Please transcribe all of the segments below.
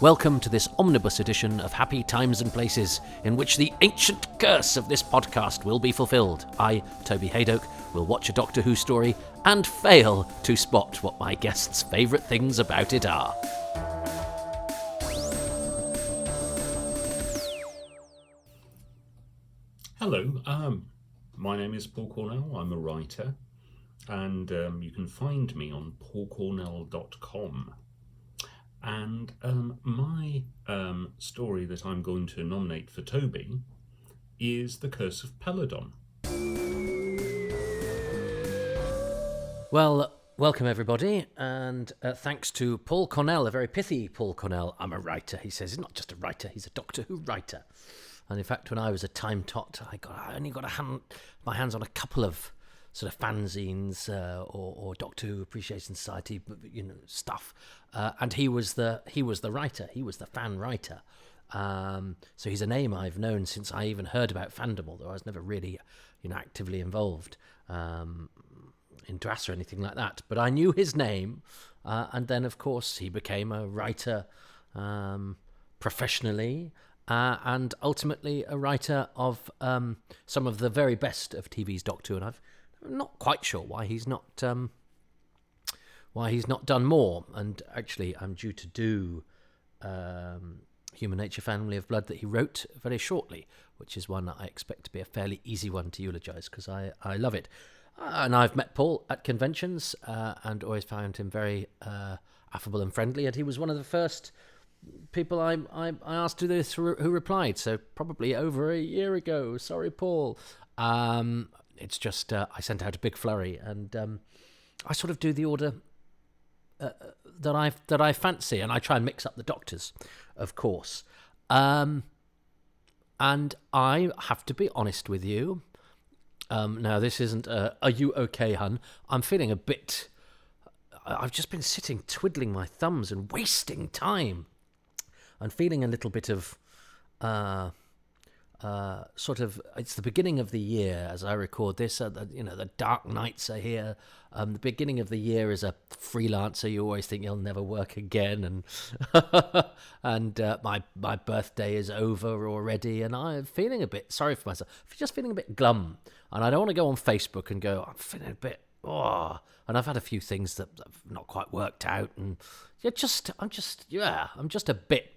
Welcome to this omnibus edition of Happy Times and Places, in which the ancient curse of this podcast will be fulfilled. I, Toby Hadoke, will watch a Doctor Who story and fail to spot what my guests' favourite things about it are. Hello, my name is Paul Cornell. I'm a writer, and you can find me on paulcornell.com. And my story that I'm going to nominate for Toby is The Curse of Peladon. Well, welcome everybody, and thanks to Paul Cornell, a very pithy Paul Cornell. I'm a writer, he says. He's not just a writer, he's a Doctor Who writer. And in fact, when I was a time tot, I only got my hands on a couple of sort of fanzines or Doctor Who Appreciation Society, stuff. And he was the writer. He was the fan writer. So he's a name I've known since I even heard about fandom, although I was never really, actively involved in DRAS or anything like that. But I knew his name, and then of course he became a writer professionally. And ultimately a writer of some of the very best of TV's Doctor Who, and I'm not quite sure why he's not done more. And actually, I'm due to do Human Nature, Family of Blood that he wrote very shortly, which is one that I expect to be a fairly easy one to eulogise because I love it. And I've met Paul at conventions and always found him very affable and friendly. And he was one of the first people I asked to do this who replied, so probably over a year ago. Sorry, Paul. It's just I sent out a big flurry, and I sort of do the order that I fancy, and I try and mix up the Doctors, of course. And I have to be honest with you. Now, this isn't are you okay, hun? I'm feeling a bit. I've just been sitting twiddling my thumbs and wasting time. I'm feeling a little bit of it's the beginning of the year as I record this. The dark nights are here. The beginning of the year as a freelancer, you always think you'll never work again, and my birthday is over already, and I'm feeling a bit sorry for myself. Just feeling a bit glum, and I don't want to go on Facebook and go, I'm feeling a bit. And I've had a few things that have not quite worked out, and I'm just a bit.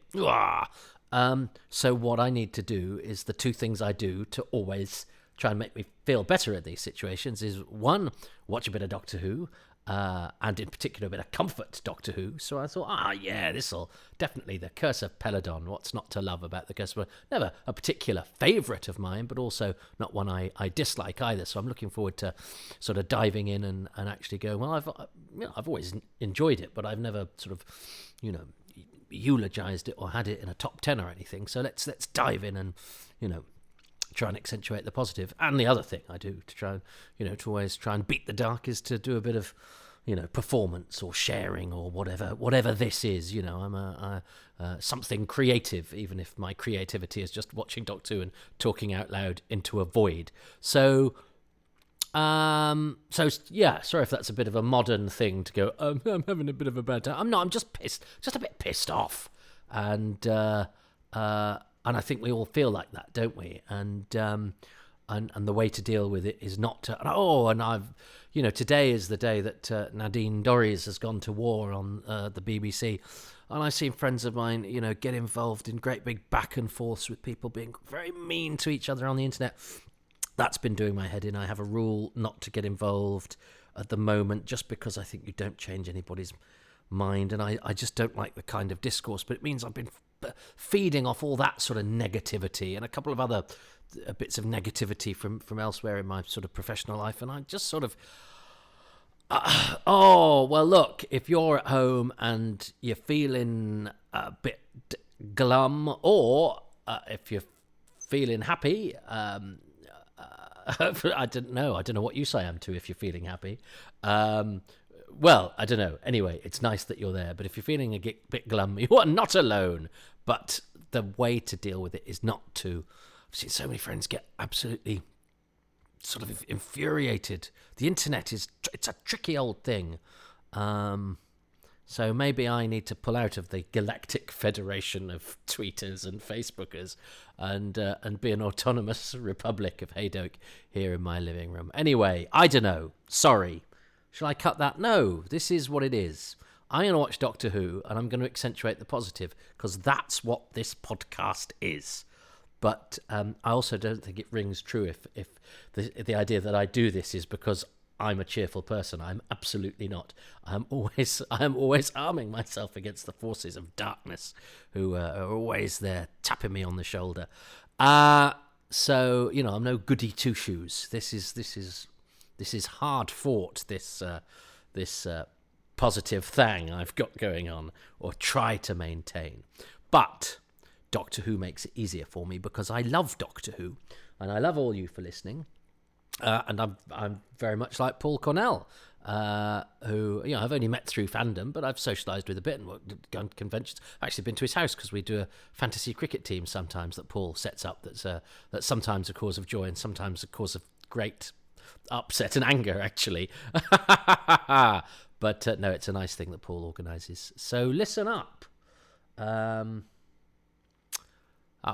So what I need to do is the two things I do to always try and make me feel better at these situations is, one, watch a bit of Doctor Who, and in particular a bit of comfort Doctor Who. So I thought, this'll definitely The Curse of Peladon. What's not to love about The Curse of Peladon? Never a particular favourite of mine, but also not one I dislike either. So I'm looking forward to sort of diving in and actually going, well, I've always enjoyed it, but I've never sort of, eulogized it or had it in a top 10 or anything. So let's dive in and try and accentuate the positive. And the other thing I do to try and to always try and beat the dark is to do a bit of performance or sharing or whatever this is. I'm something creative, even if my creativity is just watching Doctor Who and talking out loud into a void. So sorry if that's a bit of a modern thing to go, I'm having a bit of a bad time. I'm not, I'm just pissed, just a bit pissed off. And I think we all feel like that, don't we? And the way to deal with it is not to, and I've, today is the day that Nadine Dorries has gone to war on the BBC. And I've seen friends of mine, get involved in great big back and forths with people being very mean to each other on the internet. That's been doing my head in. I have a rule not to get involved at the moment, just because I think you don't change anybody's mind, and I just don't like the kind of discourse. But it means I've been feeding off all that sort of negativity and a couple of other bits of negativity from elsewhere in my sort of professional life, and I just sort of look, if you're at home and you're feeling a bit glum, or if you're feeling happy, I don't know what use I am to if you're feeling happy. Well, I don't know. Anyway, it's nice that you're there. But if you're feeling a bit glum, you are not alone. But the way to deal with it is not to. I've seen so many friends get absolutely sort of infuriated. The internet it's a tricky old thing. So maybe I need to pull out of the galactic federation of tweeters and Facebookers and be an autonomous republic of Hadoke here in my living room. Anyway, I don't know. Sorry. Shall I cut that? No, this is what it is. I'm going to watch Doctor Who, and I'm going to accentuate the positive, because that's what this podcast is. But I also don't think it rings true if the idea that I do this is because I'm a cheerful person. I'm absolutely not. I am always arming myself against the forces of darkness, who are always there tapping me on the shoulder. So I'm no goody two shoes. This is hard fought. This positive thing I've got going on, or try to maintain. But Doctor Who makes it easier for me because I love Doctor Who, and I love all you for listening. And I'm very much like Paul Cornell, who I've only met through fandom, but I've socialised with a bit and gone to conventions. I've actually been to his house because we do a fantasy cricket team sometimes that Paul sets up. That's sometimes a cause of joy and sometimes a cause of great upset and anger, actually. But no, it's a nice thing that Paul organises. So listen up. That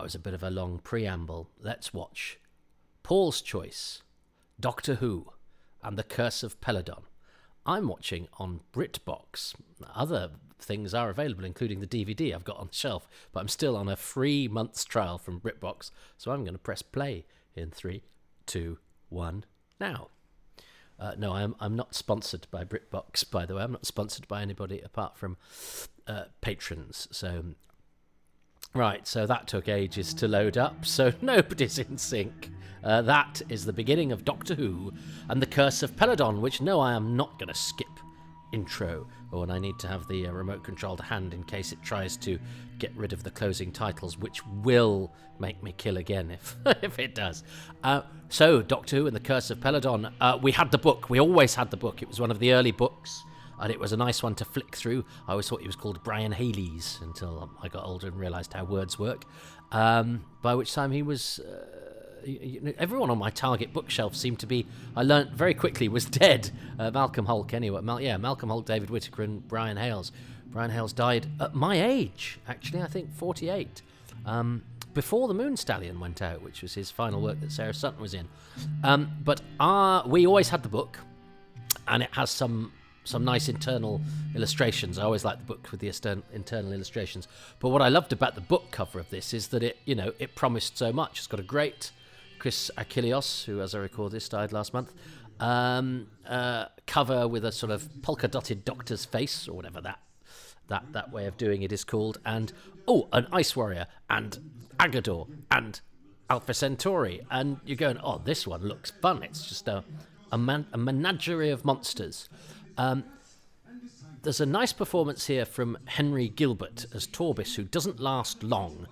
was a bit of a long preamble. Let's watch Paul's choice, Doctor Who and the Curse of Peladon. I'm watching on BritBox. Other things are available, including the DVD I've got on the shelf, but I'm still on a free month's trial from BritBox, so I'm going to press play in 3, 2, 1, now. No, I'm not sponsored by BritBox, by the way. I'm not sponsored by anybody apart from patrons. So, right, so that took ages to load up, so nobody's in sync. That is the beginning of Doctor Who and the Curse of Peladon, which, no, I am not going to skip intro, or when I need to have the remote control to hand in case it tries to get rid of the closing titles, which will make me kill again if it does. So, Doctor Who and the Curse of Peladon. We had the book. We always had the book. It was one of the early books, and it was a nice one to flick through. I always thought he was called Brian Haley's until I got older and realised how words work, by which time he was... everyone on my Target bookshelf seemed to be, I learnt very quickly, was dead. Malcolm Hulke, anyway. Malcolm Hulke, David Whittaker, and Brian Hales. Brian Hales died at my age, actually, I think 48, before The Moon Stallion went out, which was his final work that Sarah Sutton was in. But we always had the book, and it has some nice internal illustrations. I always liked the book with the internal illustrations. But what I loved about the book cover of this is that it promised so much. It's got a great Chris Achilleos, who, as I record this, died last month, cover with a sort of polka-dotted doctor's face, or whatever that way of doing it is called, and an Ice Warrior, and Agador, and Alpha Centauri, and you're going, this one looks fun. It's just a menagerie of monsters. There's a nice performance here from Henry Gilbert as Torbis, who doesn't last long.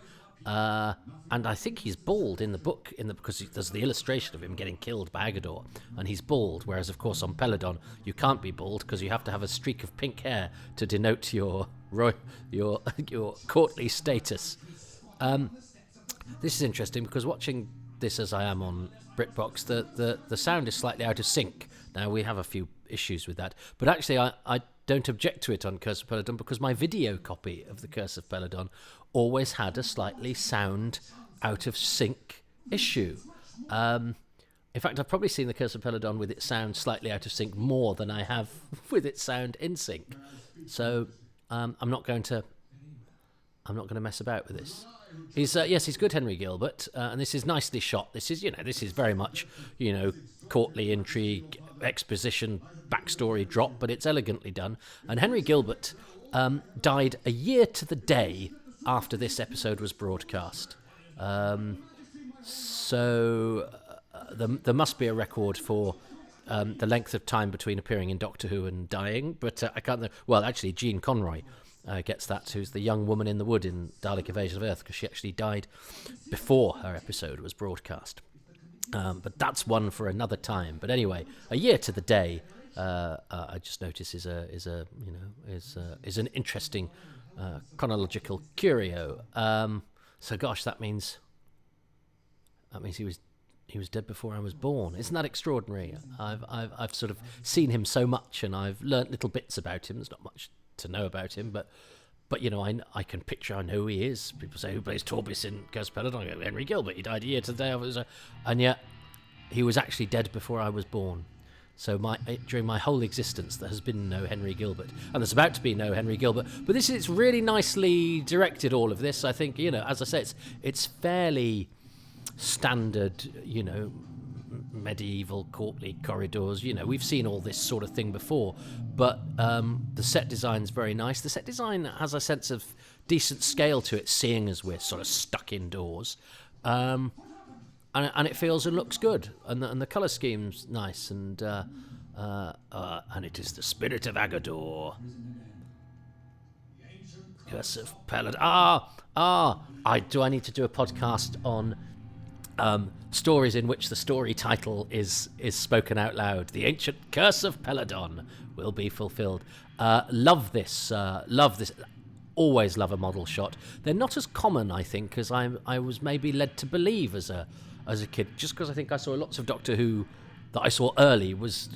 And I think he's bald in the book, because there's the illustration of him getting killed by Agador, and he's bald. Whereas, of course, on Peladon you can't be bald because you have to have a streak of pink hair to denote your courtly status. This is interesting because watching this as I am on BritBox, the sound is slightly out of sync. Now we have a few issues with that, but actually I don't object to it on Curse of Peladon because my video copy of the Curse of Peladon always had a slightly sound out of sync issue. In fact, I've probably seen the Curse of Peladon with its sound slightly out of sync more than I have with its sound in sync. So I'm not going to mess about with this. He's good, Henry Gilbert, and this is nicely shot. This is very much courtly intrigue, exposition, backstory drop, but it's elegantly done. And Henry Gilbert died a year to the day after this episode was broadcast. So there must be a record for the length of time between appearing in Doctor Who and dying, but I can't know. Well, actually, Jean Conroy gets that, who's the young woman in the wood in Dalek Invasion of Earth, because she actually died before her episode was broadcast. But that's one for another time. But anyway, a year to the day, I just notice is an interesting chronological curio. So gosh, that means he was dead before I was born. Isn't that extraordinary? I've sort of seen him so much, and I've learnt little bits about him. There's not much to know about him, but I can picture, I know who he is. People say, who plays Torbis in Curse of Peladon? I go, Henry Gilbert. He died a year to the day of it. And yet, he was actually dead before I was born. So during my whole existence, there has been no Henry Gilbert. And there's about to be no Henry Gilbert. But it's really nicely directed, all of this. I think, as I say, it's fairly standard, medieval courtly corridors. We've seen all this sort of thing before, but the set design's very nice. The set design has a sense of decent scale to it, seeing as we're sort of stuck indoors, and it feels and looks good, and the colour scheme's nice, and it is the spirit of Agador. Curse of Peladon. Do I need to do a podcast on stories in which the story title is spoken out loud? The ancient curse of Peladon will be fulfilled. Love this. Always love a model shot. They're not as common, I think, as I was maybe led to believe as a kid. Just because I think I saw lots of Doctor Who that I saw early was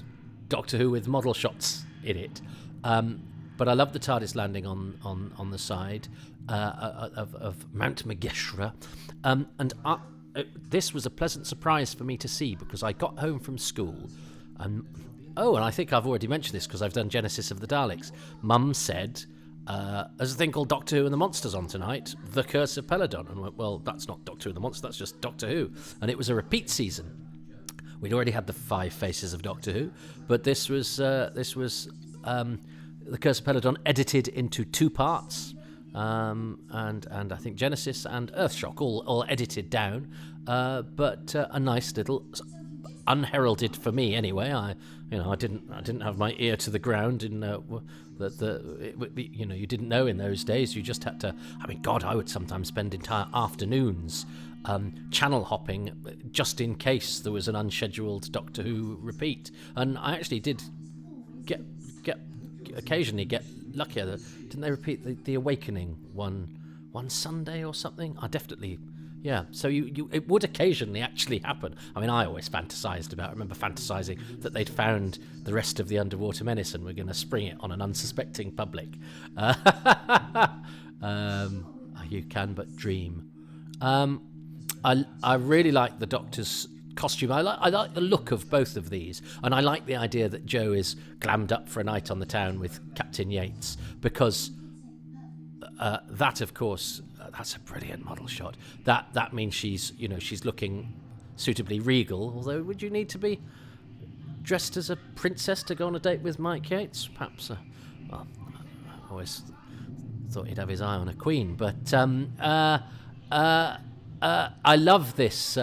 Doctor Who with model shots in it. But I love the TARDIS landing on the side of Mount Mageshra, this was a pleasant surprise for me to see, because I got home from school and I think I've already mentioned this because I've done Genesis of the Daleks. Mum said, there's a thing called Doctor Who and the Monsters on tonight, The Curse of Peladon. And I went, well, that's not Doctor Who and the Monsters, that's just Doctor Who. And it was a repeat season. We'd already had the 5 Faces of Doctor Who, but this was The Curse of Peladon edited into 2 parts. And I think Genesis and Earthshock all edited down, but a nice little, unheralded for me anyway. I didn't have my ear to the ground in you didn't know in those days. You just had to. I mean, God, I would sometimes spend entire afternoons channel hopping just in case there was an unscheduled Doctor Who repeat, and I actually did occasionally get luckier. Didn't they repeat the Awakening one Sunday or something? I definitely, yeah. So it would occasionally actually happen. I mean, I always I remember fantasizing that they'd found the rest of the Underwater Menace and were going to spring it on an unsuspecting public. You can but dream. I really like the Doctor's costume. I like the look of both of these, and I like the idea that Jo is glammed up for a night on the town with Captain Yates, because that, of course, that's a brilliant model shot. That means she's looking suitably regal. Although, would you need to be dressed as a princess to go on a date with Mike Yates? Perhaps. I always thought he'd have his eye on a queen, but I love this.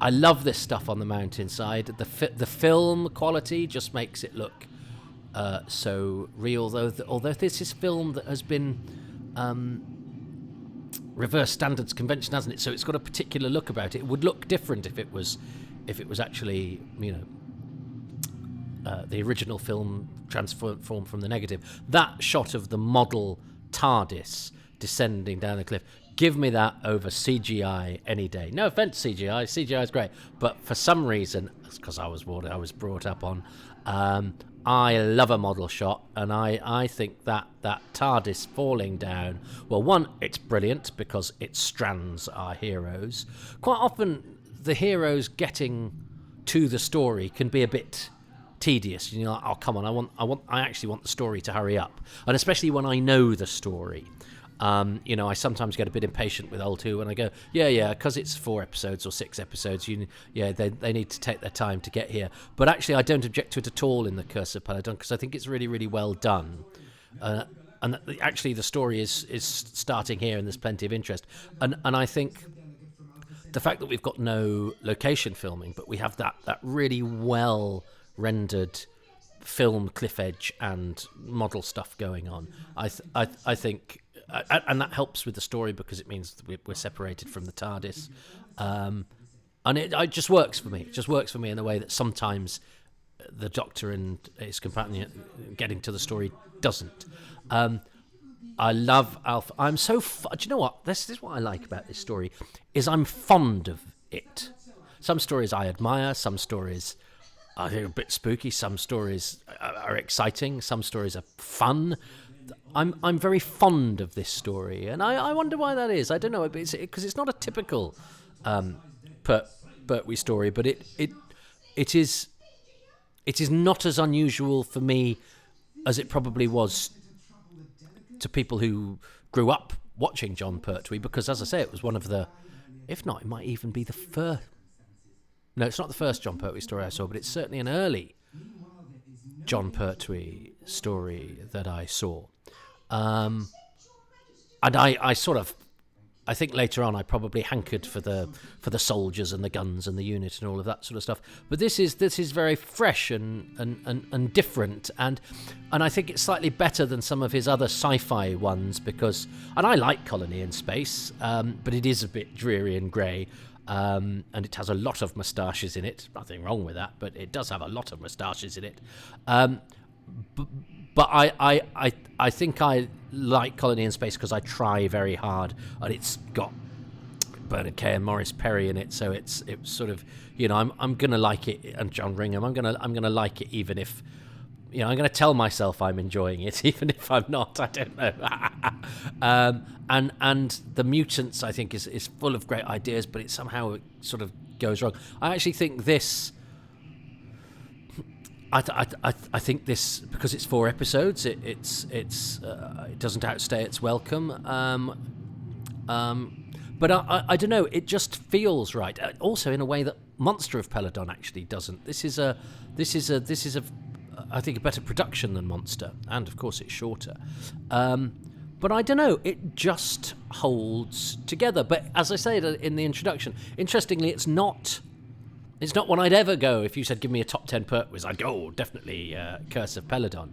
I love this stuff on the mountainside. The film quality just makes it look so real. Although this is film that has been reverse standards convention, hasn't it? So it's got a particular look about it. It would look different if it was actually the original film transformed from the negative. That shot of the model TARDIS descending down the cliff. Give me that over CGI any day. No offense, CGI. CGI is great, but for some reason, it's because I was brought up on. I love a model shot, and I think that TARDIS falling down. Well, one, it's brilliant because it strands our heroes. Quite often, the heroes getting to the story can be a bit tedious. Like, oh, come on, I actually want the story to hurry up, and especially when I know the story. I sometimes get a bit impatient with old Who, and I go, yeah, because it's 4 episodes or 6 episodes. They need to take their time to get here. But actually, I don't object to it at all in The Curse of Peladon, because I think it's really, really well done. And actually, the story is starting here, and there's plenty of interest. And I think the fact that we've got no location filming, but we have that really well rendered film cliff edge and model stuff going on, I think. And that helps with the story, because it means that we're separated from the TARDIS, and it just works for me. It just works for me in the way that sometimes the Doctor and his companion getting to the story doesn't. I love Alpha. I'm so. Do you know what? This is what I like about this story, is I'm fond of it. Some stories I admire. Some stories I think a bit spooky. Some stories are exciting. Some stories are fun. I'm very fond of this story, and I wonder why that is. I don't know, because it's not a typical Pertwee story, but it is not as unusual for me as it probably was to people who grew up watching John Pertwee, because, as I say, it was one of the, if not, it might even be the first. No, it's not the first John Pertwee story I saw, but it's certainly an early John Pertwee story that I saw. And I sort of, I think later on I probably hankered for the soldiers and the guns and the unit and all of that sort of stuff. But this is very fresh and different, and I think it's slightly better than some of his other sci-fi ones, because, and I like Colony in Space, but it is a bit dreary and grey. And it has a lot of moustaches in it. Nothing wrong with that, but it does have a lot of moustaches in it. But I think I like Colony in Space because I try very hard, and it's got Bernard Kay and Maurice Perry in it, so it's sort of, I'm gonna like it, and John Ringham. I'm gonna like it even if, I'm gonna tell myself I'm enjoying it even if I'm not. I don't know. And the Mutants, I think, is full of great ideas, but it somehow sort of goes wrong. I actually think this. I think this, because it's 4 episodes, it doesn't outstay its welcome. But I don't know. It just feels right. Also, in a way that Monster of Peladon actually doesn't. This is a I think a better production than Monster, and of course it's shorter. But I don't know. It just holds together. But as I said in the introduction, interestingly, it's not one I'd ever go. If you said, give me a top 10 Pertwees, I'd go, definitely Curse of Peladon.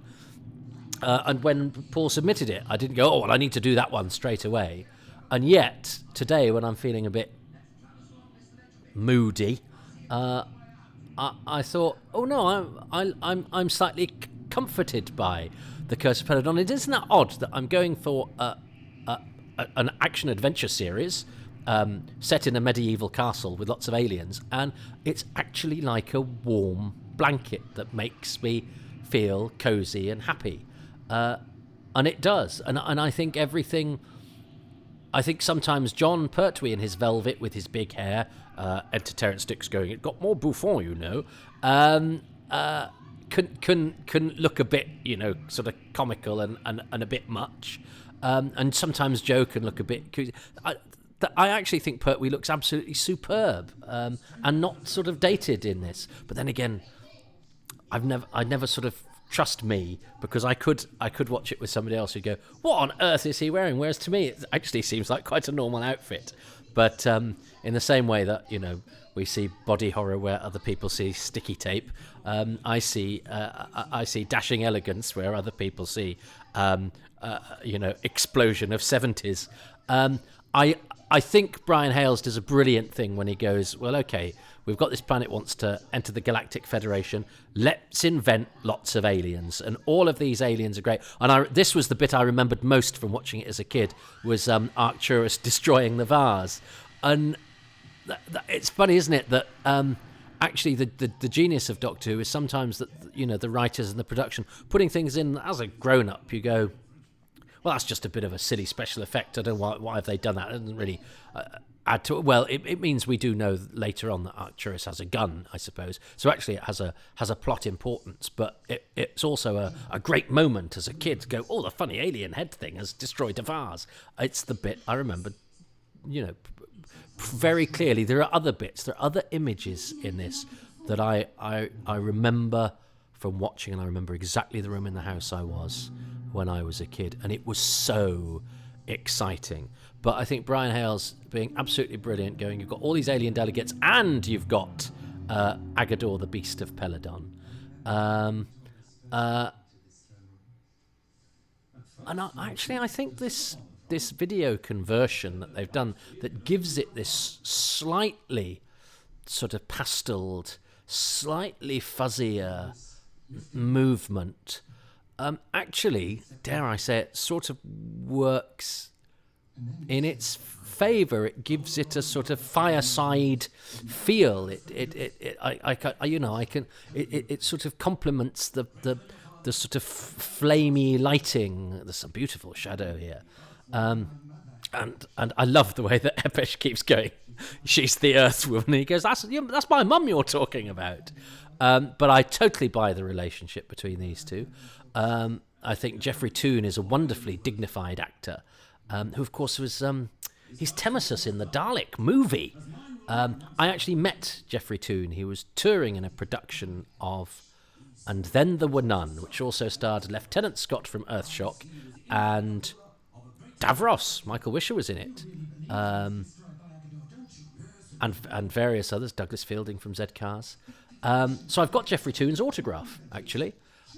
And when Paul submitted it, I didn't go, I need to do that one straight away. And yet, today, when I'm feeling a bit moody, I thought, I'm slightly comforted by the Curse of Peladon. Isn't that odd that I'm going for an action-adventure series set in a medieval castle with lots of aliens, and it's actually like a warm blanket that makes me feel cosy and happy, and it does. And I think everything. I think sometimes John Pertwee in his velvet with his big hair, enter Terence Dix going, it got more bouffant, can look a bit, sort of comical and a bit much, and sometimes Joe can look a bit cozy. I actually think Pertwee looks absolutely superb, and not sort of dated in this. But then again, I never sort of trust me, because I could watch it with somebody else who'd go, what on earth is he wearing? Whereas to me, it actually seems like quite a normal outfit. But in the same way that, we see body horror where other people see sticky tape, I see dashing elegance where other people see, explosion of 70s. I think Brian Hales does a brilliant thing when he goes, well, okay, we've got this planet wants to enter the Galactic Federation. Let's invent lots of aliens. And all of these aliens are great. And this was the bit I remembered most from watching it as a kid, was Arcturus destroying the vase. And it's funny, isn't it, that actually the genius of Doctor Who is sometimes that, the writers and the production, putting things in as a grown-up, you go, well, that's just a bit of a silly special effect. I don't know why have they done that. It doesn't really add to it. Well, it means we do know later on that Arcturus has a gun, I suppose. So actually it has a plot importance, but it's also a great moment as a kid to go, the funny alien head thing has destroyed a vase. It's the bit I remember, very clearly. There are other bits, there are other images in this that I remember from watching, and I remember exactly the room in the house I was when I was a kid, and it was so exciting. But I think Brian Hales being absolutely brilliant, going, you've got all these alien delegates, and you've got Agador, the Beast of Peladon. And I think this video conversion that they've done, that gives it this slightly sort of pasteled, slightly fuzzier movement, actually, dare I say it, sort of works in its favour. It gives it a sort of fireside feel. It sort of complements the sort of flamey lighting. There's some beautiful shadow here. And I love the way that Epesh keeps going. She's the Earth woman. And he goes, that's my mum you're talking about. But I totally buy the relationship between these two. I think Jeffrey Toone is a wonderfully dignified actor, who of course was he's Temesis in the Dalek movie. I actually met Jeffrey Toone. He was touring in a production of And Then There Were None, which also starred Lieutenant Scott from Earthshock and Davros. Michael Wisher was in it. And various others, Douglas Fielding from Z Cars. So I've got Jeffrey Toone's autograph, actually.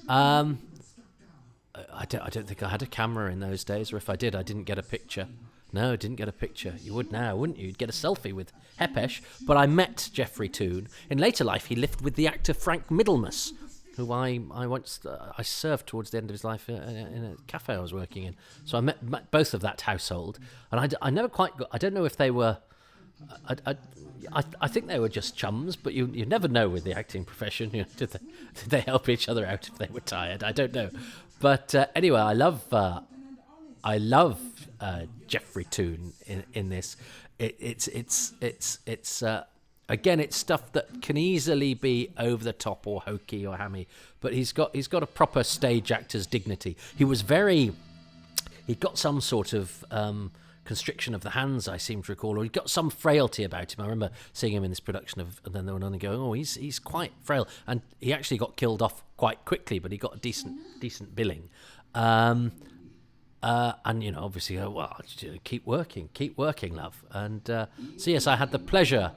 I don't think I had a camera in those days, or if I did, I didn't get a picture. No, didn't get a picture. You would now, wouldn't you? You'd get a selfie with Epesh. But I met Jeffrey Toone. In later life, he lived with the actor Frank Middlemas, who I once I served towards the end of his life in a cafe I was working in. So I met both of that household, and I never quite got. I don't know if they were. I think they were just chums, but you never know with the acting profession. You know, did they help each other out if they were tired? I don't know. But anyway, I love Jeffrey Toone in this. It's again, it's stuff that can easily be over the top or hokey or hammy, but he's got a proper stage actor's dignity. He got some sort of constriction of the hands, I seem to recall, or he got some frailty about him. I remember seeing him in this production of And Then There Were None and going, oh, he's quite frail, and he actually got killed off quite quickly, but he got a decent billing. And obviously, well, keep working, love. And so yes, I had the pleasure.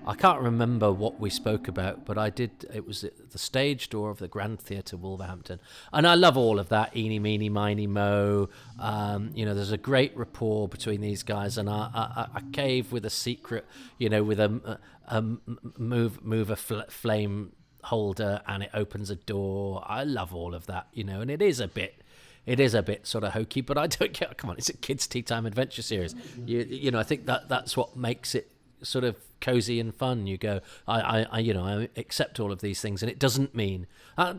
I can't remember what we spoke about, but I did. It was at the stage door of the Grand Theatre, Wolverhampton, and I love all of that. Eeny, meeny, miny, mo. There's a great rapport between these guys, and a cave with a secret. With a move a flame holder, and it opens a door. I love all of that, and it is a bit sort of hokey, but I don't care. Come on, it's a kids' tea time adventure series. I think that's what makes it sort of cozy and fun. You go, I accept all of these things, and it doesn't mean I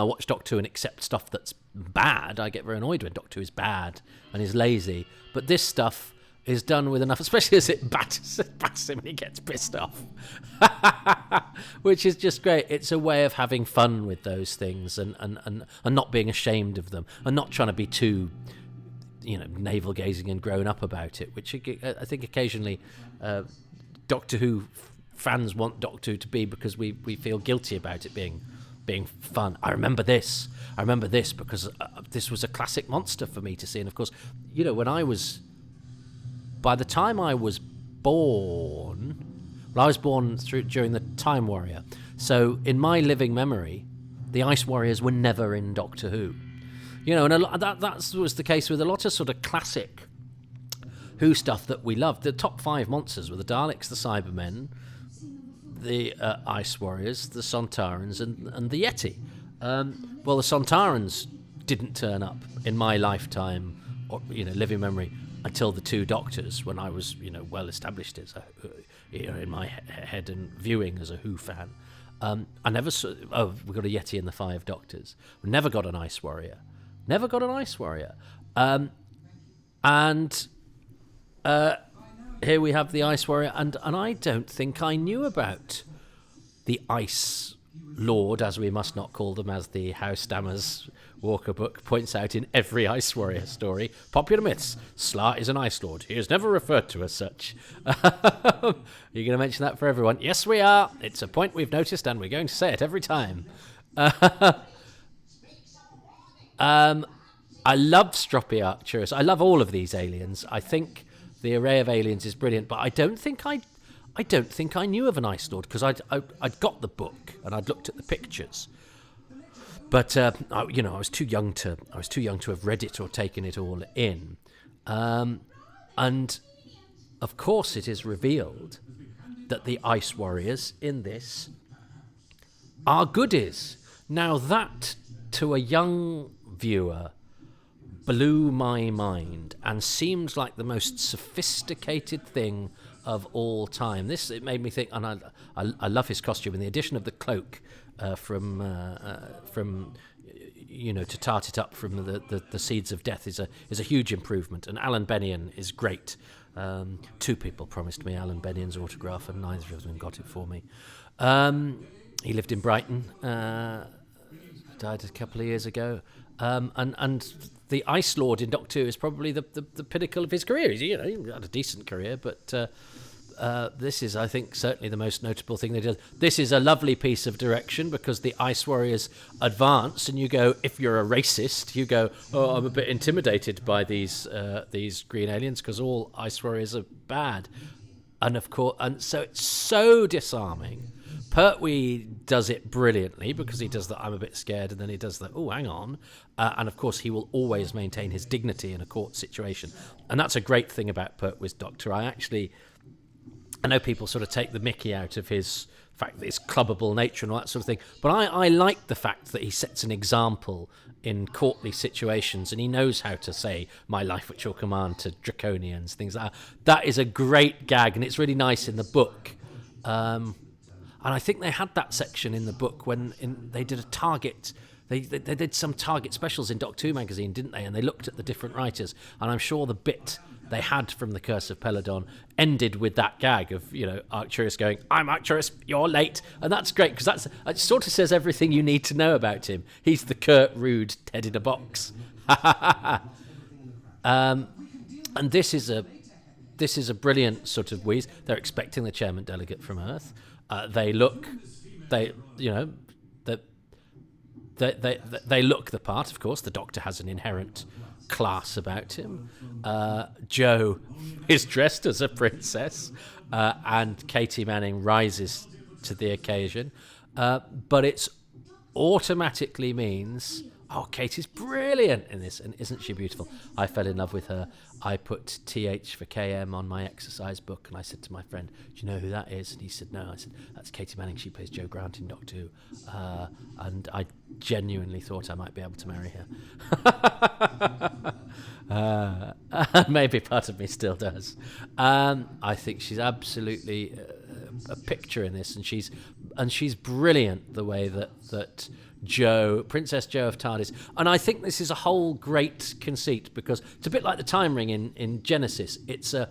watch Doctor Who and accept stuff that's bad. I get very annoyed when Doctor Who is bad and is lazy, but this stuff is done with enough, especially as it bats him and he gets pissed off, which is just great. It's a way of having fun with those things and not being ashamed of them, and not trying to be too navel gazing and grown up about it, which I think occasionally Doctor Who fans want Doctor Who to be, because we feel guilty about it being fun. I remember this because this was a classic monster for me to see. And of course, by the time I was born, I was born during the Time Warrior. So in my living memory, the Ice Warriors were never in Doctor Who. And that was the case with a lot of sort of classic Who stuff that we loved. The top 5 monsters were the Daleks, the Cybermen, the Ice Warriors, the Sontarans, and the Yeti. Well, the Sontarans didn't turn up in my lifetime, or living memory, until the 2 Doctors, when I was well established as in my head and viewing as a Who fan. I never saw. Oh, we got a Yeti in the 5 Doctors. We never got an Ice Warrior. And here we have the Ice Warrior, and I don't think I knew about the Ice Lord, as we must not call them, as the How Stammers Walker book points out in every Ice Warrior story. Popular myths. Slar is an Ice Lord. He is never referred to as such. You're going to mention that for everyone? Yes, we are. It's a point we've noticed, and we're going to say it every time. I love Stroppy Arcturus. I love all of these aliens. I think the array of aliens is brilliant, but I don't think I knew of an Ice Lord, because I'd got the book and I'd looked at the pictures, but I was too young to have read it or taken it all in, and of course it is revealed that the Ice Warriors in this are goodies. Now that, to a young viewer, blew my mind and seemed like the most sophisticated thing of all time. It made me think, and I love his costume, and the addition of the cloak from to tart it up from the seeds of death is a huge improvement. And Alan Bennion is great. Two people promised me Alan Bennion's autograph, and neither of them got it for me. He lived in Brighton, died a couple of years ago, and the Ice Lord in Doctor Who is probably the pinnacle of his career. He had a decent career, but this is, I think, certainly the most notable thing they did. This is a lovely piece of direction because the Ice Warriors advance, and you go, if you're a racist, you go, oh, I'm a bit intimidated by these green aliens because all Ice Warriors are bad. And of course, and so it's so disarming. Pertwee does it brilliantly because he does the I'm a bit scared, and then he does the oh, hang on. And of course, he will always maintain his dignity in a court situation. And that's a great thing about Pertwee's Doctor. I know people sort of take the mickey out of his fact that his clubbable nature and all that sort of thing. But I like the fact that he sets an example in courtly situations, and he knows how to say my life at your command to draconians, things like that. That is a great gag, and it's really nice in the book. And I think they had that section in the book when they did a Target. They did some Target specials in Doctor Who magazine, didn't they? And they looked at the different writers. And I'm sure the bit they had from The Curse of Peladon ended with that gag of, Arcturus going, I'm Arcturus, you're late. And that's great because it sort of says everything you need to know about him. He's the curt, rude Ted in a box. And this is a brilliant sort of wheeze. They're expecting the chairman delegate from Earth. They look the part. Of course, the Doctor has an inherent class about him. Jo is dressed as a princess, and Katie Manning rises to the occasion. But it automatically means, oh, Katie's brilliant in this, and isn't she beautiful? I fell in love with her. I put TH for KM on my exercise book, and I said to my friend, do you know who that is? And he said, no. I said, that's Katie Manning. She plays Jo Grant in Doctor Who. And I genuinely thought I might be able to marry her. Maybe part of me still does. I think she's absolutely a picture in this, and she's brilliant the way that Jo, Princess Jo of TARDIS. And I think this is a whole great conceit because it's a bit like the time ring in Genesis. It's a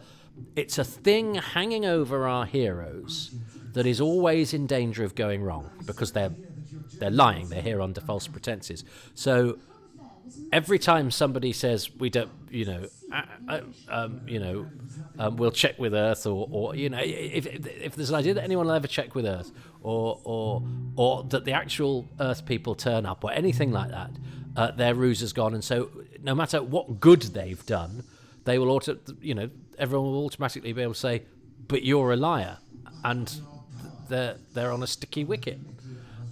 thing hanging over our heroes that is always in danger of going wrong because they're lying. They're here under false pretenses. So every time somebody says we don't, we'll check with Earth, or if there's an idea that anyone will ever check with Earth, or that the actual Earth people turn up, or anything like that, their ruse is gone. And so, no matter what good they've done, they will everyone will automatically be able to say, "But you're a liar," and they're on a sticky wicket.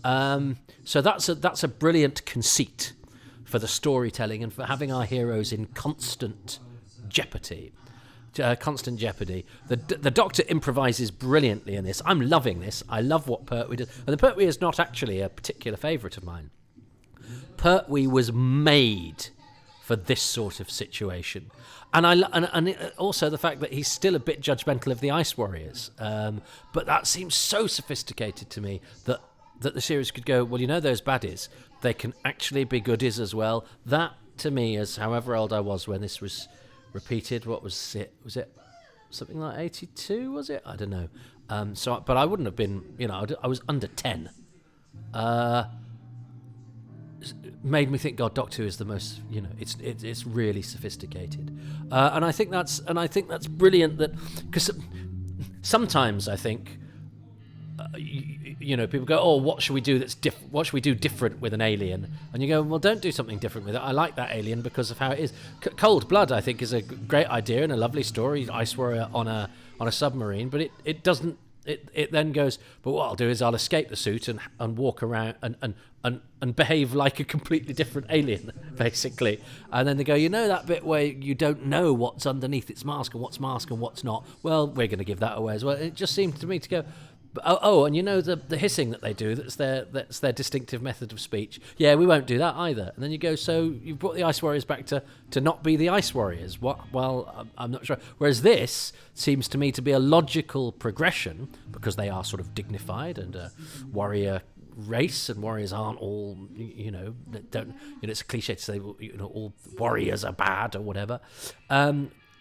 So that's a brilliant conceit for the storytelling and for having our heroes in constant jeopardy. The Doctor improvises brilliantly in this. I'm loving this. I love what Pertwee does. And the Pertwee is not actually a particular favourite of mine. Pertwee was made for this sort of situation. And also the fact that he's still a bit judgmental of the Ice Warriors. But that seems so sophisticated to me that the series could go, well, those baddies, they can actually be goodies as well. That, to me, is however old I was when this was repeated. What was it? Was it something like 82, was it? I don't know. But I wouldn't have been, I was under 10. Made me think, God, Doctor Who is the most, it's really sophisticated. And I think that's brilliant because sometimes I think, people go, oh, what should we do what should we do different with an alien? And you go, well, don't do something different with it. I like that alien because of how it is. Cold Blood, I think, is a great idea and a lovely story. Ice Warrior on a submarine, but it doesn't. It then goes, but what I'll do is I'll escape the suit and walk around and behave like a completely different alien, basically. And then they go, that bit where you don't know what's underneath its mask and what's not. Well, we're going to give that away as well. It just seemed to me to go, And you know the hissing that they do, that's their distinctive method of speech. Yeah, we won't do that either. And then you go, so you've brought the Ice Warriors back to not be the Ice Warriors. What? Well, I'm not sure. Whereas this seems to me to be a logical progression, because they are sort of dignified and a warrior race, and warriors aren't all, it's a cliche to say, all warriors are bad or whatever.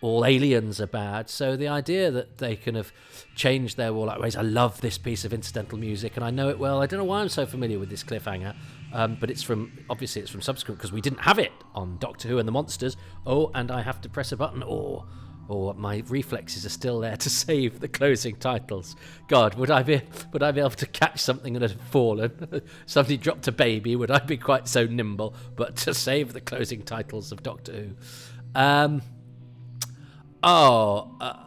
All aliens are bad. So the idea that they can have changed their warlike ways. I love this piece of incidental music, and I know it well. I don't know why I'm so familiar with this cliffhanger, but it's from subsequent, because we didn't have it on Doctor Who and the Monsters. Oh, and I have to press a button. Or my reflexes are still there to save the closing titles. God, would I be able to catch something that had fallen? Somebody dropped a baby. Would I be quite so nimble? But to save the closing titles of Doctor Who. I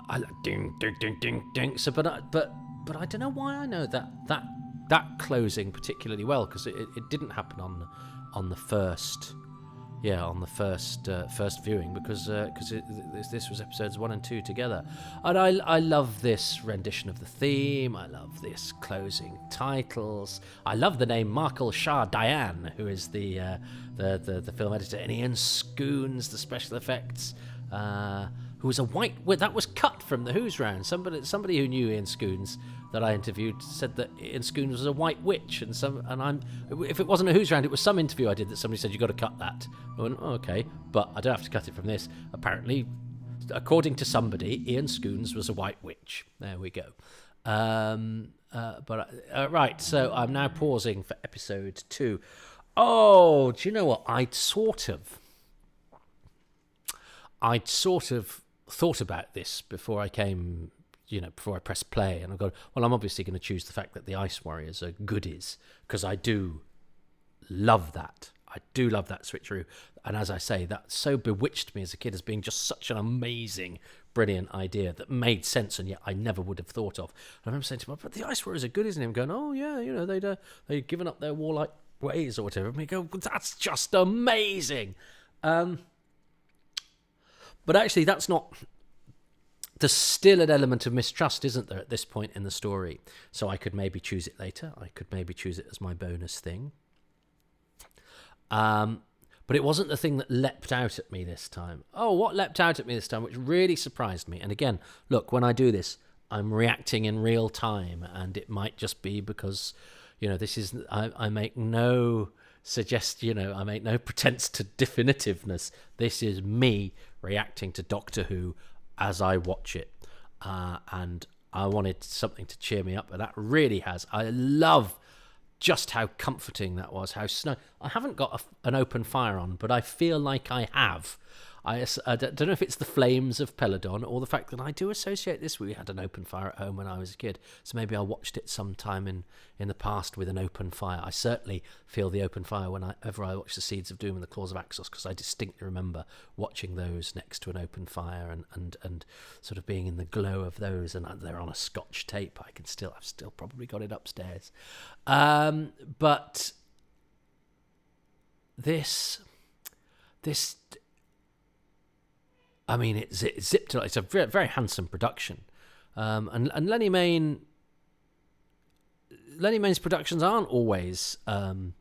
like ding ding ding ding ding. So, but I don't know why I know that closing particularly well, because it didn't happen on the first first viewing, because this was episodes 1 and 2 together, and I love this rendition of the theme. I love this closing titles. I love the name Markle Shah Diane, who is the film editor, and Ian Scoons, the special effects. Who was a white... Well, that was cut from the Who's Round. Somebody who knew Ian Scoons that I interviewed said that Ian Scoons was a white witch, and if it wasn't a Who's Round, it was some interview I did that somebody said, you've got to cut that. I went, oh, okay, but I don't have to cut it from this. Apparently, according to somebody, Ian Scoons was a white witch. There we go. Right, so I'm now pausing for episode 2. Oh, do you know what? I'd sort of thought about this before I came, before I pressed play, and I've gone, well, I'm obviously going to choose the fact that the Ice Warriors are goodies, because I do love that. I do love that switcheroo. And as I say, that so bewitched me as a kid as being just such an amazing, brilliant idea that made sense, and yet I never would have thought of. And I remember saying to him, but the Ice Warriors are goodies, and him going, oh, yeah, they'd given up their warlike ways or whatever. And we go, that's just amazing. But actually, that's not... There's still an element of mistrust, isn't there, at this point in the story? So I could maybe choose it later. I could maybe choose it as my bonus thing. But it wasn't the thing that leapt out at me this time. Oh, what leapt out at me this time, which really surprised me? And again, look, when I do this, I'm reacting in real time, and it might just be because, this is... I make no... I make no pretense to definitiveness. This is me reacting to Doctor Who as I watch it, and I wanted something to cheer me up, and that really has. I love just how comforting that was, how snow. I haven't got an open fire on, but I feel like I have. I don't know if it's the flames of Peladon or the fact that I do associate this. We had an open fire at home when I was a kid, so maybe I watched it sometime in the past with an open fire. I certainly feel the open fire whenever I watch The Seeds of Doom and The Claws of Axos, because I distinctly remember watching those next to an open fire and sort of being in the glow of those, and they're on a Scotch tape. I've still probably got it upstairs. But this I mean, it's zipped. It's a very, very handsome production, and Lenny Main's productions aren't always, the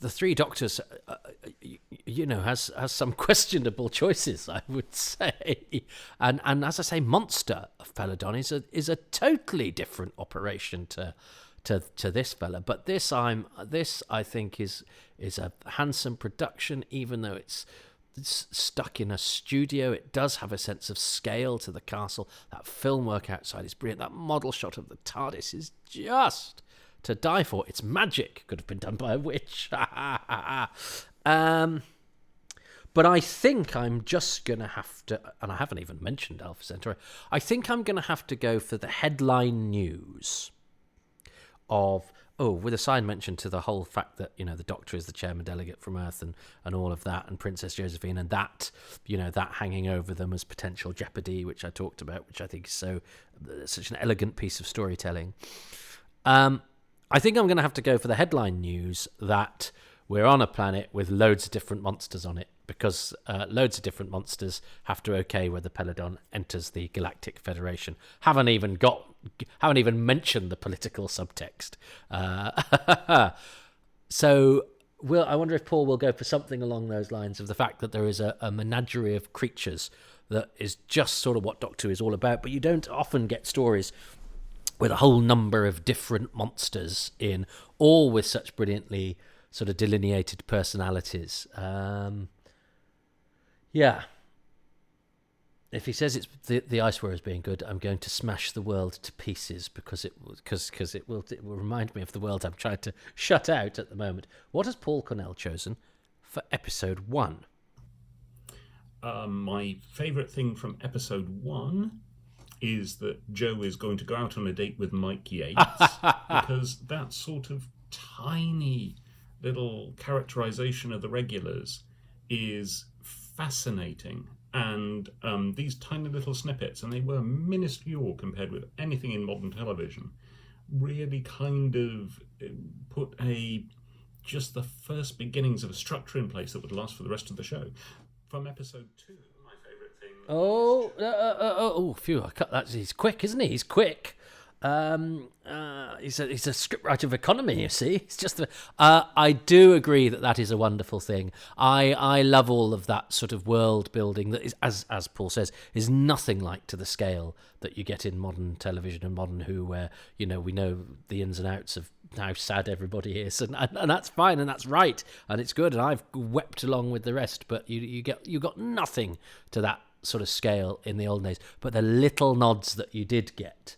Three Doctors, has some questionable choices, I would say, and as I say, Monster of Peladon is a totally different operation to this fella, but this I think is a handsome production, even though it's stuck in a studio. It does have a sense of scale to the castle. That film work outside is brilliant. That model shot of the TARDIS is just to die for. It's magic. Could have been done by a witch. But I think I'm just going to have to, and I haven't even mentioned Alpha Centauri, I think I'm going to have to go for the headline news of... with a side mention to the whole fact that, the Doctor is the chairman delegate from Earth and all of that, and Princess Josephine, and that, that hanging over them as potential jeopardy, which I talked about, which I think is such an elegant piece of storytelling. I think I'm going to have to go for the headline news that we're on a planet with loads of different monsters on it. because loads of different monsters have to okay whether Peladon enters the Galactic Federation. Haven't even mentioned the political subtext. So I wonder if Paul will go for something along those lines of the fact that there is a menagerie of creatures that is just sort of what Doctor Who is all about, but you don't often get stories with a whole number of different monsters in, all with such brilliantly sort of delineated personalities. Yeah. If he says it's the Ice Warriors being good, I'm going to smash the world to pieces because it will remind me of the world I'm trying to shut out at the moment. What has Paul Cornell chosen for episode 1? My favourite thing from episode 1 is that Joe is going to go out on a date with Mike Yates, because that sort of tiny little characterization of the regulars is fascinating. And these tiny little snippets, and they were minuscule compared with anything in modern television, really kind of put just the first beginnings of a structure in place that would last for the rest of the show. From episode 2, my favourite thing... Phew, I cut that. He's quick, isn't he? He's quick. He's a scriptwriter of economy, you see. It's just I do agree that is a wonderful thing. I love all of that sort of world building that is, as Paul says, is nothing like to the scale that you get in modern television and modern Who, where we know the ins and outs of how sad everybody is, and that's fine, and that's right, and it's good, and I've wept along with the rest. But you got nothing to that sort of scale in the old days. But the little nods that you did get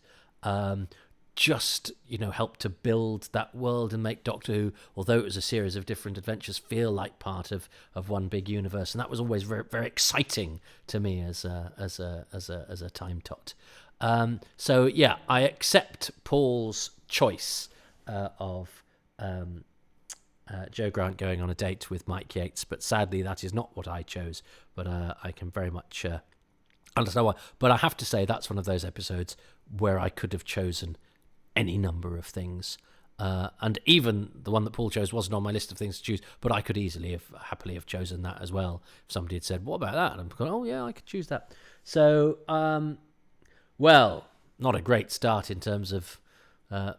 just help to build that world and make Doctor Who, although it was a series of different adventures, feel like part of one big universe, and that was always very, very exciting to me as a time tot. So yeah, I accept Paul's choice of Joe Grant going on a date with Mike Yates, but sadly that is not what I chose. But I can very much understand why. But I have to say that's one of those episodes where I could have chosen any number of things, and even the one that Paul chose wasn't on my list of things to choose, but I could happily have chosen that as well if somebody had said, what about that? And I'm going, oh yeah, I could choose that. So well, not a great start in terms of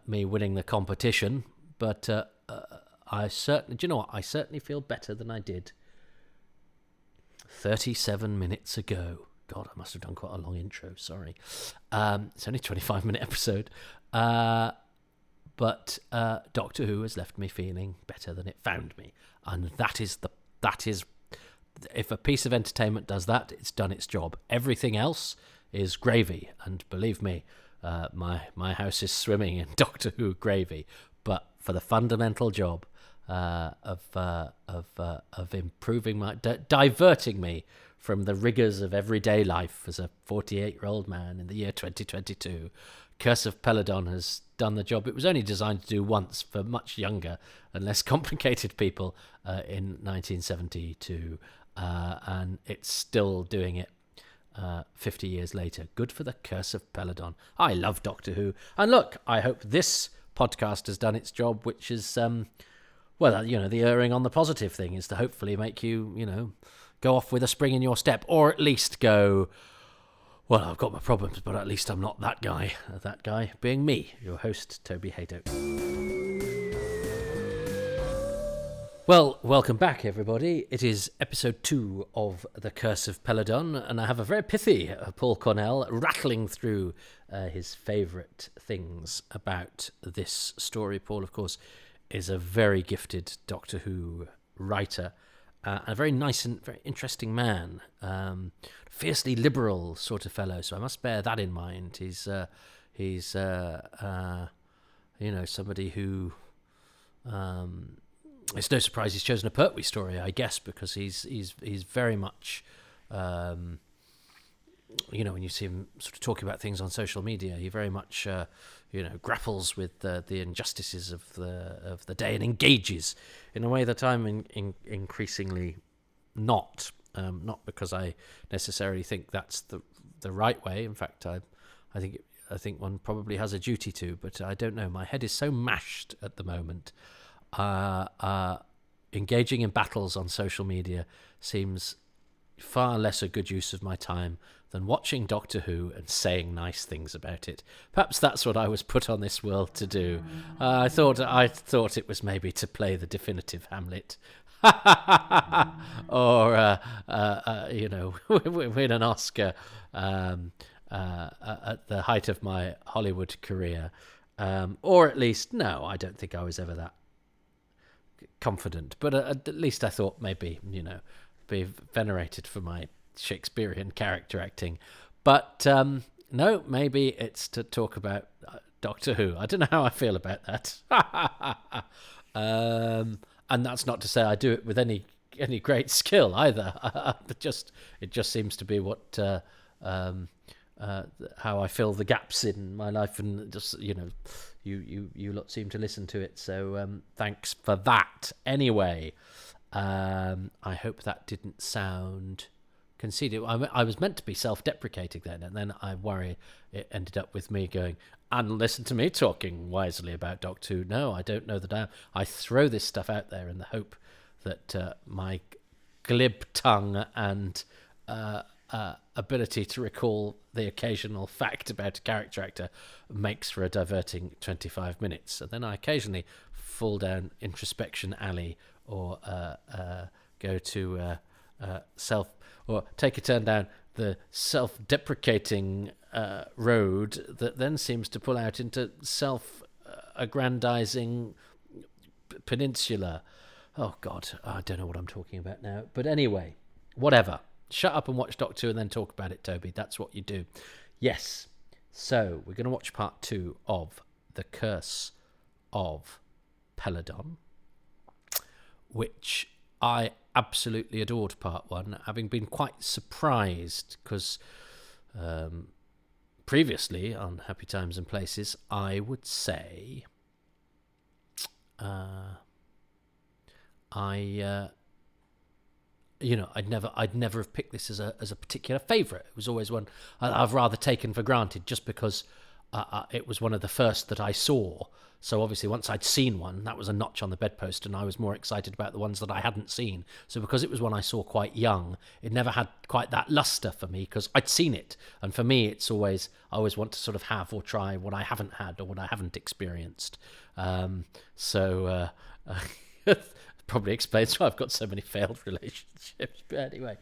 me winning the competition, but I certainly feel better than I did 37 minutes ago. God, I must have done quite a long intro, sorry. It's only a 25-minute episode. But Doctor Who has left me feeling better than it found me. And that is if a piece of entertainment does that, it's done its job. Everything else is gravy. And believe me, my house is swimming in Doctor Who gravy. But for the fundamental job of improving diverting me from the rigours of everyday life as a 48-year-old man in the year 2022, Curse of Peladon has done the job it was only designed to do once for much younger and less complicated people in 1972, and it's still doing it 50 years later. Good for the Curse of Peladon. I love Doctor Who, and look, I hope this podcast has done its job, which is the erring on the positive thing is to hopefully make you go off with a spring in your step, or at least go, well, I've got my problems, but at least I'm not that guy. That guy being me, your host, Toby Hadoke. Well, welcome back, everybody. It is episode 2 of The Curse of Peladon, and I have a very pithy Paul Cornell rattling through his favourite things about this story. Paul, of course, is a very gifted Doctor Who writer, a very nice and very interesting man, fiercely liberal sort of fellow. So I must bear that in mind. He's somebody who, it's no surprise he's chosen a Pertwee story, I guess, because he's very much, when you see him sort of talking about things on social media, he very much, grapples with the injustices of the day and engages in a way that I'm increasingly not. Not because I necessarily think that's the right way. In fact, I think one probably has a duty to, but I don't know. My head is so mashed at the moment. engaging in battles on social media seems far less a good use of my time than watching Doctor Who and saying nice things about it. Perhaps that's what I was put on this world to do. I thought it was maybe to play the definitive Hamlet, or win an Oscar at the height of my Hollywood career, or at least no, I don't think I was ever that confident. But at least I thought maybe be venerated for my Shakespearean character acting. But no, maybe it's to talk about Doctor Who. I don't know how I feel about that. And that's not to say I do it with any great skill either. It just seems to be what how I fill the gaps in my life, and just you lot seem to listen to it. So thanks for that. Anyway, I hope that didn't sound conceited. I was meant to be self-deprecating then, and then I worry it ended up with me going, and listen to me talking wisely about Doctor Who. No, I don't know that I throw this stuff out there in the hope that my glib tongue and ability to recall the occasional fact about a character actor makes for a diverting 25 minutes. And then I occasionally fall down introspection alley, or go to or take a turn down the self-deprecating road that then seems to pull out into self-aggrandizing peninsula. Oh God, I don't know what I'm talking about now. But anyway, whatever. Shut up and watch Doctor Who and then talk about it, Toby. That's what you do. Yes. So we're going to watch part 2 of The Curse of Peladon, which I absolutely adored part 1, having been quite surprised because previously on Happy Times and Places, I would say I'd never have picked this as a particular favourite. It was always one I've rather taken for granted, just because it was one of the first that I saw. So obviously once I'd seen one, that was a notch on the bedpost, and I was more excited about the ones that I hadn't seen. So because it was one I saw quite young, it never had quite that luster for me because I'd seen it. And for me, I always want to sort of have or try what I haven't had or what I haven't experienced. Probably explains why I've got so many failed relationships. But anyway,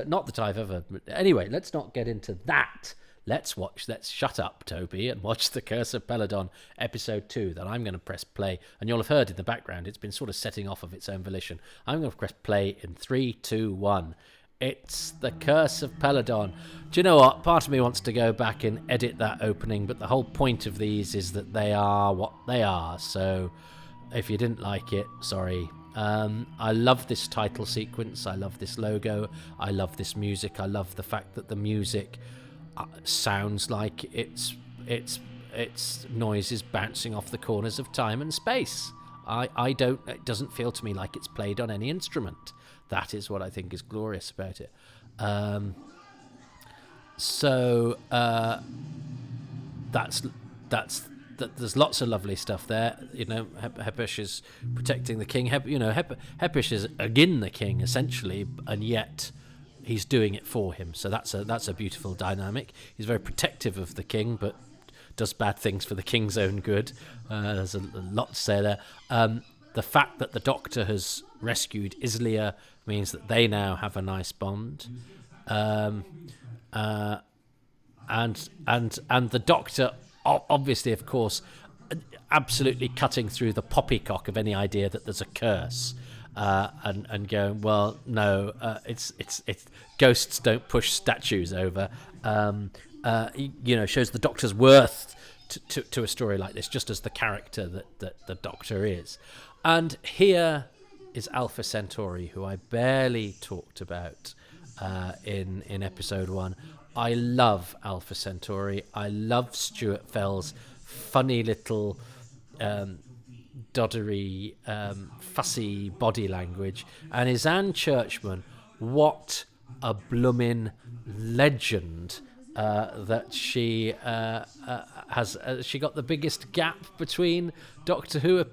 not that I've ever... Anyway, let's not get into that. Let's shut up, Toby, and watch The Curse of Peladon, episode 2, that I'm going to press play. And you'll have heard in the background, it's been sort of setting off of its own volition. I'm going to press play in 3, 2, 1. It's The Curse of Peladon. Do you know what? Part of me wants to go back and edit that opening, but the whole point of these is that they are what they are. So if you didn't like it, sorry. I love this title sequence. I love this logo. I love this music. I love the fact that the music sounds like it's noises bouncing off the corners of time and space. It doesn't feel to me like it's played on any instrument. That is what I think is glorious about it. There's lots of lovely stuff there. Hepesh is protecting the king. Hepesh is again the king essentially, and yet he's doing it for him. So that's a beautiful dynamic. He's very protective of the king, but does bad things for the king's own good. There's a lot to say there. The fact that the Doctor has rescued Islia means that they now have a nice bond. And the Doctor, obviously, of course, absolutely cutting through the poppycock of any idea that there's a curse, and going, well, no, it's ghosts don't push statues over. Shows the Doctor's worth to a story like this, just as the character that the Doctor is. And here is Alpha Centauri, who I barely talked about in episode 1. I love Alpha Centauri. I love Stuart Fell's funny little doddery, fussy body language. And Izanne Churchman, what a bloomin' legend that she has. She got the biggest gap between Doctor Who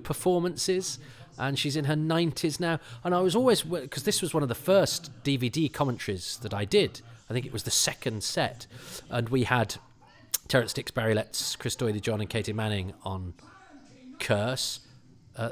performances. and she's in her 90s now. And I was always, because this was one of the first DVD commentaries that I did. I think it was the second set, and we had Terence Dix, Barry Letts, Chris Doyley-John, and Katie Manning on Curse.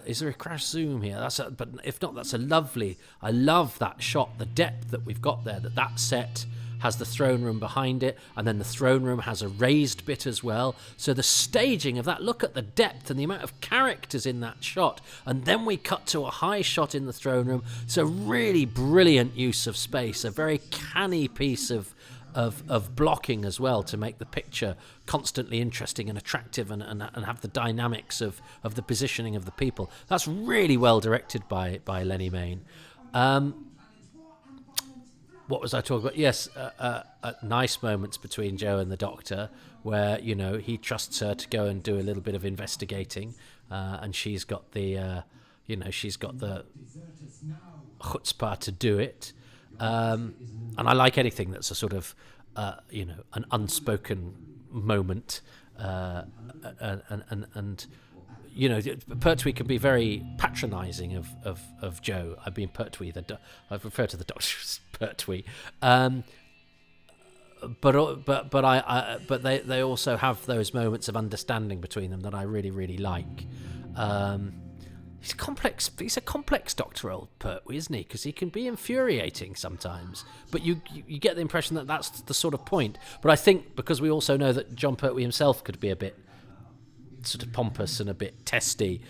Is there a crash zoom here? But if not, that's a lovely. I love that shot, the depth that we've got there. That set has the throne room behind it, and then the throne room has a raised bit as well. So the staging of that, look at the depth and the amount of characters in that shot. And then we cut to a high shot in the throne room. It's a really brilliant use of space, a very canny piece of blocking as well, to make the picture constantly interesting and attractive, and have the dynamics of the positioning of the people. That's really well directed by Lenny Mayne. What was I talking about? Yes, nice moments between Joe and the Doctor, where he trusts her to go and do a little bit of investigating, and she's got the chutzpah to do it. And I like anything that's a sort of, an unspoken moment, and Pertwee can be very patronising of Joe. I mean, Pertwee. I've referred to the Doctor as Pertwee, but they also have those moments of understanding between them that I really, really like. He's complex. He's a complex Doctor, old Pertwee, isn't he? Because he can be infuriating sometimes. But you get the impression that that's the sort of point. But I think because we also know that John Pertwee himself could be a bit sort of pompous and a bit testy,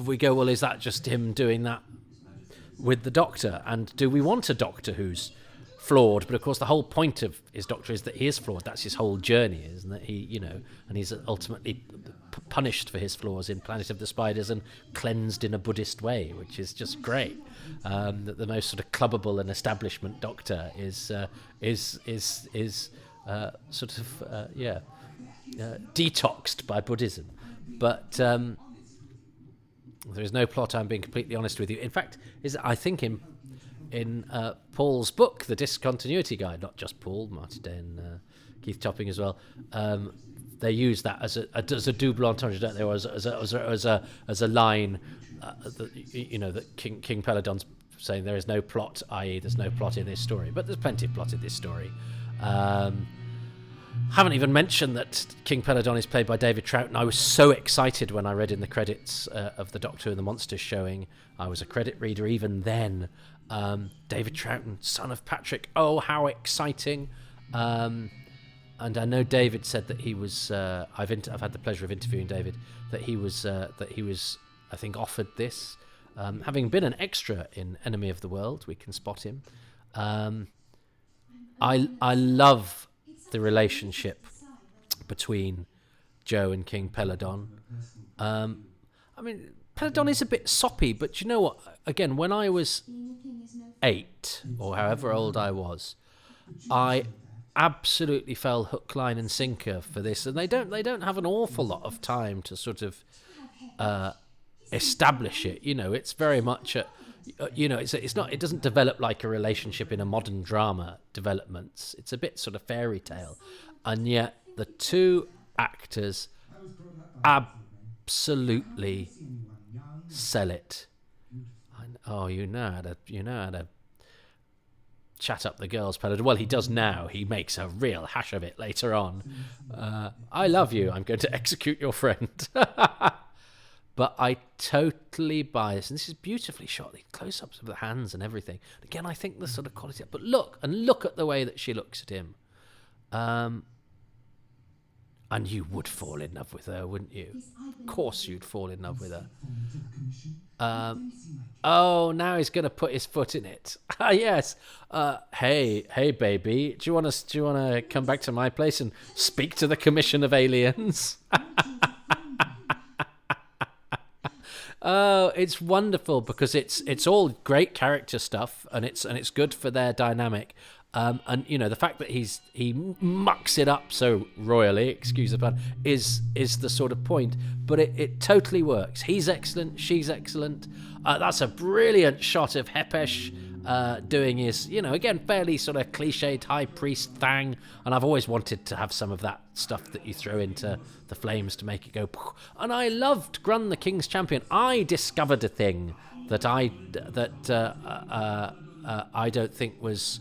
we go, well, is that just him doing that with the Doctor? And do we want a Doctor who's flawed? But of course, the whole point of his Doctor is that he is flawed. That's his whole journey, isn't it? And he's ultimately punished for his flaws in Planet of the Spiders and cleansed in a Buddhist way, which is just great. That the most sort of clubbable and establishment Doctor is detoxed by Buddhism. But there is no plot. I'm being completely honest with you. In fact, I think in Paul's book, The Discontinuity Guide, not just Paul, Martin Day and Keith Topping as well, they use that as a double entendre, don't they? Or as a line that King Peladon's saying there is no plot, i.e. there's no plot in this story, but there's plenty of plot in this story. Haven't even mentioned that King Peladon is played by David Troughton. I was so excited when I read in the credits of the Doctor and the Monsters showing. I was a credit reader even then. David Troughton, son of Patrick. Oh, how exciting! And I know David said that he was. I've had the pleasure of interviewing David. That he was, I think, offered this. Having been an extra in Enemy of the World, we can spot him. I love the relationship between Joe and King Peladon. I mean, Peladon is a bit soppy, but you know what? Again, when I was 8 or however old I was, I absolutely fell hook, line, and sinker for this, and they don't have an awful lot of time to sort of establish it. It's very much it's not. It doesn't develop like a relationship in a modern drama developments. It's a bit sort of fairy tale, and yet the two actors absolutely sell it. You know how to chat up the girls, Peladon. Well, he does now. He makes a real hash of it later on. I love you. I'm going to execute your friend. But I totally buy this, and this is beautifully shot. The close-ups of the hands and everything. Again, I think the sort of quality. But look at the way that she looks at him. And you would fall in love with her, wouldn't you? Of course, you'd fall in love with her. Now he's going to put his foot in it. Yes. Hey, baby. Do you want to come back to my place and speak to the Commission of Aliens? Oh, it's wonderful because it's all great character stuff, and it's good for their dynamic. And the fact that he mucks it up so royally, excuse the pun, is the sort of point. But it totally works. He's excellent. She's excellent. That's a brilliant shot of Hepesh doing his, again, fairly sort of cliched high priest thing. And I've always wanted to have some of that stuff that you throw into the flames to make it go. And I loved Grun the King's Champion. I discovered a thing that I don't think was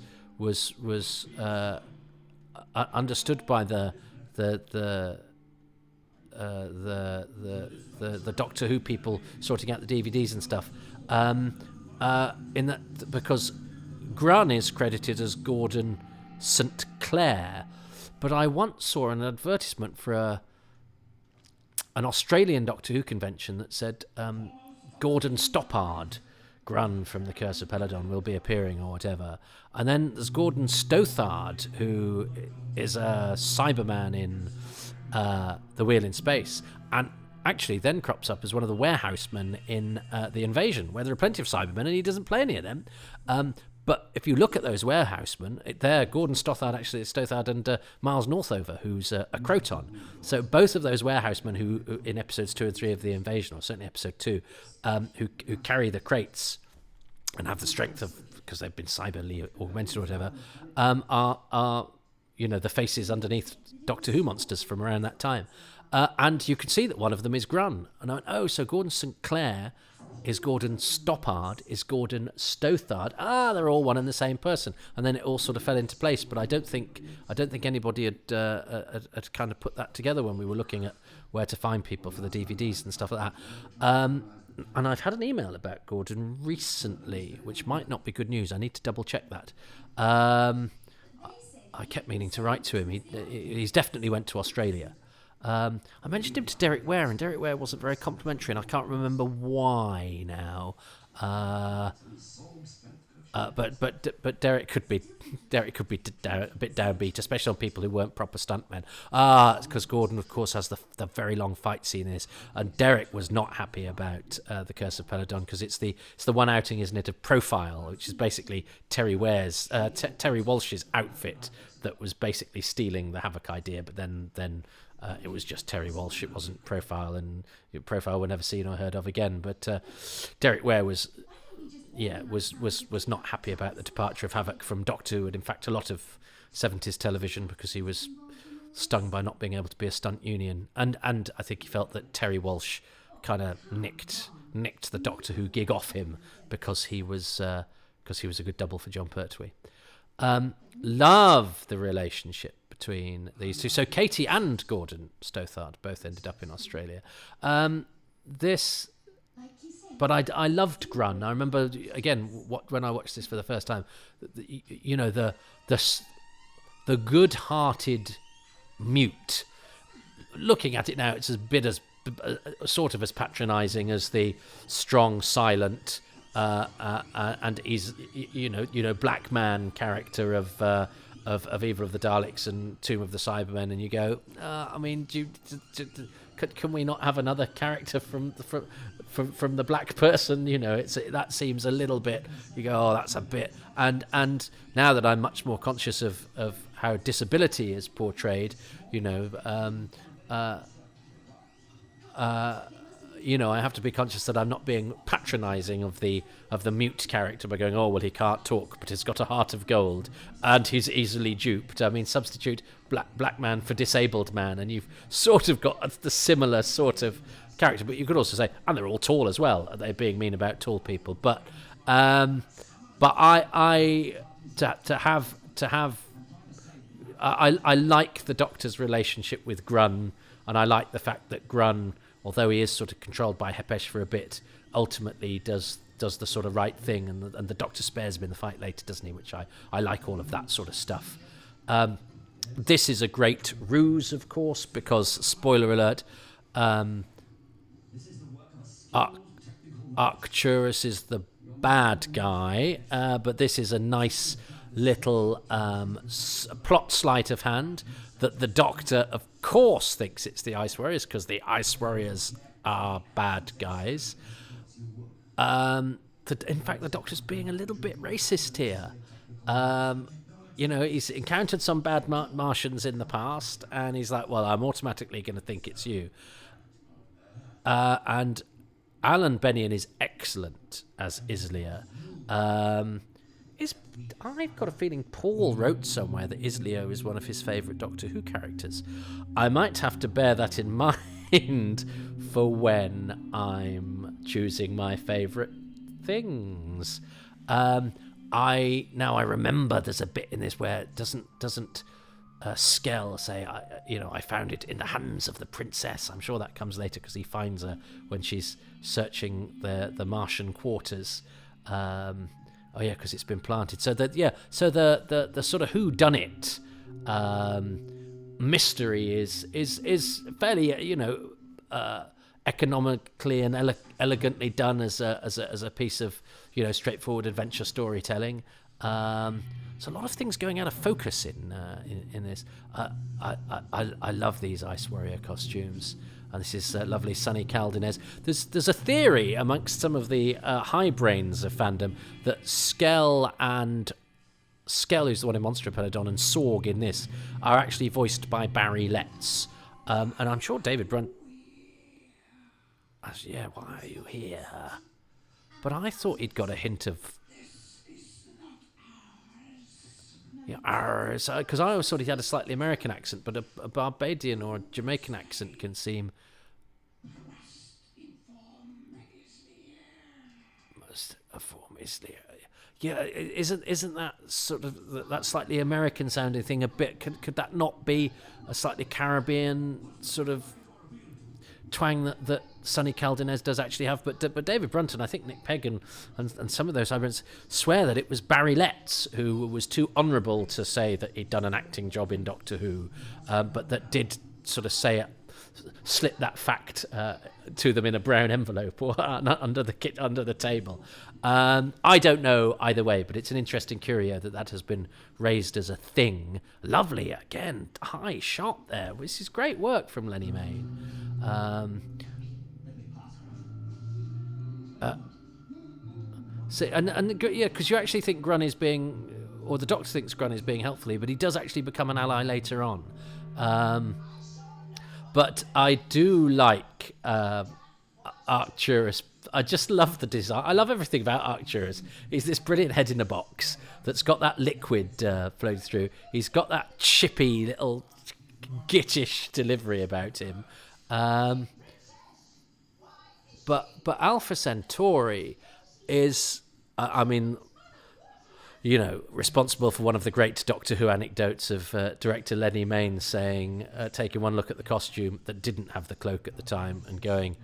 understood by the Doctor Who people sorting out the DVDs and stuff. In that, because Grun is credited as Gordon St. Clair, but I once saw an advertisement for an Australian Doctor Who convention that said Gordon Stoppard, Grun from The Curse of Peladon, will be appearing or whatever. And then there's Gordon Stothard, who is a Cyberman in The Wheel in Space, and actually then crops up as one of the warehousemen in The Invasion, where there are plenty of Cybermen and he doesn't play any of them. But if you look at those warehousemen, they're Gordon Stothard, and Miles Northover, who's a Croton. So both of those warehousemen who in episodes 2 and 3 of The Invasion, or certainly episode 2, who carry the crates and have the strength of, because they've been cyberly augmented or whatever, are the faces underneath Doctor Who monsters from around that time. And you can see that one of them is Grun. And I went, so Gordon St. Clair is Gordon Stoppard, is Gordon Stothard. They're all one and the same person. And then it all sort of fell into place. But I don't think anybody had kind of put that together when we were looking at where to find people for the DVDs and stuff like that. And I've had an email about Gordon recently, which might not be good news. I need to double check that. I kept meaning to write to him. He's definitely went to Australia. I mentioned him to Derek Ware, and Derek Ware wasn't very complimentary, and I can't remember why now. But Derek could be a bit downbeat, especially on people who weren't proper stuntmen. Because Gordon, of course, has the very long fight scene in this, and Derek was not happy about The Curse of Peladon, because it's the one outing, isn't it, of Profile, which is basically Terry Walsh's outfit that was basically stealing the Havoc idea, but then it was just Terry Walsh. It wasn't Profile, and Profile were never seen or heard of again. But Derek Ware was not happy about the departure of Havoc from Doctor Who, and in fact a lot of 70s television, because he was stung by not being able to be a stunt union, and I think he felt that Terry Walsh kind of nicked the Doctor Who gig off him because he was a good double for John Pertwee. Love the relationship between these two. So Katie and Gordon Stothard both ended up in Australia. But I loved Grun. I remember, again, when I watched this for the first time, the good-hearted mute. Looking at it now, it's sort of as patronising as the strong, silent, and he's black man character of either of the Daleks and Tomb of the Cybermen, and you go, can we not have another character from the black person? That seems a little bit. You go, that's a bit. And now that I'm much more conscious of how disability is portrayed, I have to be conscious that I'm not being patronising of the mute character by going, he can't talk, but he's got a heart of gold, and he's easily duped. Substitute black man for disabled man, and you've sort of got the similar sort of character. But you could also say, and they're all tall as well. They're being mean about tall people, but I like the Doctor's relationship with Grun, and I like the fact that Grun, although he is sort of controlled by Hepesh for a bit, ultimately does the sort of right thing, and the Doctor spares him in the fight later, doesn't he? Which I like all of that sort of stuff. This is a great ruse, of course, because, spoiler alert, Arcturus is the bad guy, but this is a nice little plot sleight of hand that the Doctor, of course, thinks it's the Ice Warriors, because the Ice Warriors are bad guys. In fact, the Doctor's being a little bit racist here. He's encountered some bad Martians in the past, and he's like, well, I'm automatically going to think it's you. And Alan Bennion is excellent as Islia. I've got a feeling Paul wrote somewhere that Isleo is one of his favourite Doctor Who characters. I might have to bear that in mind for when I'm choosing my favourite things. I remember there's a bit in this where it doesn't Skell say, I found it in the hands of the princess. I'm sure that comes later because he finds her when she's searching the Martian quarters. Because it's been planted. So the sort of whodunit mystery is fairly economically and elegantly done as a piece of straightforward adventure storytelling. So a lot of things going out of focus in this. I love these Ice Warrior costumes. And this is lovely Sunny Caldinez. There's a theory amongst some of the high brains of fandom that Skell, who's the one in Monster Peladon, and Sorg in this are actually voiced by Barry Letts. And I'm sure David Brunt... Yeah, why are you here? But I thought he'd got a hint of... Because I always thought he had a slightly American accent, but a Barbadian or a Jamaican accent can seem... Must inform Isleo. Yeah, isn't that sort of that slightly American sounding thing a bit? Could that not be a slightly Caribbean sort of twang that Sonny Caldinez does actually have? But David Brunton, I think Nick Pegg and some of those hybrids swear that it was Barry Letts who was too honourable to say that he'd done an acting job in Doctor Who, but that did sort of slip that fact to them in a brown envelope or under the table. I don't know either way, but it's an interesting curio that has been raised as a thing. Lovely, again, high shot there. This is great work from Lenny Mayne. Because you actually think Grun is being, or the Doctor thinks Grun is being helpful, but he does actually become an ally later on. But I do like Arcturus. I just love the design. I love everything about Arcturus. He's this brilliant head in a box that's got that liquid flowing through. He's got that chippy little gittish delivery about him. But Alpha Centauri is, responsible for one of the great Doctor Who anecdotes of director Lenny Mayne saying, taking one look at the costume that didn't have the cloak at the time and going,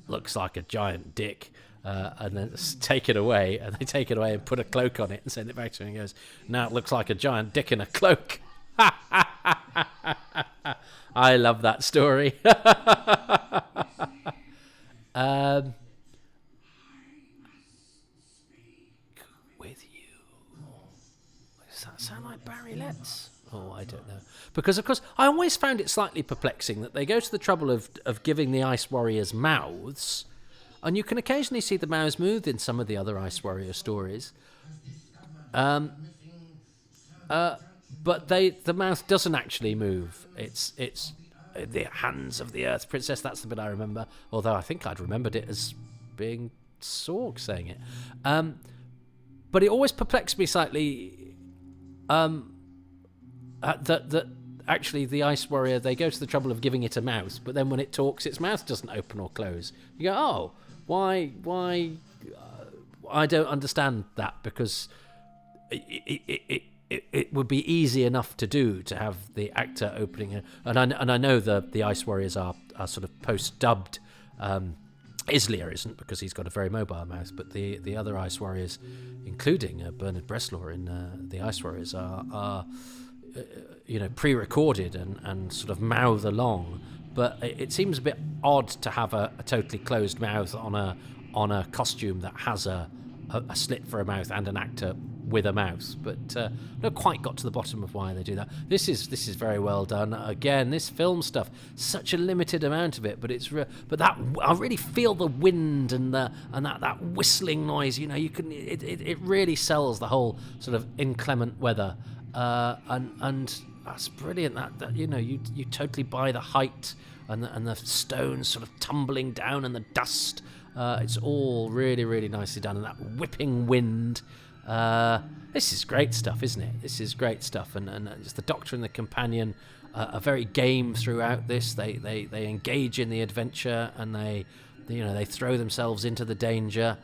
looks like a giant dick, and then take it away, and they take it away and put a cloak on it and send it back to him and goes, now it looks like a giant dick in a cloak. I love that story. With you. Does that sound like Barry Letts? Oh, I don't know. Because, of course, I always found it slightly perplexing that they go to the trouble of giving the Ice Warriors mouths, and you can occasionally see the mouths move in some of the other Ice Warrior stories. But the mouth doesn't actually move. It's the hands of the Earth Princess. That's the bit I remember. Although I think I'd remembered it as being Sorg saying it. But it always perplexed me slightly that actually the Ice Warrior, they go to the trouble of giving it a mouth, but then when it talks, its mouth doesn't open or close. You go, oh, why? I don't understand that, because it would be easy enough to do to have the actor opening it. And I know the Ice Warriors are sort of post-dubbed. Islea isn't, because he's got a very mobile mouth, but the other Ice Warriors, including Bernard Bresslaw in the Ice Warriors, are pre-recorded and sort of mouth along. But it seems a bit odd to have a totally closed mouth on a costume that has a slit for a mouth and an actor with a mouth, but not quite got to the bottom of why they do that. This is very well done. Again, this film stuff, such a limited amount of it, but but that I really feel the wind and that whistling noise. You can it really sells the whole sort of inclement weather, and that's brilliant. That you totally buy the height and the stones sort of tumbling down and the dust. It's all really, really nicely done, and that whipping wind. This is great stuff, isn't it? This is great stuff, and just the Doctor and the companion are very game throughout this. They engage in the adventure, and they throw themselves into the danger.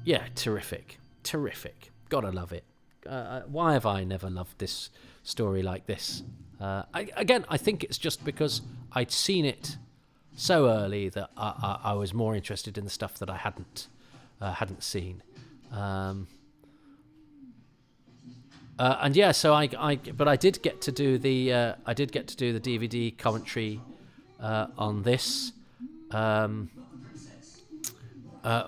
Yeah, terrific. Gotta love it. Why have I never loved this story like this? I think it's just because I'd seen it so early that I was more interested in the stuff that I hadn't seen. And yeah, so I did get to do the DVD commentary on this.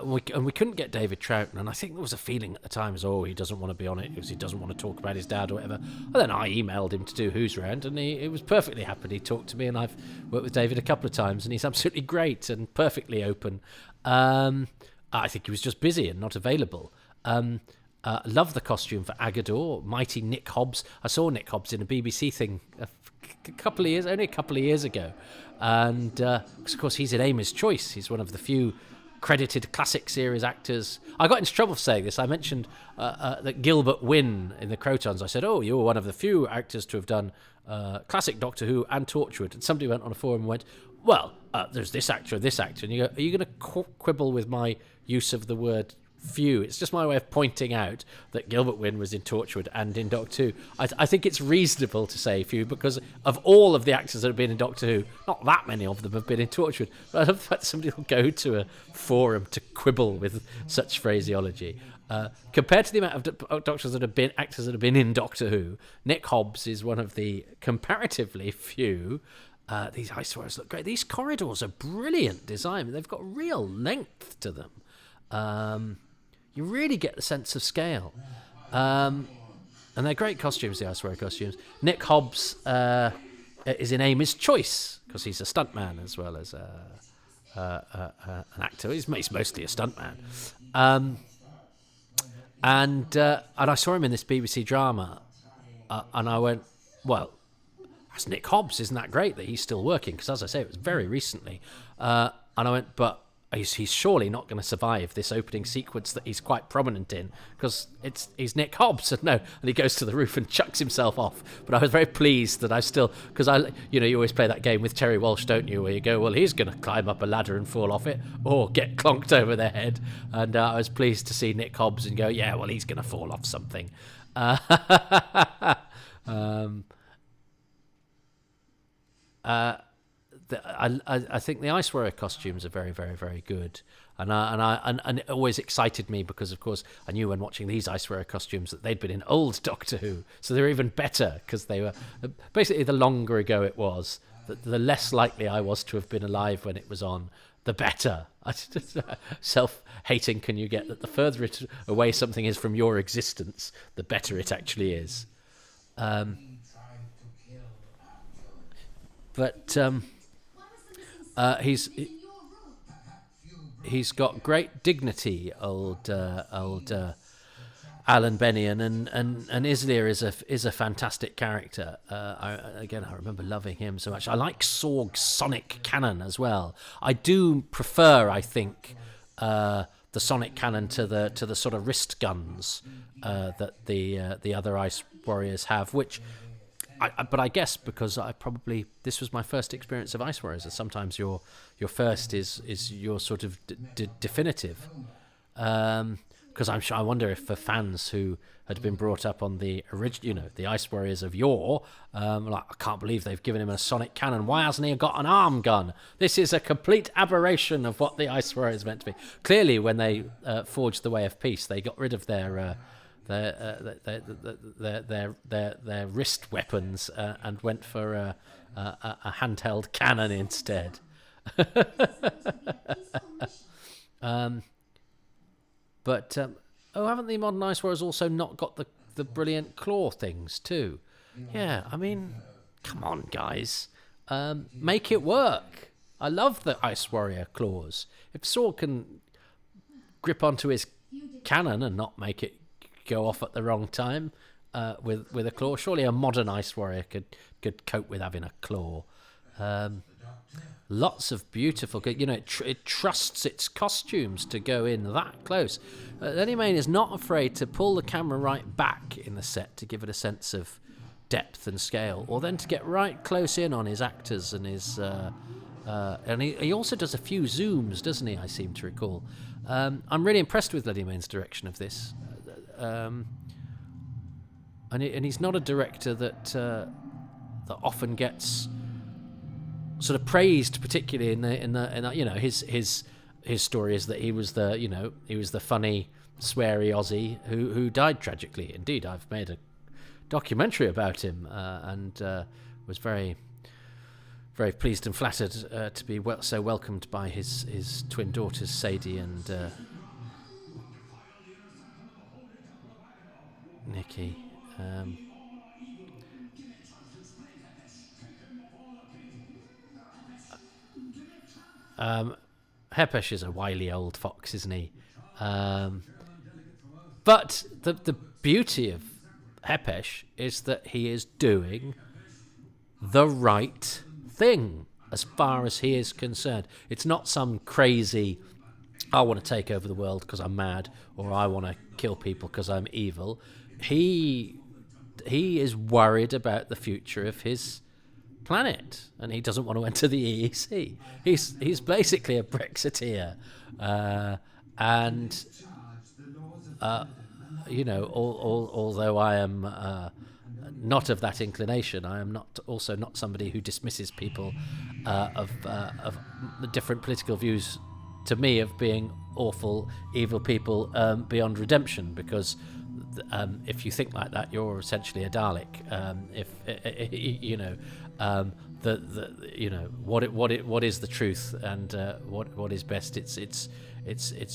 We couldn't get David Troughton, and I think there was a feeling at the time as, he doesn't want to be on it because he doesn't want to talk about his dad or whatever. And then I emailed him to do Who's Round, and he was perfectly happy. He talked to me, and I've worked with David a couple of times, and he's absolutely great and perfectly open. I think he was just busy and not available. Love the costume for Agador, mighty Nick Hobbs. I saw Nick Hobbs in a BBC thing only a couple of years ago, and of course he's in Amy's Choice. He's one of the few credited classic series actors. I got into trouble for saying this. I mentioned that Gilbert Wynne in the Crotons. I said, you were one of the few actors to have done classic Doctor Who and Torchwood. And somebody went on a forum and went, there's this actor and this actor. And you go, are you going to quibble with my use of the word few? It's just my way of pointing out that Gilbert Wynne was in Torchwood and in Doctor Who. I think it's reasonable to say few because of all of the actors that have been in Doctor Who, not that many of them have been in Torchwood. But I love the fact that somebody will go to a forum to quibble with such phraseology. Compared to the amount of actors that have been in Doctor Who, Nick Hobbs is one of the comparatively few. These ice warriors look great. These corridors are brilliant design. They've got real length to them. You really get the sense of scale. And they're great costumes, the Ice Warrior costumes. Nick Hobbs is in Amy's Choice, because he's a stuntman as well as an actor. He's mostly a stuntman. And I saw him in this BBC drama, and I went, that's Nick Hobbs. Isn't that great that he's still working? Because, as I say, it was very recently. And I went, but he's surely not going to survive this opening sequence that he's quite prominent in, because he's Nick Hobbs. And he goes to the roof and chucks himself off. But I was very pleased that because you always play that game with Terry Walsh, don't you, where you go, he's going to climb up a ladder and fall off it or get clonked over their head. And I was pleased to see Nick Hobbs and go, he's going to fall off something. I think the Ice Warrior costumes are very, very, very good, and it always excited me because, of course, I knew when watching these Ice Warrior costumes that they'd been in old Doctor Who, so they were even better because they were basically, the longer ago it was, the less likely I was to have been alive when it was on, the better. Self-hating can you get that the further away something is from your existence, the better it actually is. But he's got great dignity, old Alan Bennion, and Islir is a fantastic character. I remember loving him so much. I like Sorg's sonic cannon as well. I do prefer, I think, the sonic cannon to the sort of wrist guns that the other Ice Warriors have, which. But I guess because this was my first experience of Ice Warriors, and sometimes your first is your sort of definitive. Because I wonder if for fans who had been brought up on the original, the Ice Warriors of yore, I can't believe they've given him a sonic cannon. Why hasn't he got an arm gun? This is a complete aberration of what the Ice Warriors meant to be. Clearly, when they forged the Way of Peace, they got rid of their wrist weapons and went for a handheld cannon instead. But haven't the modern Ice Warriors also not got the brilliant claw things too? Yeah, I mean, come on, guys, make it work. I love the Ice Warrior claws. If Sorg can grip onto his cannon and not make it go off at the wrong time with a claw, surely a modern Ice Warrior could cope with having a claw. Lots of beautiful, it trusts its costumes to go in that close. Eddie Mayne is not afraid to pull the camera right back in the set to give it a sense of depth and scale, or then to get right close in on his actors and his. And he also does a few zooms, doesn't he? I seem to recall. I'm really impressed with Eddie Mayne's direction of this, and he's not a director that often gets sort of praised, particularly in the his story is that he was the funny sweary Aussie who died tragically. Indeed, I've made a documentary about him and was very, very pleased and flattered to be so welcomed by his twin daughters Sadie and Nikki. Hepesh is a wily old fox, isn't he? But the beauty of Hepesh is that he is doing the right thing as far as he is concerned. It's not some crazy, I want to take over the world because I'm mad, or I want to kill people because I'm evil. He is worried about the future of his planet, and he doesn't want to enter the EEC. He's basically a Brexiteer, and although I am not of that inclination, I am not somebody who dismisses people of different political views to me of being awful, evil people beyond redemption, because if you think like that, you're essentially a Dalek. What is the truth and what is best? It's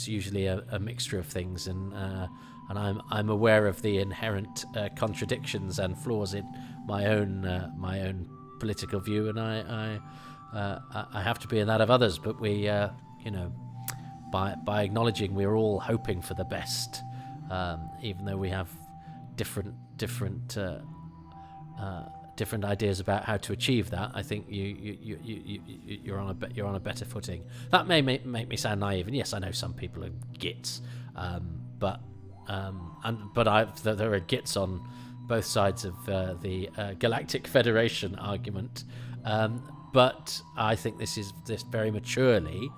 usually a mixture of things, and I'm aware of the inherent contradictions and flaws in my own political view, and I have to be in that of others. But we, by acknowledging we're all hoping for the best, even though we have different ideas about how to achieve that, I think you're on a better footing. That may make me sound naive, and yes, I know some people are gits, but there are gits on both sides of the Galactic Federation argument. But I think this very maturely.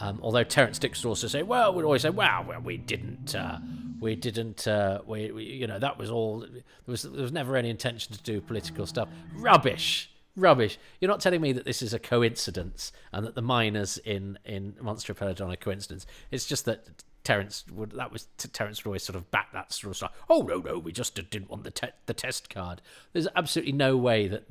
Although Terence Dix would also say, we'd always say, we didn't, that was all. There was never any intention to do political stuff. Rubbish. You're not telling me that this is a coincidence and that the miners in Monster of Peladon are a coincidence. It's just that Terence would always sort of back that sort of stuff. Oh no, we just didn't want the test card. There's absolutely no way that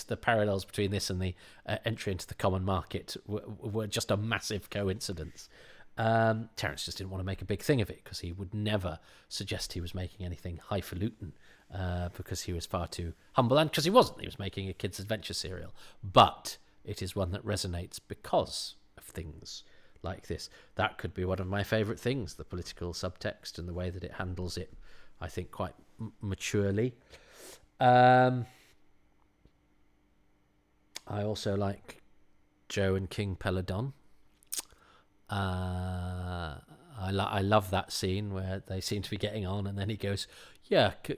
the parallels between this and the entry into the common market were just a massive coincidence. Terence just didn't want to make a big thing of it because he would never suggest he was making anything highfalutin, because he was far too humble, and because he wasn't. He was making a kids' adventure serial, but it is one that resonates because of things like this. That could be one of my favourite things, the political subtext and the way that it handles it, I think, quite maturely. I also like Joe and King Peladon. I love that scene where they seem to be getting on, and then he goes,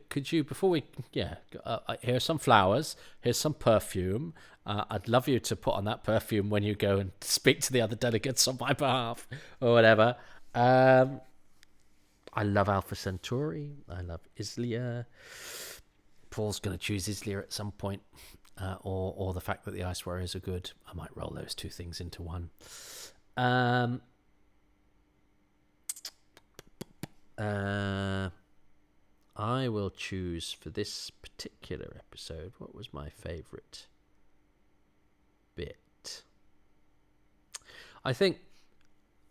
could you, before we, here's some flowers, here's some perfume, I'd love you to put on that perfume when you go and speak to the other delegates on my behalf, or whatever. I love Alpha Centauri, I love Islia. Paul's going to choose Islia at some point, or the fact that the Ice Warriors are good. I might roll those two things into one. I will choose for this particular episode, what was my favourite bit? I think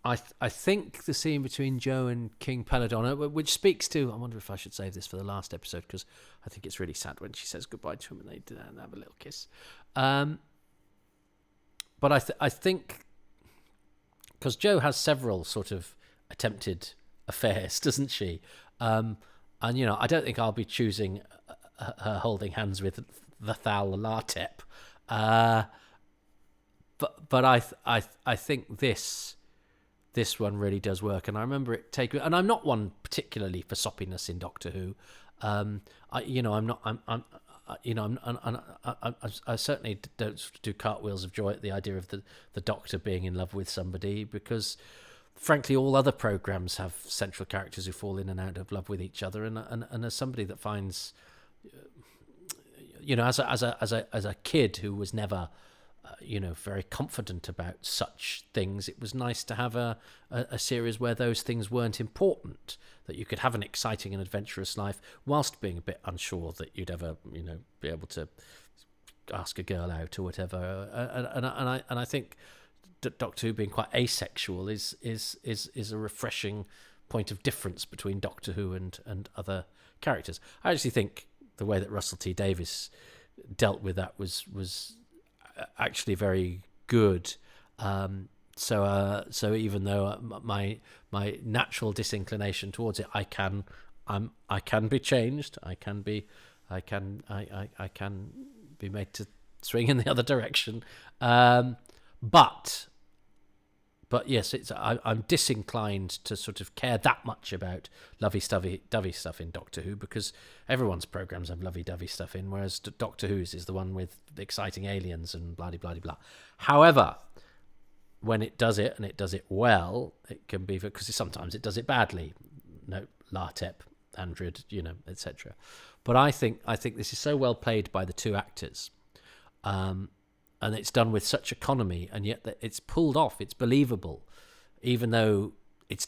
the scene between Joe and King Peladon, which speaks to, I wonder if I should save this for the last episode, because I think it's really sad when she says goodbye to him and they have a little kiss. But I think, because Joe has several sort of attempted affairs, doesn't she? And I don't think I'll be choosing her holding hands with the Thal Latep. but I think this one really does work, and I remember it taking. And I'm not one particularly for soppiness in Doctor Who. I certainly don't do cartwheels of joy at the idea of the Doctor being in love with somebody, because frankly all other programs have central characters who fall in and out of love with each other, and as somebody that finds, as a kid who was never very confident about such things, it was nice to have a series where those things weren't important, that you could have an exciting and adventurous life whilst being a bit unsure that you'd ever be able to ask a girl out or whatever. And I think Doctor Who being quite asexual is a refreshing point of difference between Doctor Who and other characters. I actually think the way that Russell T Davies dealt with that was actually very good. So even though my natural disinclination towards it, I can be changed. I can be made to swing in the other direction. But yes, I'm disinclined to sort of care that much about lovey-dovey stuff in Doctor Who, because everyone's programs have lovey-dovey stuff in, whereas Doctor Who's is the one with the exciting aliens and blah-de-blah-de-blah. However, when it does it, and it does it well, it can be, because sometimes it does it badly. Lartep, Andred, etc. But I think this is so well played by the two actors. And it's done with such economy, and yet that it's pulled off. It's believable, even though its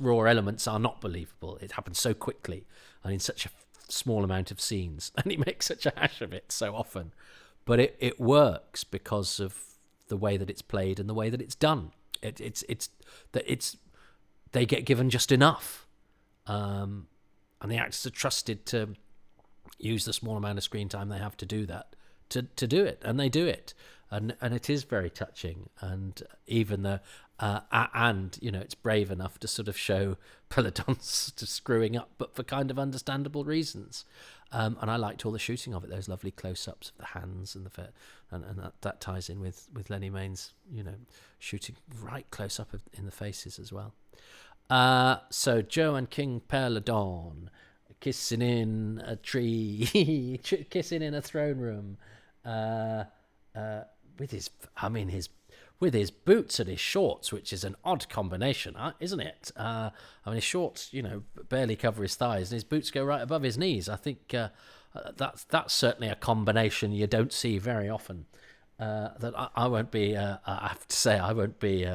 raw elements are not believable. It happens so quickly and in such a small amount of scenes, and he makes such a hash of it so often. But it works because of the way that it's played and the way that it's done. They get given just enough, and the actors are trusted to use the small amount of screen time they have to do that. To do it, and they do it, and it is very touching. And even though, it's brave enough to sort of show Peladon screwing up, but for kind of understandable reasons. And I liked all the shooting of it; those lovely close-ups of the hands and and that ties in with Lenny Main's shooting right close up in the faces as well. So Jo and King Peladon kissing in a tree, kissing in a throne room. With his boots and his shorts, which is an odd combination, isn't it? His shorts, barely cover his thighs, and his boots go right above his knees. I think that's certainly a combination you don't see very often. That I won't be. I have to say, I won't be.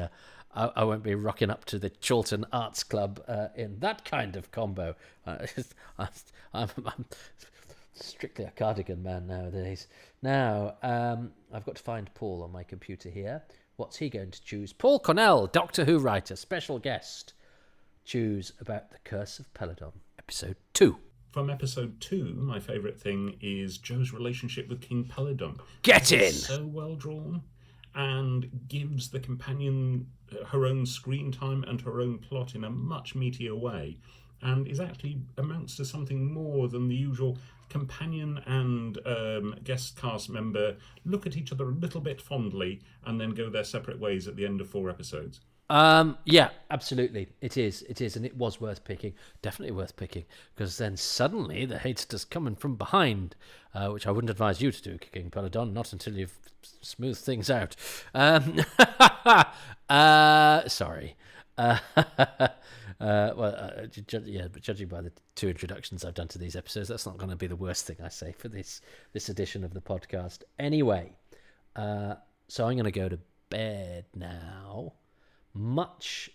I won't be rocking up to the Chorlton Arts Club in that kind of combo. I'm strictly a cardigan man nowadays. Now, I've got to find Paul on my computer here. What's he going to choose? Paul Cornell, Doctor Who writer, special guest. Choose about The Curse of Peladon, episode 2. From episode 2, my favourite thing is Jo's relationship with King Peladon. Get in! It's so well drawn, and gives the companion her own screen time and her own plot in a much meatier way, and is actually amounts to something more than the usual companion and guest cast member look at each other a little bit fondly and then go their separate ways at the end of 4 episodes. Yeah, absolutely. It is, and it was worth picking. Definitely worth picking, because then suddenly the hate does coming from behind, which I wouldn't advise you to do, King Peladon, not until you've smoothed things out. Sorry. But judging by the 2 introductions I've done to these episodes, that's not going to be the worst thing I say for this edition of the podcast. Anyway, so I'm going to go to bed now. Much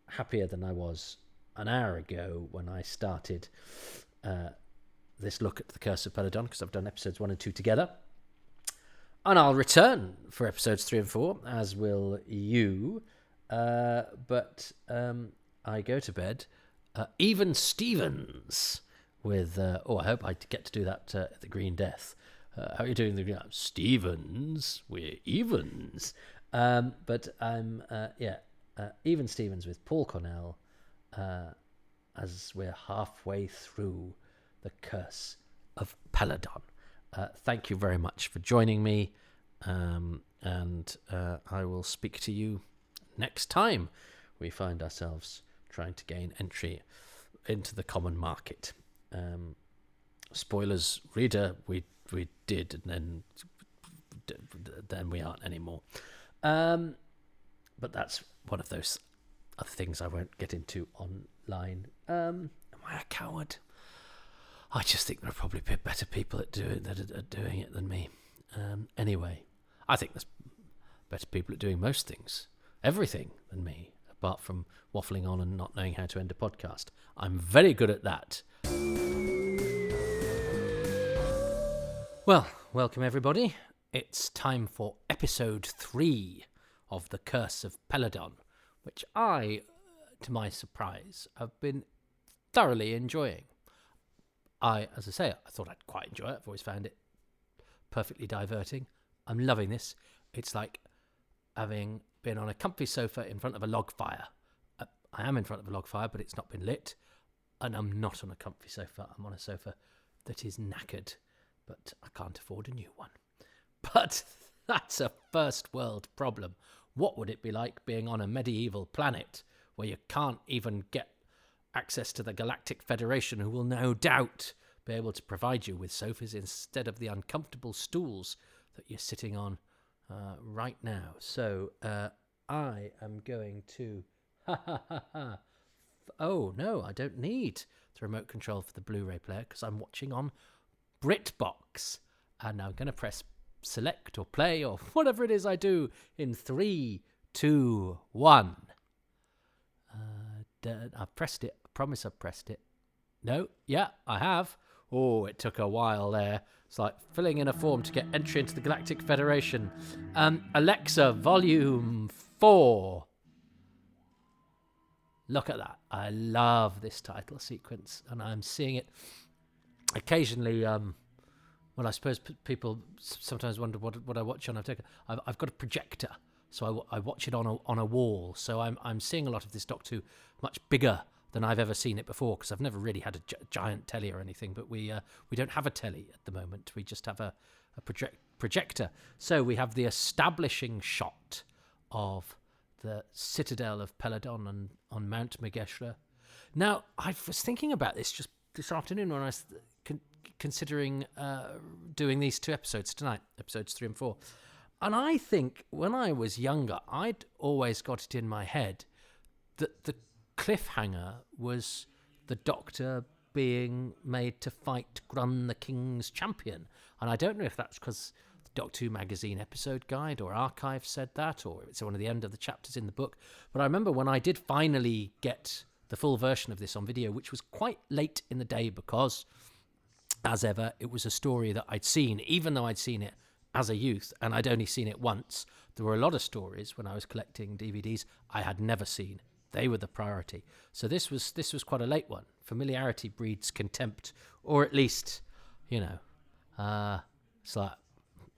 happier than I was an hour ago when I started this look at The Curse of Peladon, because I've done episodes 1 and 2 together. And I'll return for episodes 3 and 4, as will you. But I go to bed. Even Stevens with... I hope I get to do that at the Green Death. How are you doing? Stevens? We're evens. But I'm... Even Stevens with Paul Cornell as we're halfway through The Curse of Peladon. Thank you very much for joining me. and I will speak to you next time we find ourselves trying to gain entry into the common market. Spoilers, reader, we did, and then we aren't anymore. But that's one of those other things I won't get into online. Am I a coward? I just think there are probably better people at doing it than me. Anyway, I think there's better people at doing most things, everything, than me, apart from waffling on and not knowing how to end a podcast. I'm very good at that. Well, welcome everybody. It's time for episode 3 of The Curse of Peladon, which I, to my surprise, have been thoroughly enjoying. As I say, I thought I'd quite enjoy it. I've always found it perfectly diverting. I'm loving this. It's like having been on a comfy sofa in front of a log fire. I am in front of a log fire, but it's not been lit. And I'm not on a comfy sofa. I'm on a sofa that is knackered, but I can't afford a new one. But that's a first world problem. What would it be like being on a medieval planet where you can't even get access to the Galactic Federation, who will no doubt be able to provide you with sofas instead of the uncomfortable stools that you're sitting on right now? So I am going to... Oh, no, I don't need the remote control for the Blu-ray player because I'm watching on BritBox. And I'm going to press select or play or whatever it is I do in 3, 2, 1. I've pressed it. I promise I've pressed it. No, yeah, I have. Oh, it took a while there. It's like filling in a form to get entry into the Galactic Federation. Alexa, volume 4. Look at that. I love this title sequence, and I'm seeing it occasionally. Well, I suppose people sometimes wonder what I watch on. I've got a projector, so I watch it on a wall. So I'm seeing a lot of this Doctor Who much bigger than I've ever seen it before, because I've never really had a giant telly or anything. But we don't have a telly at the moment. We just have a projector. So we have the establishing shot of the citadel of Peladon on Mount Megeshra. Now, I was thinking about this just this afternoon when I was considering doing these 2 episodes tonight, episodes 3 and 4. And I think when I was younger, I'd always got it in my head that the cliffhanger was the Doctor being made to fight Grun the King's champion. And I don't know if that's because the Doctor Who magazine episode guide or archive said that, or it's one of the end of the chapters in the book. But I remember when I did finally get the full version of this on video, which was quite late in the day because, as ever, it was a story that I'd seen, even though I'd seen it as a youth, and I'd only seen it once. There were a lot of stories when I was collecting DVDs I had never seen. They were the priority. So this was quite a late one. Familiarity breeds contempt, or at least, it's like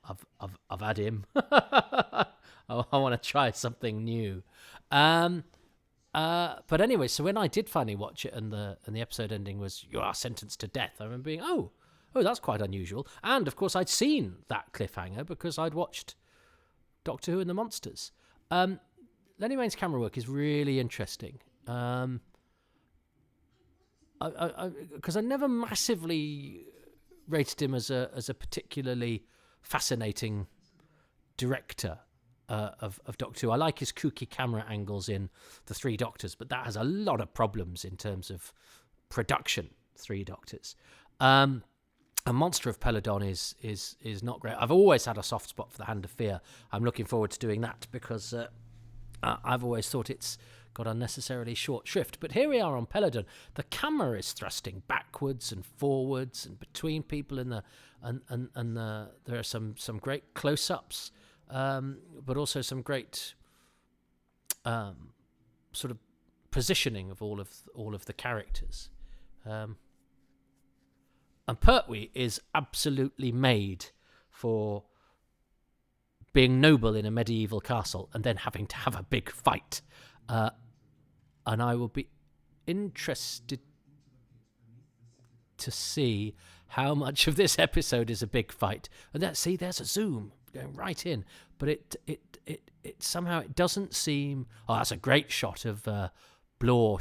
I've had him. I want to try something new. But anyway, so when I did finally watch it, and the episode ending was "You are sentenced to death," I remember being, oh, that's quite unusual. And of course, I'd seen that cliffhanger because I'd watched Doctor Who and the Monsters. Lenny Wayne's camera work is really interesting. Because I never massively rated him as a particularly fascinating director of Doctor Who. I like his kooky camera angles in The Three Doctors, but that has a lot of problems in terms of production. Three Doctors. A Monster of Peladon is not great. I've always had a soft spot for The Hand of Fear. I'm looking forward to doing that because I've always thought it's got unnecessarily short shrift. But here we are on Peladon. The camera is thrusting backwards and forwards and between people there are some great close-ups, but also some great sort of positioning of all of the characters. And Pertwee is absolutely made for being noble in a medieval castle and then having to have a big fight. And I will be interested to see how much of this episode is a big fight. And there's a zoom. going right in. But it somehow it doesn't seem. Oh, that's a great shot of Blore.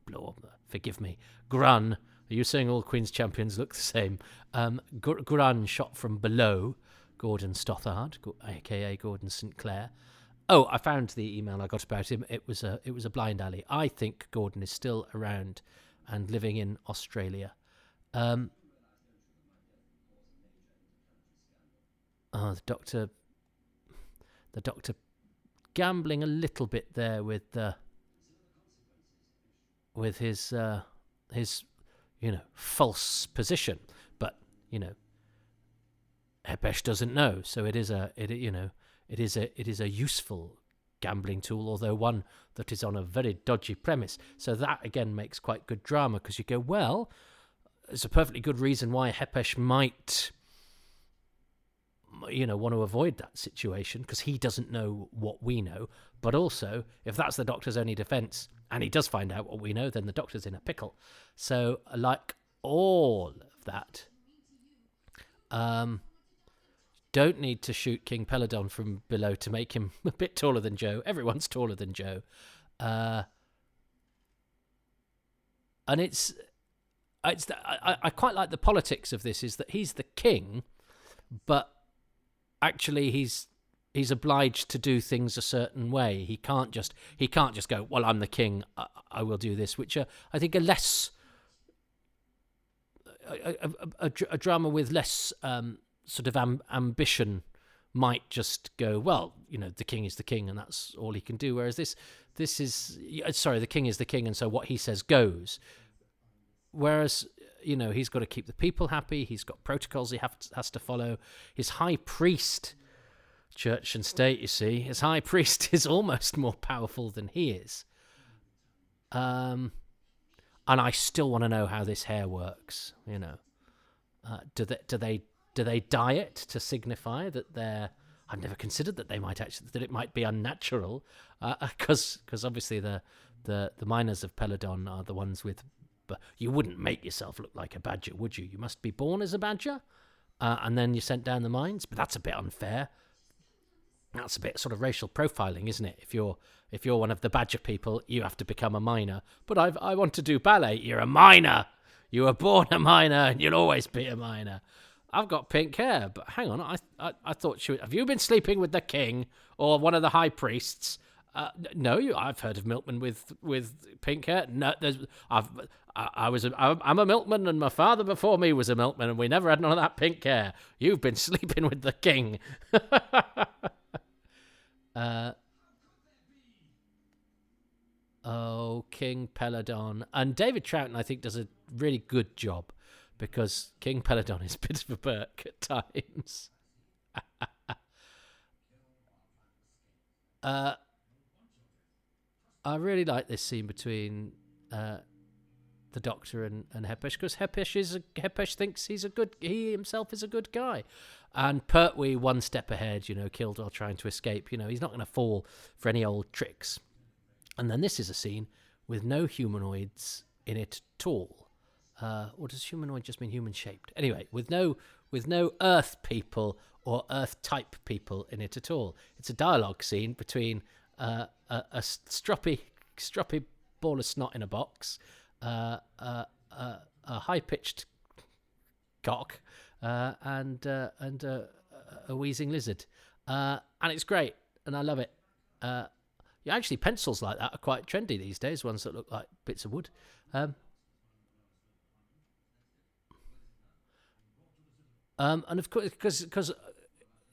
Blore, forgive me. Grun. Are you saying all Queen's champions look the same? Grun shot from below. Gordon Stothard, aka Gordon St. Clair. Oh, I found the email I got about him. It was a blind alley. I think Gordon is still around and living in Australia. The doctor gambling a little bit there with his false position, but Hepesh doesn't know, so it is a useful gambling tool, although one that is on a very dodgy premise. So that again makes quite good drama, because you go, well, it's a perfectly good reason why Hepesh might want to avoid that situation, because he doesn't know what we know. But also, if that's the Doctor's only defense and he does find out what we know, then the Doctor's in a pickle. So like all of that, don't need to shoot King Peladon from below to make him a bit taller than Joe. Everyone's taller than Joe. And I quite like the politics of this, is that he's the king, but actually he's obliged to do things a certain way. He can't just go, well, I'm the king, I will do this, which I think a less a drama with less sort of ambition might just go, well, the king is the king and that's all he can do, whereas this is, sorry, the king is the king and so what he says goes. Whereas he's got to keep the people happy, he's got protocols he has to follow. His high priest, church and state, you see, his high priest is almost more powerful than he is. And I still want to know how this hair works. Do they dye it to signify that they're? I've never considered that it might be unnatural, because obviously the miners of Peladon are the ones with. But you wouldn't make yourself look like a badger, would you? You must be born as a badger, and then you're sent down the mines. But that's a bit unfair. That's a bit sort of racial profiling, isn't it? If you're one of the badger people, you have to become a miner. But I want to do ballet. You're a miner. You were born a miner, and you'll always be a miner. I've got pink hair, but hang on. I thought have you been sleeping with the king or one of the high priests? No, I've heard of milkmen with pink hair. No, I'm a milkman, and my father before me was a milkman, and we never had none of that pink hair. You've been sleeping with the king. King Peladon. And David Troughton, I think, does a really good job, because King Peladon is a bit of a Burke at times. I really like this scene between the Doctor and Hepesh, because Hepesh thinks he himself is a good guy, and Pertwee one step ahead, killed while trying to escape. He's not going to fall for any old tricks. And then this is a scene with no humanoids in it at all. Or does humanoid just mean human shaped? Anyway, with no Earth people or Earth type people in it at all. It's a dialogue scene between a stroppy ball of snot in a box, a high pitched cock, and a wheezing lizard, and it's great, and I love it. Actually, pencils like that are quite trendy these days. Ones that look like bits of wood. And of course, because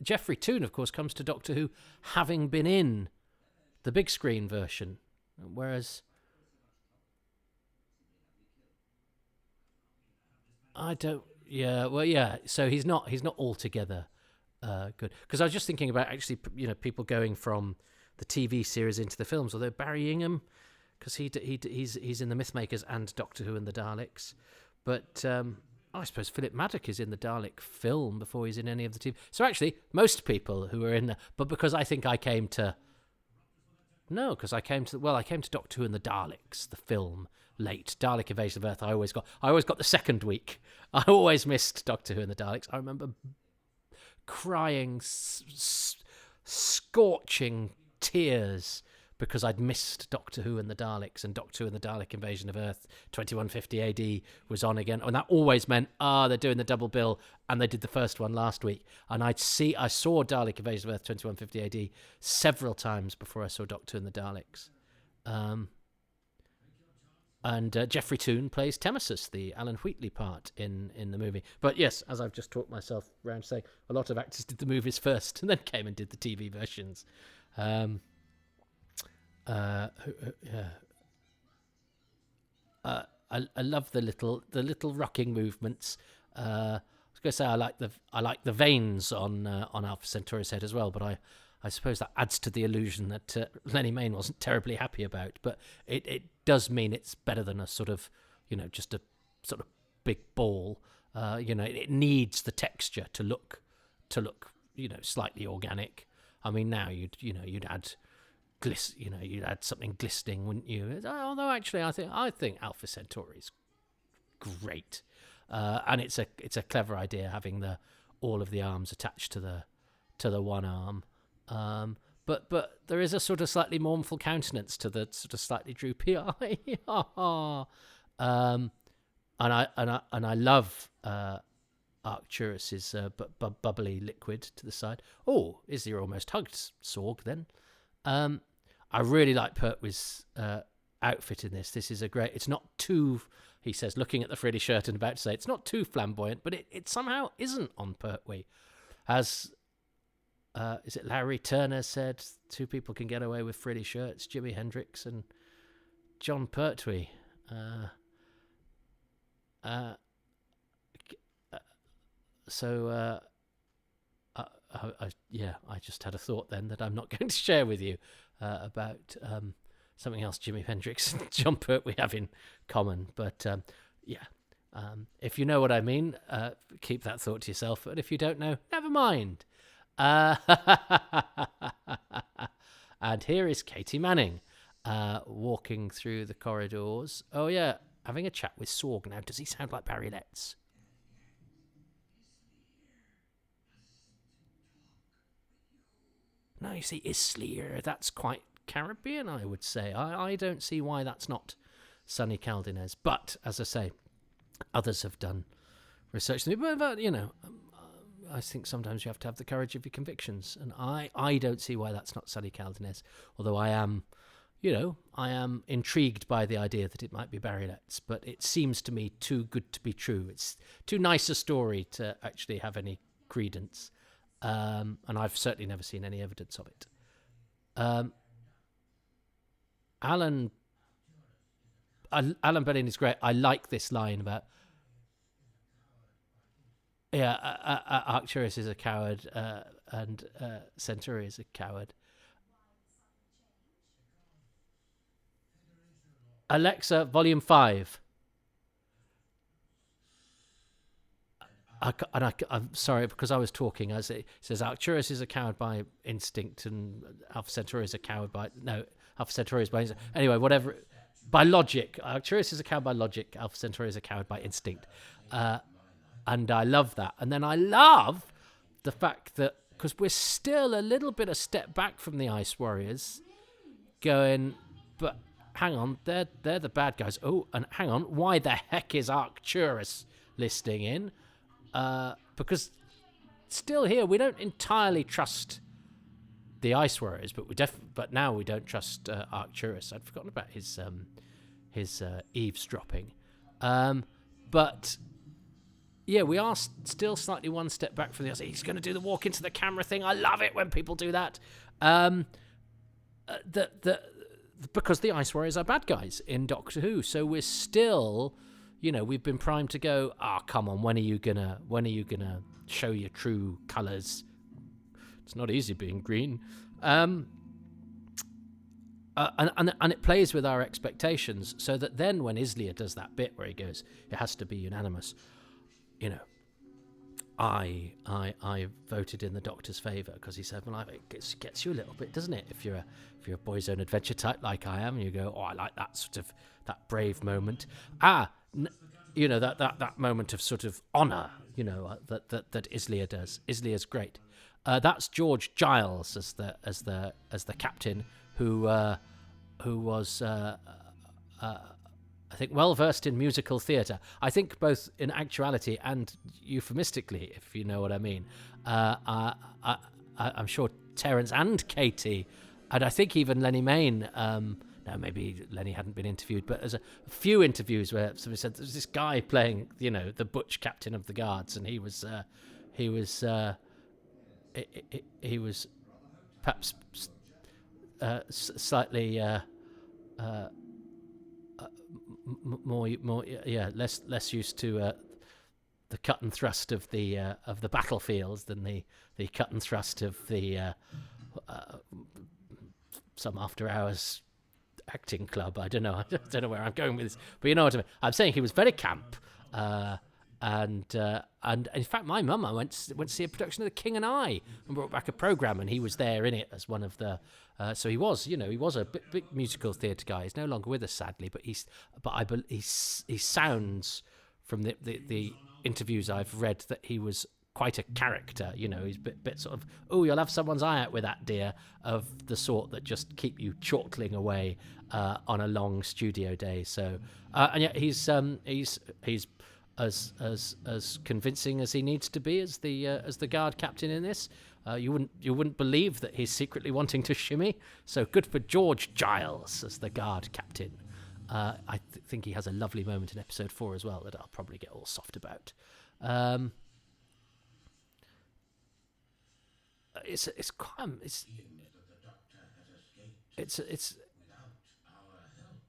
Geoffrey Toone, of course, comes to Doctor Who having been in the big screen version, whereas I don't. Yeah, well, yeah. So he's not altogether good. Because I was just thinking about actually, people going from the TV series into the films, although Barry Ingham, because he's in the Mythmakers and Doctor Who and the Daleks, but I suppose Philip Maddock is in the Dalek film before he's in any of the TV. So actually, most people who are in there, but because I think I came to Doctor Who and the Daleks, the film, late. Dalek Invasion of Earth, I always got the second week. I always missed Doctor Who and the Daleks. I remember crying, scorching tears because I'd missed Doctor Who and the Daleks, and Doctor Who and the Dalek Invasion of Earth 2150 AD was on again. And that always meant, they're doing the double bill, and they did the first one last week. And I saw Dalek Invasion of Earth 2150 AD several times before I saw Doctor Who and the Daleks. And Geoffrey Toone plays Temesis, the Alan Wheatley part in the movie. But yes, as I've just talked myself around saying, a lot of actors did the movies first and then came and did the TV versions. I love the little rocking movements. I was going to say I like the veins on Alpha Centauri's head as well, but I suppose that adds to the illusion that Lenny Mayne wasn't terribly happy about. But it does mean it's better than a sort of, just a sort of big ball. It needs the texture to look slightly organic. I mean, now you'd add you'd add something glistening, wouldn't you? Although actually, I think Alpha Centauri's great, and it's a clever idea having all of the arms attached to the one arm. But there is a sort of slightly mournful countenance to the sort of slightly droopy eye. And I love Arcturus's bubbly liquid to the side. Oh, Izzy almost hugged Sorg then. I really like Pertwee's outfit in this. This is it's not too, he says, looking at the frilly shirt and about to say, it's not too flamboyant, but it somehow isn't on Pertwee. As, is it Larry Turner said, two people can get away with frilly shirts, Jimi Hendrix and John Pertwee. I just had a thought then that I'm not going to share with you about something else Jimi Hendrix and John Pertwee have in common. But if you know what I mean, keep that thought to yourself. But if you don't know, never mind. And here is Katie Manning walking through the corridors. Oh, yeah, having a chat with Sorg. Now, does he sound like Barry Letts? No, you see, Islier, that's quite Caribbean, I would say. I don't see why that's not Sonny Caldinez. But, as I say, others have done research. But I think sometimes you have to have the courage of your convictions. And I don't see why that's not Sonny Caldinez. Although I am intrigued by the idea that it might be Barry Letts. But it seems to me too good to be true. It's too nice a story to actually have any credence. And I've certainly never seen any evidence of it. Alan Berlin is great. I like this line about Arcturus is a coward and Centauri is a coward. Alexa, volume 5. I'm sorry, because I was talking as it says Arcturus is a coward by instinct and Alpha Centauri is a coward by... No, Alpha Centauri is by... Anyway, whatever... By logic. Arcturus is a coward by logic. Alpha Centauri is a coward by instinct. And I love that. And then I love the fact that... Because we're still a little bit a step back from the Ice Warriors going... But hang on, they're the bad guys. Oh, and hang on, why the heck is Arcturus listing in? Because still here we don't entirely trust the Ice Warriors, but now we don't trust Arcturus. I'd forgotten about his eavesdropping, but yeah, we are still slightly one step back from the Ice. He's going to do the walk into the camera thing. I love it when people do that. Because the Ice Warriors are bad guys in Doctor Who, so we're still. We've been primed to go, come on, when are you gonna show your true colours? It's not easy being green. And it plays with our expectations, so that then when Islier does that bit where he goes, it has to be unanimous, I voted in the Doctor's favour, because he said, well, it gets you a little bit, doesn't it? If you're a boy's own adventure type like I am, and you go, I like that sort of, that brave moment. That moment of sort of honour that Islea does. Islea's great. That's George Giles as the captain, who was I think well versed in musical theatre. I think both in actuality and euphemistically, if you know what I mean. I'm sure Terence and Katie, and I think even Lenny Mayne. No, maybe Lenny hadn't been interviewed, but there's a few interviews where somebody said there's this guy playing, the butch captain of the guards, and he was perhaps slightly less used to the cut and thrust of the battlefields than the cut and thrust of the some after hours acting club. I don't know. I don't know where I'm going with this, but you know what I mean. I'm saying he was very camp, and in fact, my mum, I went to see a production of The King and I and brought back a program, and he was there in it as one of the. So he was a big musical theatre guy. He's no longer with us, sadly, but he sounds from the interviews I've read that he was quite a character. He's a bit sort of, you'll have someone's eye out with that, dear, of the sort that just keep you chortling away on a long studio day. So and yet he's as convincing as he needs to be as the guard captain in this. You wouldn't believe that he's secretly wanting to shimmy. So good for George Giles as the guard captain. I think he has a lovely moment in episode 4 as well that I'll probably get all soft about. It's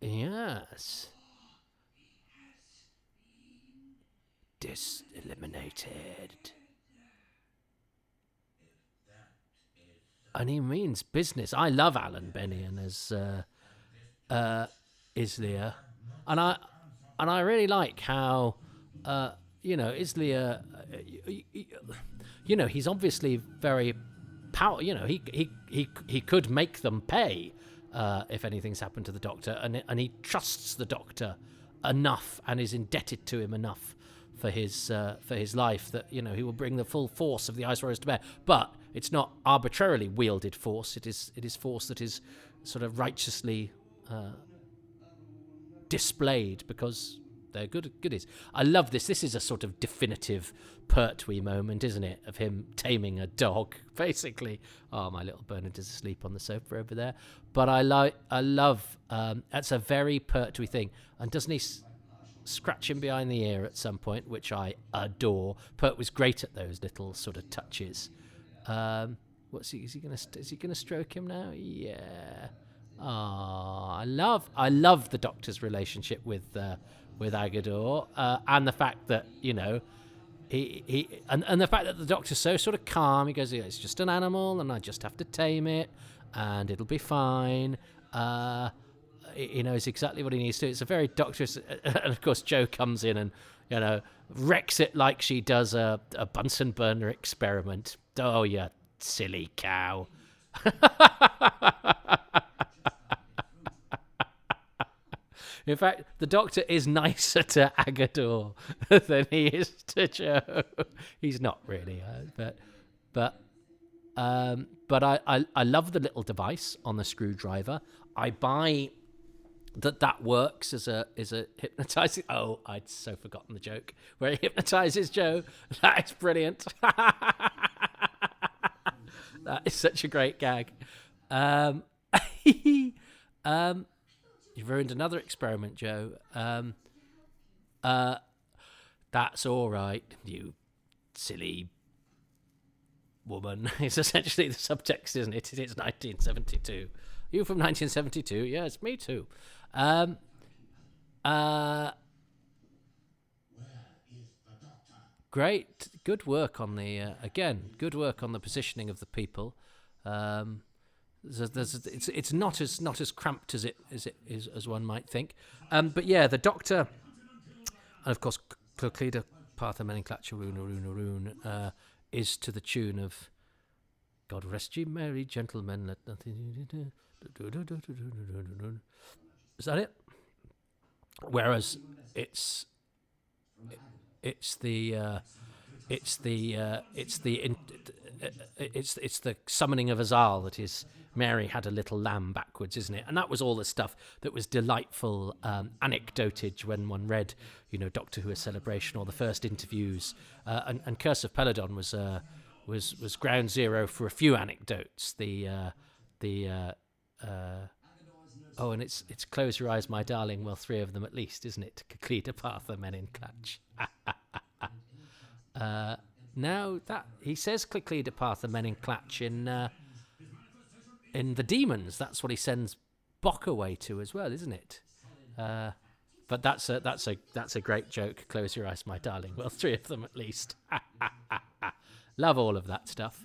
yes. Eliminated. And he means business. I love Alan Bennion as Islea, and I really like how Islea. He's obviously very power. He could make them pay if anything's happened to the Doctor, and he trusts the Doctor enough and is indebted to him enough for his life that he will bring the full force of the Ice Warriors to bear. But it's not arbitrarily wielded force. It is force that is sort of righteously displayed because they're goodies. I love this. This is a sort of definitive Pertwee moment, isn't it? Of him taming a dog, basically. Oh, my little Bernard is asleep on the sofa over there. But I love. That's a very Pertwee thing. And doesn't he scratch him behind the ear at some point, which I adore. Pert was great at those little sort of touches. Is he gonna stroke him now? Yeah. I love the Doctor's relationship with Agador, and the fact that he and the fact that the Doctor's so sort of calm. He goes, it's just an animal, and I just have to tame it, and it'll be fine. He knows exactly what he needs to. It's a very Doctor's, and of course Jo comes in and wrecks it like she does a Bunsen burner experiment. Oh, you silly cow. In fact, the Doctor is nicer to Agador than he is to Jo. He's not really, but I love the little device on the screwdriver. I buy that works as a hypnotizing. Oh, I'd so forgotten the joke where he hypnotizes Jo. That is brilliant. That is such a great gag. You've ruined another experiment, Jo. That's all right, you silly woman. It's essentially the subtext, isn't it? It is 1972. You from 1972? Yes, me too. Great, good work on the good work on the positioning of the people. It's not as cramped as it is as one might think. But yeah, the Doctor, and of course Clocleda Partha Menenclatcha is to the tune of God rest ye merry gentlemen, let nothing. Is that it? Whereas it's the it's the summoning of Azal that is Mary had a little lamb backwards, isn't it? And that was all the stuff that was delightful anecdotage when one read, Doctor Who: A Celebration or the first interviews. And Curse of Peladon was ground zero for a few anecdotes. Oh, and it's Close Your Eyes, My Darling. Well, three of them at least, isn't it? Cleda, Partha, Men in Clutch. Now that he says Cleda, Partha, Men in Clutch in The Demons, that's what he sends Bock away to as well, isn't it? But that's a great joke. Close Your Eyes, My Darling. Well, three of them at least. Love all of that stuff.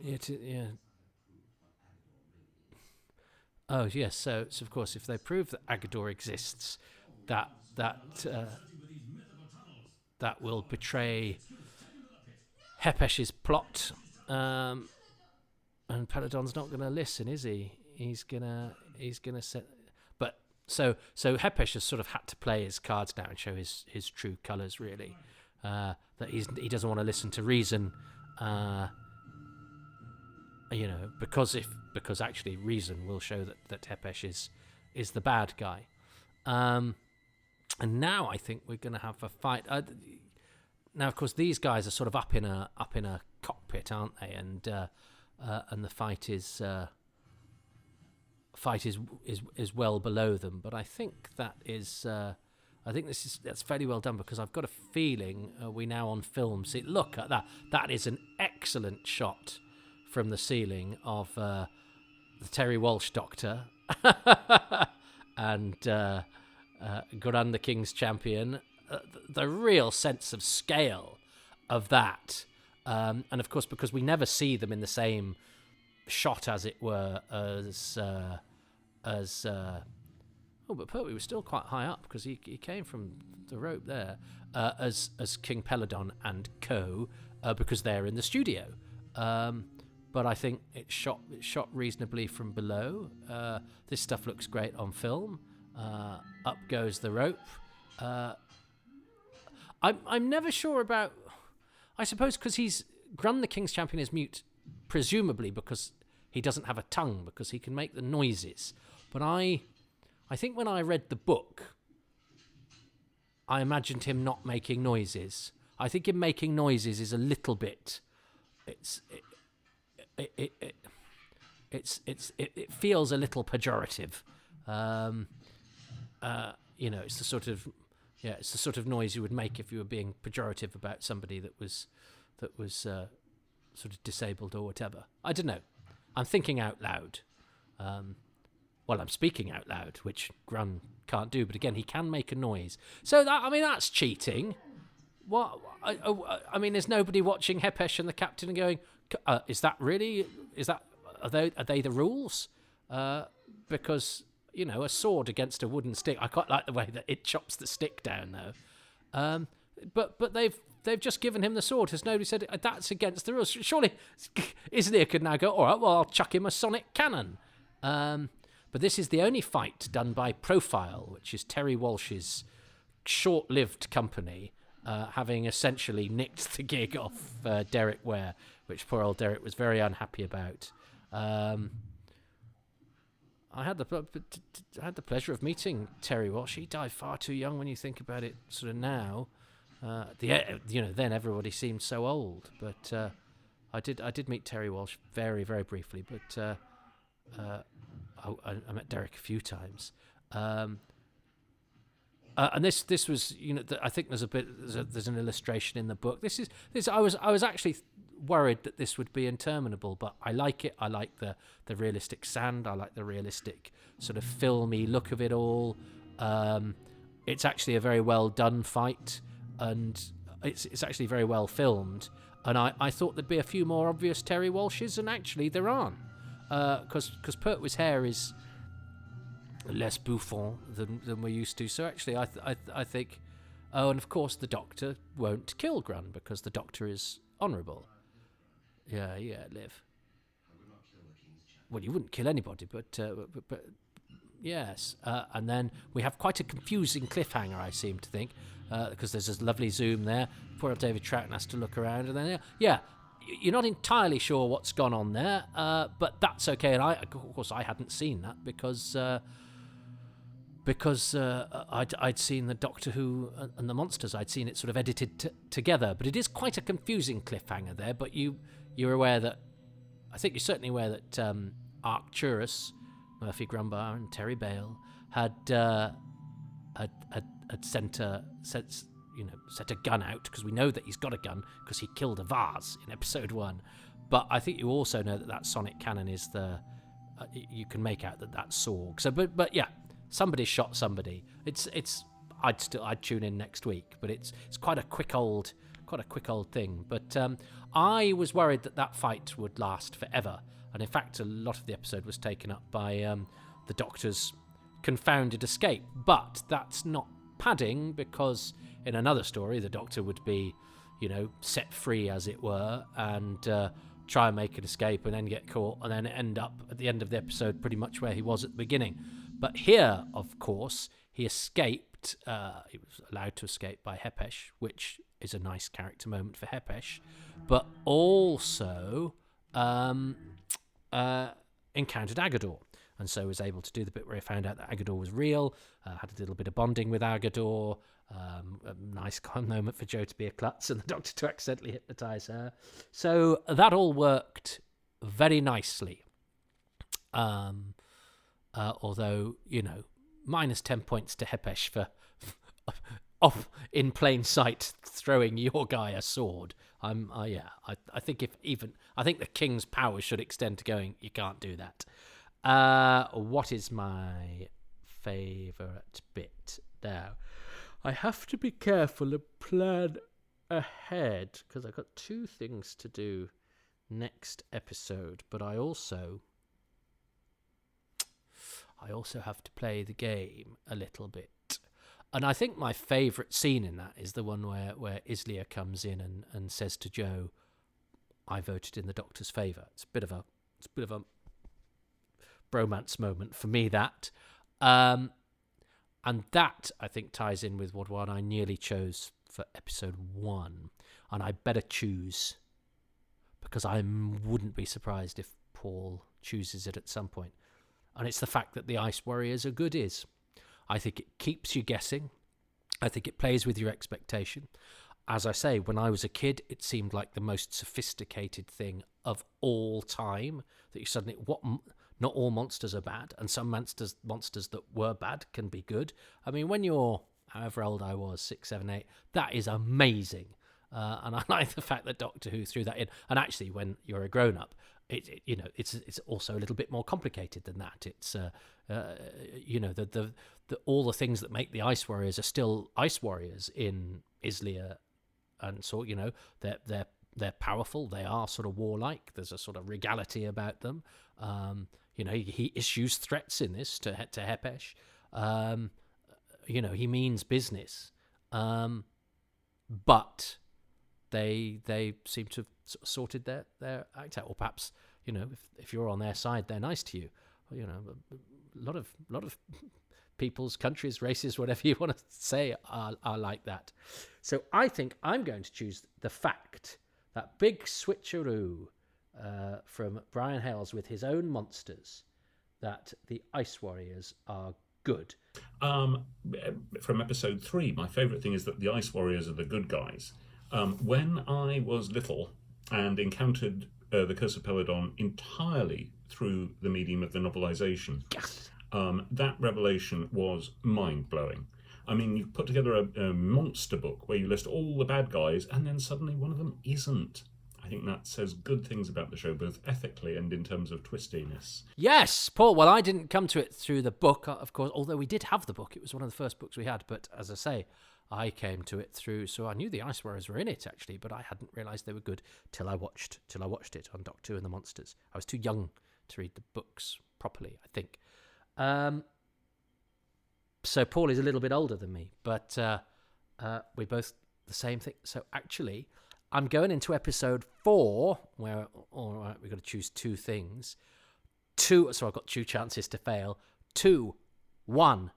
Yeah. Oh yes. So of course, if they prove that Agador exists, that will betray Hepesh's plot, and Peladon's not going to listen, is he? He's gonna set. But so Hepesh has sort of had to play his cards now and show his true colours, really. That he doesn't want to listen to reason. Because actually reason will show that Hepesh is the bad guy. And now I think we're going to have a fight. Now, of course, these guys are sort of up in a cockpit, aren't they? And the fight is well below them. But I think that's fairly well done, because I've got a feeling we now on film see. Look at that. That is an excellent shot from the ceiling of the Terry Walsh Doctor and Goran, the King's Champion. The real sense of scale of that, and of course, because we never see them in the same shot, as it were, as but Pertwee was still quite high up, because he came from the rope there, as King Peladon and co, because they're in the studio. But I think it's shot reasonably from below. This stuff looks great on film. Up goes the rope. I'm never sure about. I suppose because Grun the King's Champion is mute, presumably because he doesn't have a tongue, because he can make the noises. But I think when I read the book, I imagined him not making noises. I think him making noises is a little bit. It feels a little pejorative. It's the sort of noise you would make if you were being pejorative about somebody that was sort of disabled or whatever. I don't know. I'm thinking out loud. I'm speaking out loud, which Grun can't do. But again, he can make a noise. So that's cheating. What? I mean, is nobody watching Hepesh and the captain and going, is that really? Are they the rules? Because a sword against a wooden stick. I quite like the way that it chops the stick down, though. But they've just given him the sword. Has nobody said that's against the rules? Surely Isnir could now go, all right, well, I'll chuck him a sonic cannon. But this is the only fight done by Profile, which is Terry Walsh's short-lived company, having essentially nicked the gig off Derek Ware, which poor old Derek was very unhappy about. I had the pleasure of meeting Terry Walsh. He died far too young when you think about it. Sort of now, then everybody seemed so old. But I did meet Terry Walsh very, very briefly. But I met Derek a few times. And this was, I think there's an illustration in the book. This. I was actually worried that this would be interminable, but I like it. I like the realistic sand. I like the realistic sort of filmy look of it all. It's actually a very well done fight, and it's actually very well filmed. And I thought there'd be a few more obvious Terry Walshes, and actually there aren't, because Pertwee's hair is less bouffant than we're used to. So actually, I think. Oh, and of course the Doctor won't kill Grun because the Doctor is honourable. Yeah, Liv. I will not kill the King's champion. well, you wouldn't kill anybody, but yes. And then we have quite a confusing cliffhanger, I seem to think, because there's this lovely zoom there. Poor old David Troughton has to look around, and then you're not entirely sure what's gone on there, but that's okay. And of course, I hadn't seen that because I'd seen the Doctor Who and the Monsters. I'd seen it sort of edited together, but it is quite a confusing cliffhanger there. But you're aware that, I think you're certainly aware that Arcturus, Murphy Grumbar, and Terry Bale had sent a gun out, because we know that he's got a gun because he killed a vase in episode 1. But I think you also know that sonic cannon is you can make out that's Sorg. So, but yeah. Somebody shot somebody. I'd tune in next week, but it's quite a quick old thing. But I was worried that fight would last forever, and in fact, a lot of the episode was taken up by the Doctor's confounded escape. But that's not padding, because in another story, the Doctor would be, set free, as it were, and try and make an escape, and then get caught, and then end up at the end of the episode pretty much where he was at the beginning. But here, of course, he escaped. He was allowed to escape by Hepesh, which is a nice character moment for Hepesh, but also encountered Agador, and so was able to do the bit where he found out that Agador was real, had a little bit of bonding with Agador, a nice moment for Jo to be a klutz and the Doctor to accidentally hypnotise her. So that all worked very nicely. Although, minus 10 points to Hepesh for off in plain sight throwing your guy a sword. I think I think the King's power should extend to going, you can't do that. What is my favourite bit now? I have to be careful and plan ahead, because I've got 2 things to do next episode, but I also have to play the game a little bit. And I think my favourite scene in that is the one where Islia comes in and says to Jo, I voted in the Doctor's favour. It's a bit of a bromance moment for me, that. And that, I think, ties in with what one I nearly chose for episode 1. And I better choose, because I wouldn't be surprised if Paul chooses it at some point. And it's the fact that the Ice Warriors are goodies. I think it keeps you guessing. I think it plays with your expectation. As I say, when I was a kid, it seemed like the most sophisticated thing of all time. That you suddenly, not all monsters are bad, and some monsters that were bad can be good. I mean, when you're, however old I was, 6, 7, 8, that is amazing. And I like the fact that Doctor Who threw that in. And actually, when you're a grown-up, it's also a little bit more complicated than that. It's all the things that make the Ice Warriors are still Ice Warriors in Islia, and so they're powerful. They are sort of warlike. There's a sort of regality about them. He issues threats in this to Hepesh. He means business, but they seem to have sort of sorted their act out, or perhaps if you're on their side, they're nice to you. A lot of peoples, countries, races, whatever you want to say, are like that. So I think I'm going to choose the fact that big switcheroo from Brian Hales with his own monsters, that the Ice Warriors are good. From episode 3, my favourite thing is that the Ice Warriors are the good guys. When I was little and encountered the Curse of Peladon entirely through the medium of the novelisation, Yes. That revelation was mind-blowing. I mean, you put together a monster book where you list all the bad guys, and then suddenly one of them isn't. I think that says good things about the show, both ethically and in terms of twistiness. Yes, Paul. Well, I didn't come to it through the book, of course, although we did have the book. It was one of the first books we had. But as I say, I came to it through, so I knew the Ice Warriors were in it, actually, but I hadn't realised they were good till I watched it on Doctor Who and the Monsters. I was too young to read the books properly, I think. So Paul is a little bit older than me, but we both the same thing. So actually, I'm going into episode 4, where, all right, we've got to choose 2 things. 2. So I've got 2 chances to fail. 2, 1,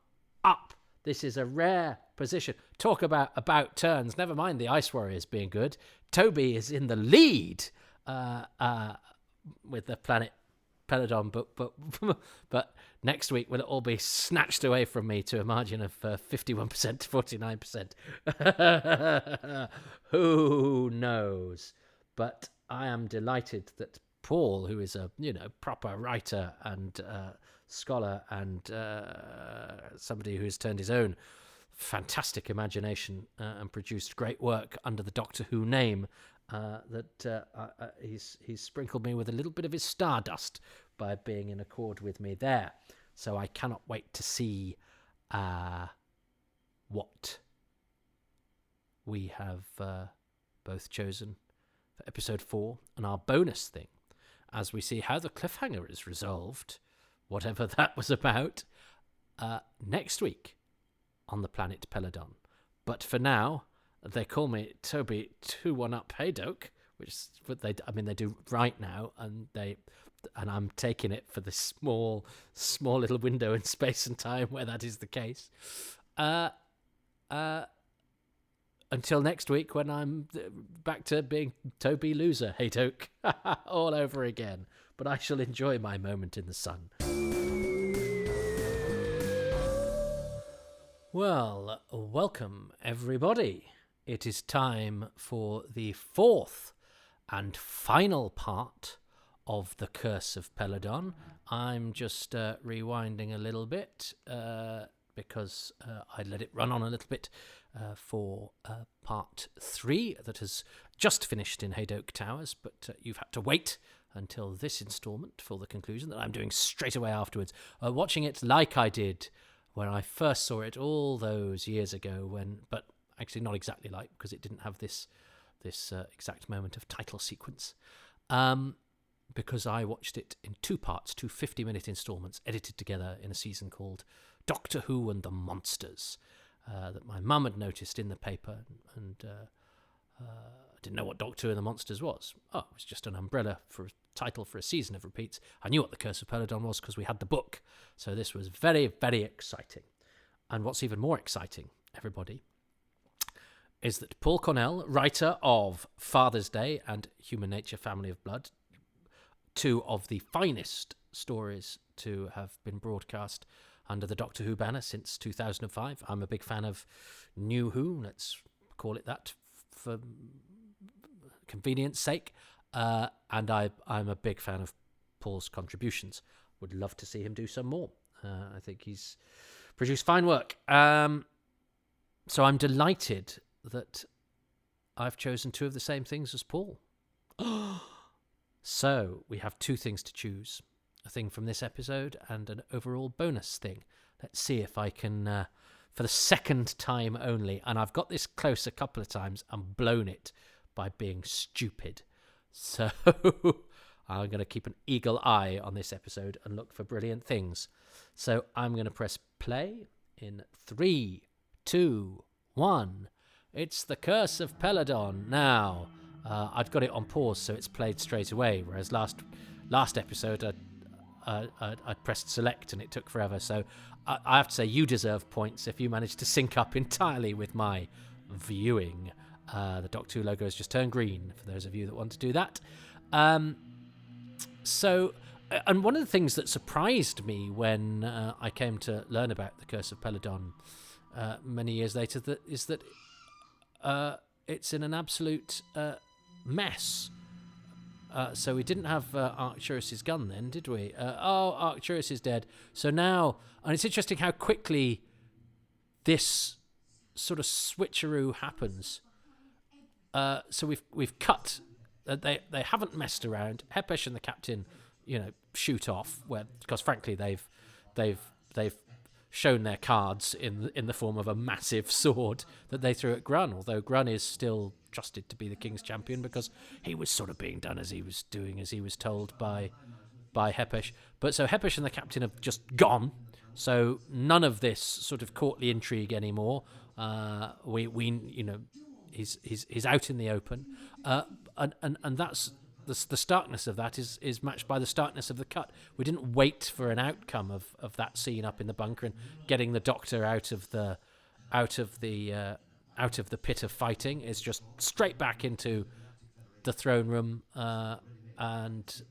up. This is a rare position. Talk about turns. Never mind the Ice Warriors being good. Toby is in the lead with the planet Peladon, but next week will it all be snatched away from me to a margin of 51% to 49%? Who knows? But I am delighted that Paul, who is a proper writer and scholar and somebody who has turned his own fantastic imagination and produced great work under the Doctor Who name, he's sprinkled me with a little bit of his stardust by being in accord with me there. So I cannot wait to see what we have both chosen for episode 4 and our bonus thing, as we see how the cliffhanger is resolved, whatever that was about, next week on the planet Peladon. But for now, they call me Toby 2-1-up Hadoke, which is what they do right now, and I'm taking it for the small little window in space and time where that is the case. Until next week, when I'm back to being Toby Loser Hadoke all over again. But I shall enjoy my moment in the sun. Well, welcome everybody. It is time for the 4th and final part of The Curse of Peladon. I'm just rewinding a little bit because I let it run on a little bit for part 3 that has just finished in Hadoke Towers, but you've had to wait until this instalment for the conclusion that I'm doing straight away afterwards. Watching it like I did when I first saw it all those years ago, but actually not exactly like, because it didn't have this exact moment of title sequence. Because I watched it in 2 parts, 2 50-minute installments edited together in a season called Doctor Who and the Monsters, that my mum had noticed in the paper, and I didn't know what Doctor Who and the Monsters was. Oh, it was just an umbrella for a title for a season of repeats. I knew what The Curse of Peladon was because we had the book, so this was very, very exciting. And what's even more exciting, everybody, is that Paul Cornell, writer of Father's Day and Human Nature, Family of Blood, 2 of the finest stories to have been broadcast under the Doctor Who banner since 2005. I'm a big fan of New Who, let's call it that for convenience sake, and I'm a big fan of Paul's contributions. Would love to see him do some more. I think he's produced fine work. So I'm delighted that I've chosen 2 of the same things as Paul. So we have 2 things to choose. A thing from this episode and an overall bonus thing. Let's see if I can, for the second time only, and I've got this close a couple of times and blown it by being stupid. So I'm going to keep an eagle eye on this episode and look for brilliant things. So I'm going to press play in 3, 2, 1. It's The Curse of Peladon. Now, I've got it on pause, so it's played straight away, whereas last episode I pressed select and it took forever. So I have to say you deserve points if you managed to sync up entirely with my viewing. The Doctor Who logo has just turned green for those of you that want to do that. So, and one of the things that surprised me when I came to learn about The Curse of Peladon many years later is that it's in an absolute mess. So we didn't have Arcturus's gun then, did we? Arcturus is dead. So now, and it's interesting how quickly this sort of switcheroo happens. So we've cut. They haven't messed around. Hepesh and the captain, shoot off. Because frankly, they've shown their cards in the form of a massive sword that they threw at Grun. Although Grun is still trusted to be the King's champion because he was sort of being done as he was told by Hepesh. But so Hepesh and the captain have just gone. So none of this sort of courtly intrigue anymore. He's out in the open, and that's the starkness of that is matched by the starkness of the cut. We didn't wait for an outcome of that scene up in the bunker and getting the Doctor out of the pit of fighting. It's just straight back into the throne room and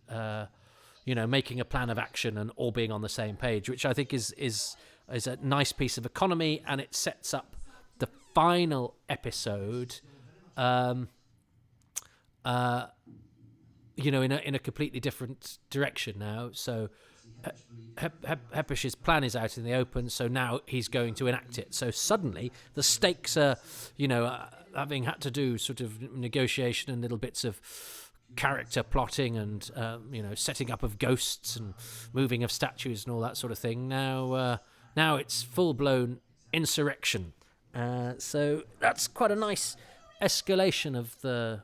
making a plan of action and all being on the same page, which I think is a nice piece of economy, and it sets up the final episode. In a completely different direction now. So Heppish's plan is out in the open, so now he's going to enact it. So suddenly the stakes are, having had to do sort of negotiation and little bits of character plotting and, setting up of ghosts and moving of statues and all that sort of thing. Now it's full-blown insurrection. So that's quite a nice escalation of the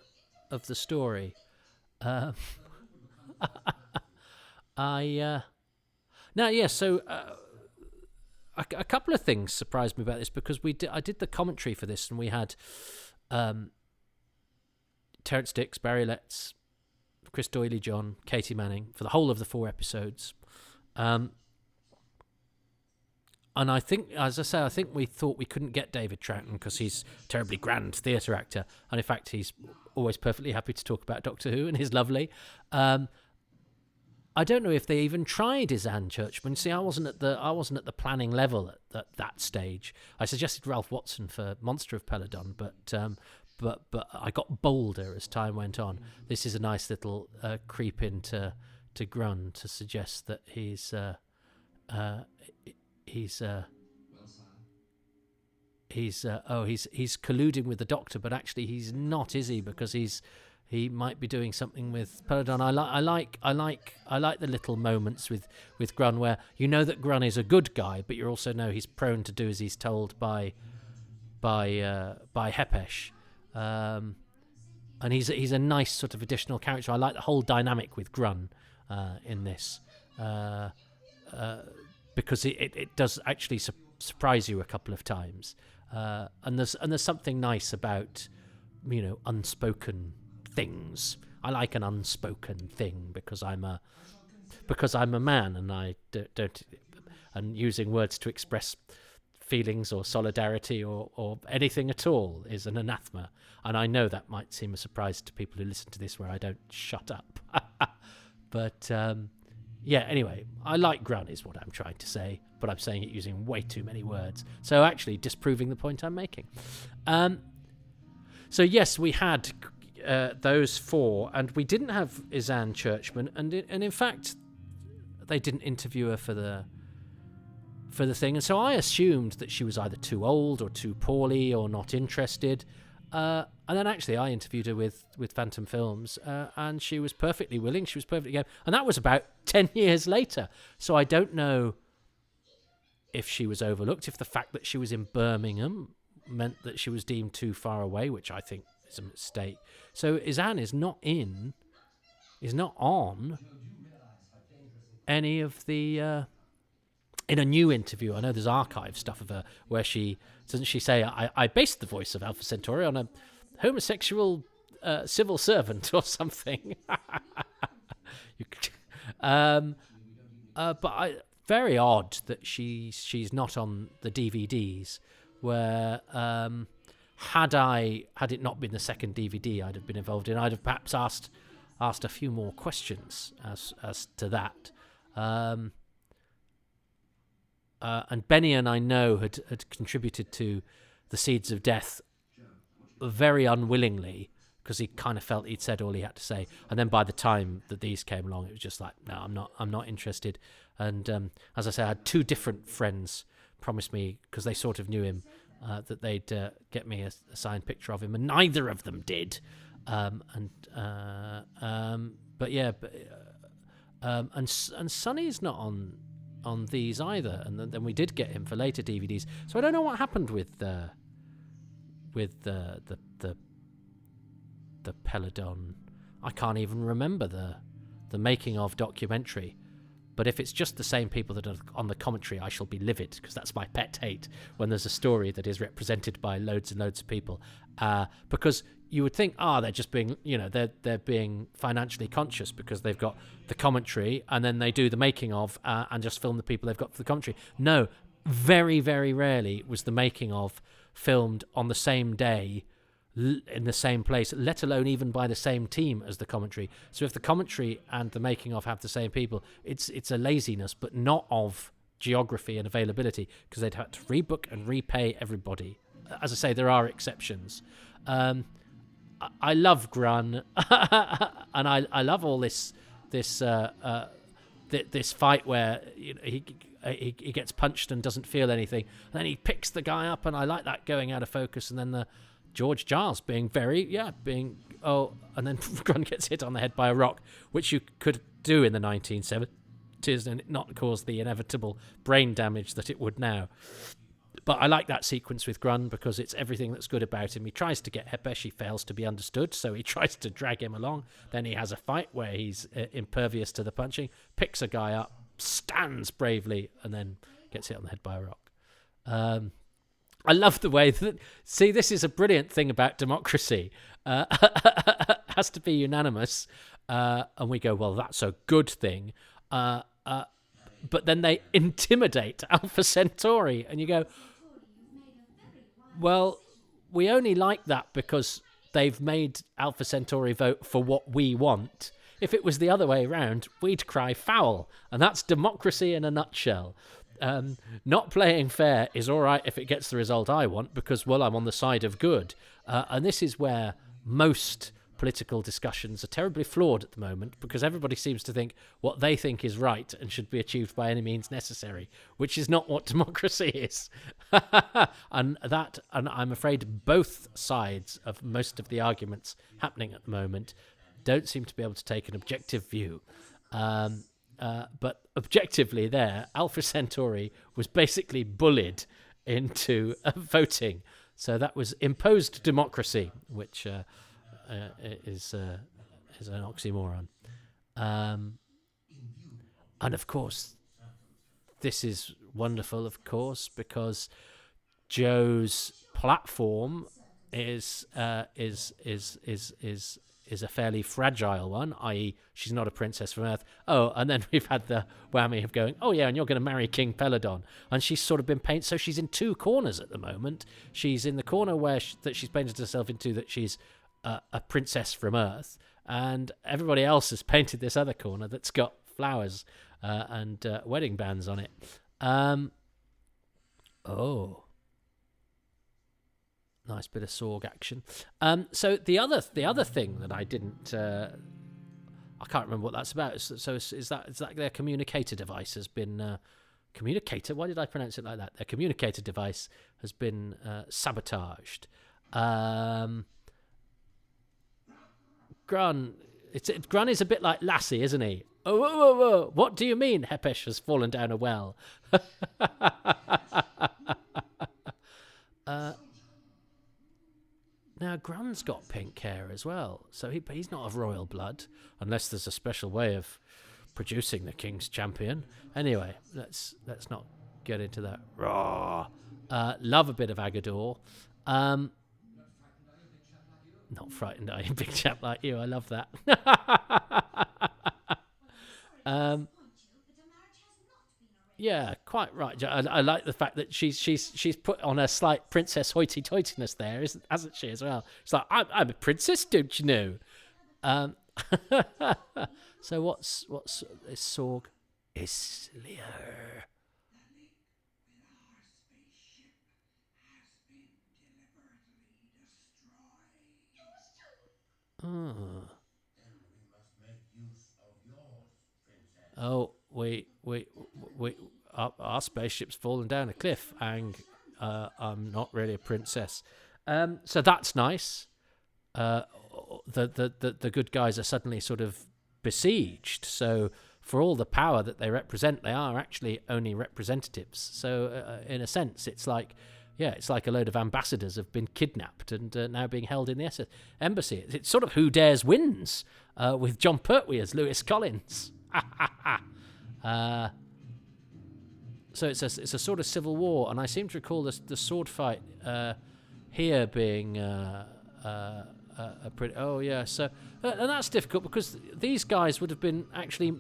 story. So a couple of things surprised me about this, because I did the commentary for this, and we had Terrence Dicks, Barry Letts, Chris Doyley John, Katie Manning for the whole of the 4 episodes. And I think, as I say, I think we thought we couldn't get David Troughton because he's a terribly grand theatre actor, and in fact he's always perfectly happy to talk about Doctor Who and is lovely. I don't know if they even tried Isan Churchman. See, I wasn't at the planning level at that stage. I suggested Ralph Watson for Monster of Peladon, but I got bolder as time went on. This is a nice little creep into Grun to suggest that he's colluding with the Doctor, but actually he's not, is he? Because he might be doing something with Peladon. I like the little moments with Grun where you know that Grun is a good guy, but you also know he's prone to do as he's told by Hepesh. And he's a nice sort of additional character. I like the whole dynamic with Grun in this. Because it does actually surprise you a couple of times, and there's something nice about unspoken things. I like an unspoken thing because I'm a man, and I don't and using words to express feelings or solidarity or anything at all is an anathema. And I know that might seem a surprise to people who listen to this, where I don't shut up, but. Yeah, anyway, I like Grun is what I'm trying to say, but I'm saying it using way too many words. So actually disproving the point I'm making. So yes, we had those 4, and we didn't have Isan Churchman, and in fact, they didn't interview her for the thing, and so I assumed that she was either too old or too poorly or not interested. And then actually I interviewed her with Phantom Films, and she was perfectly willing. She was perfectly game. And that was about 10 years later. So I don't know if she was overlooked, if the fact that she was in Birmingham meant that she was deemed too far away, which I think is a mistake. So Isan is not on any of the... in a new interview, I know there's archive stuff of her where doesn't she say, I based the voice of Alpha Centauri on a homosexual civil servant or something. But very odd that she's not on the DVDs, where had it not been the second DVD I'd have been involved in, I'd have perhaps asked a few more questions as to that. And Bennion, I know, had contributed to The Seeds of Death very unwillingly, because he kind of felt he'd said all he had to say. And then by the time that these came along, it was just like, no, I'm not interested. And as I say, I had 2 different friends promise me, because they sort of knew him, that they'd get me a signed picture of him, and neither of them did. And Sonny's not on these either, and then we did get him for later DVDs. So I don't know what happened with the Peladon. I can't even remember the making of documentary. But if it's just the same people that are on the commentary, I shall be livid, because that's my pet hate when there's a story that is represented by loads and loads of people. Because you would think, they're just being, they're being financially conscious because they've got the commentary and then they do the making of and just film the people they've got for the commentary. No, very, very rarely was the making of filmed on the same day in the same place, let alone even by the same team as the commentary. So if the commentary and the making of have the same people, it's a laziness, but not of geography and availability, because they'd have to rebook and repay everybody. As I say, there are exceptions. I love Grun, and I love all this fight where he gets punched and doesn't feel anything, and then he picks the guy up, and I like that going out of focus, and then the George Giles being and then Grun gets hit on the head by a rock, which you could do in the 1970s and not cause the inevitable brain damage that it would now. But I like that sequence with Grun because it's everything that's good about him. He tries to get Hepesh, he fails to be understood, so he tries to drag him along. Then he has a fight where he's impervious to the punching, picks a guy up, stands bravely, and then gets hit on the head by a rock. I love the way that... See, this is a brilliant thing about democracy. Has to be unanimous. And we go, well, that's a good thing. But then they intimidate Alpha Centauri, and you go, well, we only like that because they've made Alpha Centauri vote for what we want. If it was the other way around, we'd cry foul, and that's democracy in a nutshell. Not playing fair is all right if it gets the result I want, because, well, I'm on the side of good. And this is where most political discussions are terribly flawed at the moment, because everybody seems to think what they think is right and should be achieved by any means necessary, which is not what democracy is. and I'm afraid both sides of most of the arguments happening at the moment don't seem to be able to take an objective view. But objectively there, Alpha Centauri was basically bullied into voting. So that was imposed democracy, which... is an oxymoron. And of course, this is wonderful, of course, because Joe's platform is a fairly fragile one, i.e. she's not a princess from Earth. Oh, and then we've had the whammy of going, oh yeah, and you're going to marry King Peladon. And she's sort of been painted, so she's in two corners at the moment. She's in the corner where that she's painted herself into, that she's a princess from Earth, and everybody else has painted this other corner that's got flowers and wedding bands on it. Nice bit of Sorg action. So the other thing that I didn't, I can't remember what that's about. So is that their communicator device has been communicator? Why did I pronounce it like that? Their communicator device has been sabotaged. Grun is a bit like Lassie, isn't he? Oh, what do you mean Hepesh has fallen down a well? Now, Grun's got pink hair as well, so he's not of royal blood, unless there's a special way of producing the King's Champion. Anyway, let's not get into that. Raw. Love a bit of Agador. Not frightened, are you, big chap like you? I love that. Yeah, quite right. I like the fact that she's put on a slight princess hoity-toityness there, hasn't she, as well? It's like, I'm a princess, don't you know? So what's is Sorg? Islier. Oh, we our spaceship's fallen down a cliff, and I'm not really a princess. So that's nice. The good guys are suddenly sort of besieged. So for all the power that they represent, they are actually only representatives. So in a sense, it's like a load of ambassadors have been kidnapped and now being held in the embassy. It's sort of Who Dares Wins with John Pertwee as Lewis Collins. So it's a sort of civil war, and I seem to recall the sword fight here being a pretty. Oh yeah, so and that's difficult because these guys would have been actually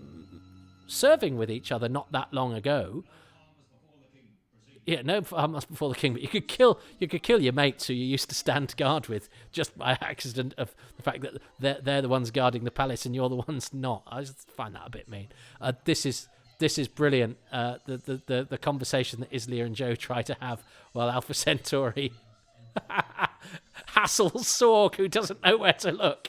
serving with each other not that long ago. Yeah, no arms before the king, but you could kill your mates who you used to stand guard with just by accident of the fact that they're the ones guarding the palace and you're the ones not. I just find that a bit mean. This is brilliant. The conversation that Islia and Joe try to have while Alpha Centauri hassles Sorg, who doesn't know where to look.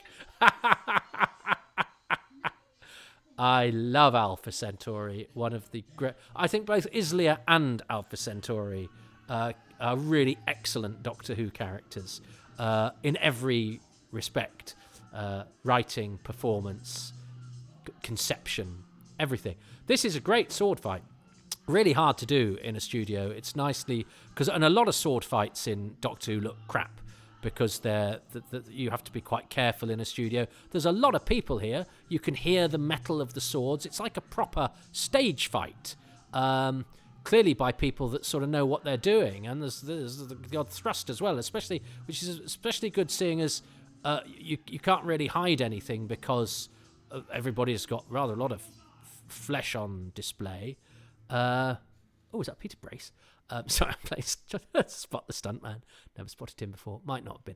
I love Alpha Centauri. One of the great. I think both Islia and Alpha Centauri are really excellent Doctor Who characters in every respect: writing, performance, conception, everything. This is a great sword fight. Really hard to do in a studio. It's nicely and a lot of sword fights in Doctor Who look crap because you have to be quite careful in a studio. There's a lot of people here. You can hear the metal of the swords. It's like a proper stage fight, clearly by people that sort of know what they're doing. And there's the odd thrust as well, which is especially good seeing as you can't really hide anything because everybody's got rather a lot of flesh on display. Is that Peter Brace? Sorry, I'm playing Spot the Stuntman. Never spotted him before. Might not have been.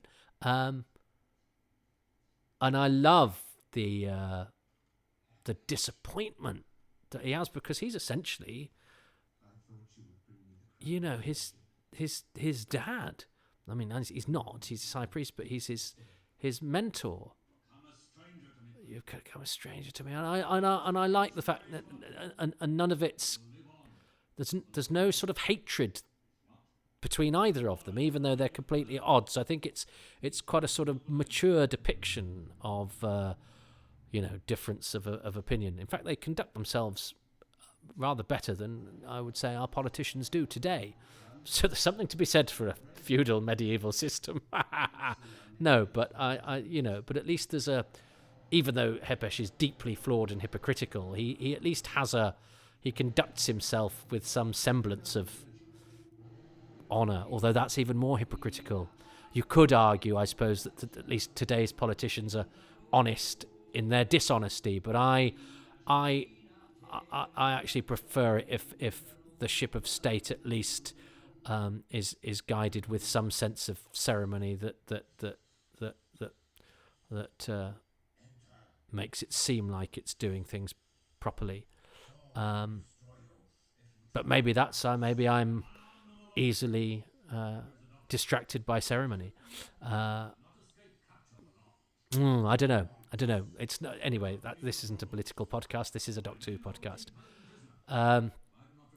And I love the disappointment that he has because he's essentially, his dad. I mean, he's not. He's a high priest, but he's his mentor. You've become a stranger to me, and I like the fact that and none of it's. There's no sort of hatred between either of them, even though they're completely at odds. I think it's quite a sort of mature depiction of difference of opinion. In fact, they conduct themselves rather better than I would say our politicians do today. So there's something to be said for a feudal medieval system. No, but but at least there's even though Hepesh is deeply flawed and hypocritical, he at least has he conducts himself with some semblance of honour, although that's even more hypocritical. You could argue, I suppose, that at least today's politicians are honest in their dishonesty, but I actually prefer it if the ship of state at least is guided with some sense of ceremony that makes it seem like it's doing things properly. But maybe maybe I'm easily distracted by ceremony. I don't know. It's not, anyway. This isn't a political podcast. This is a Doctor Who podcast.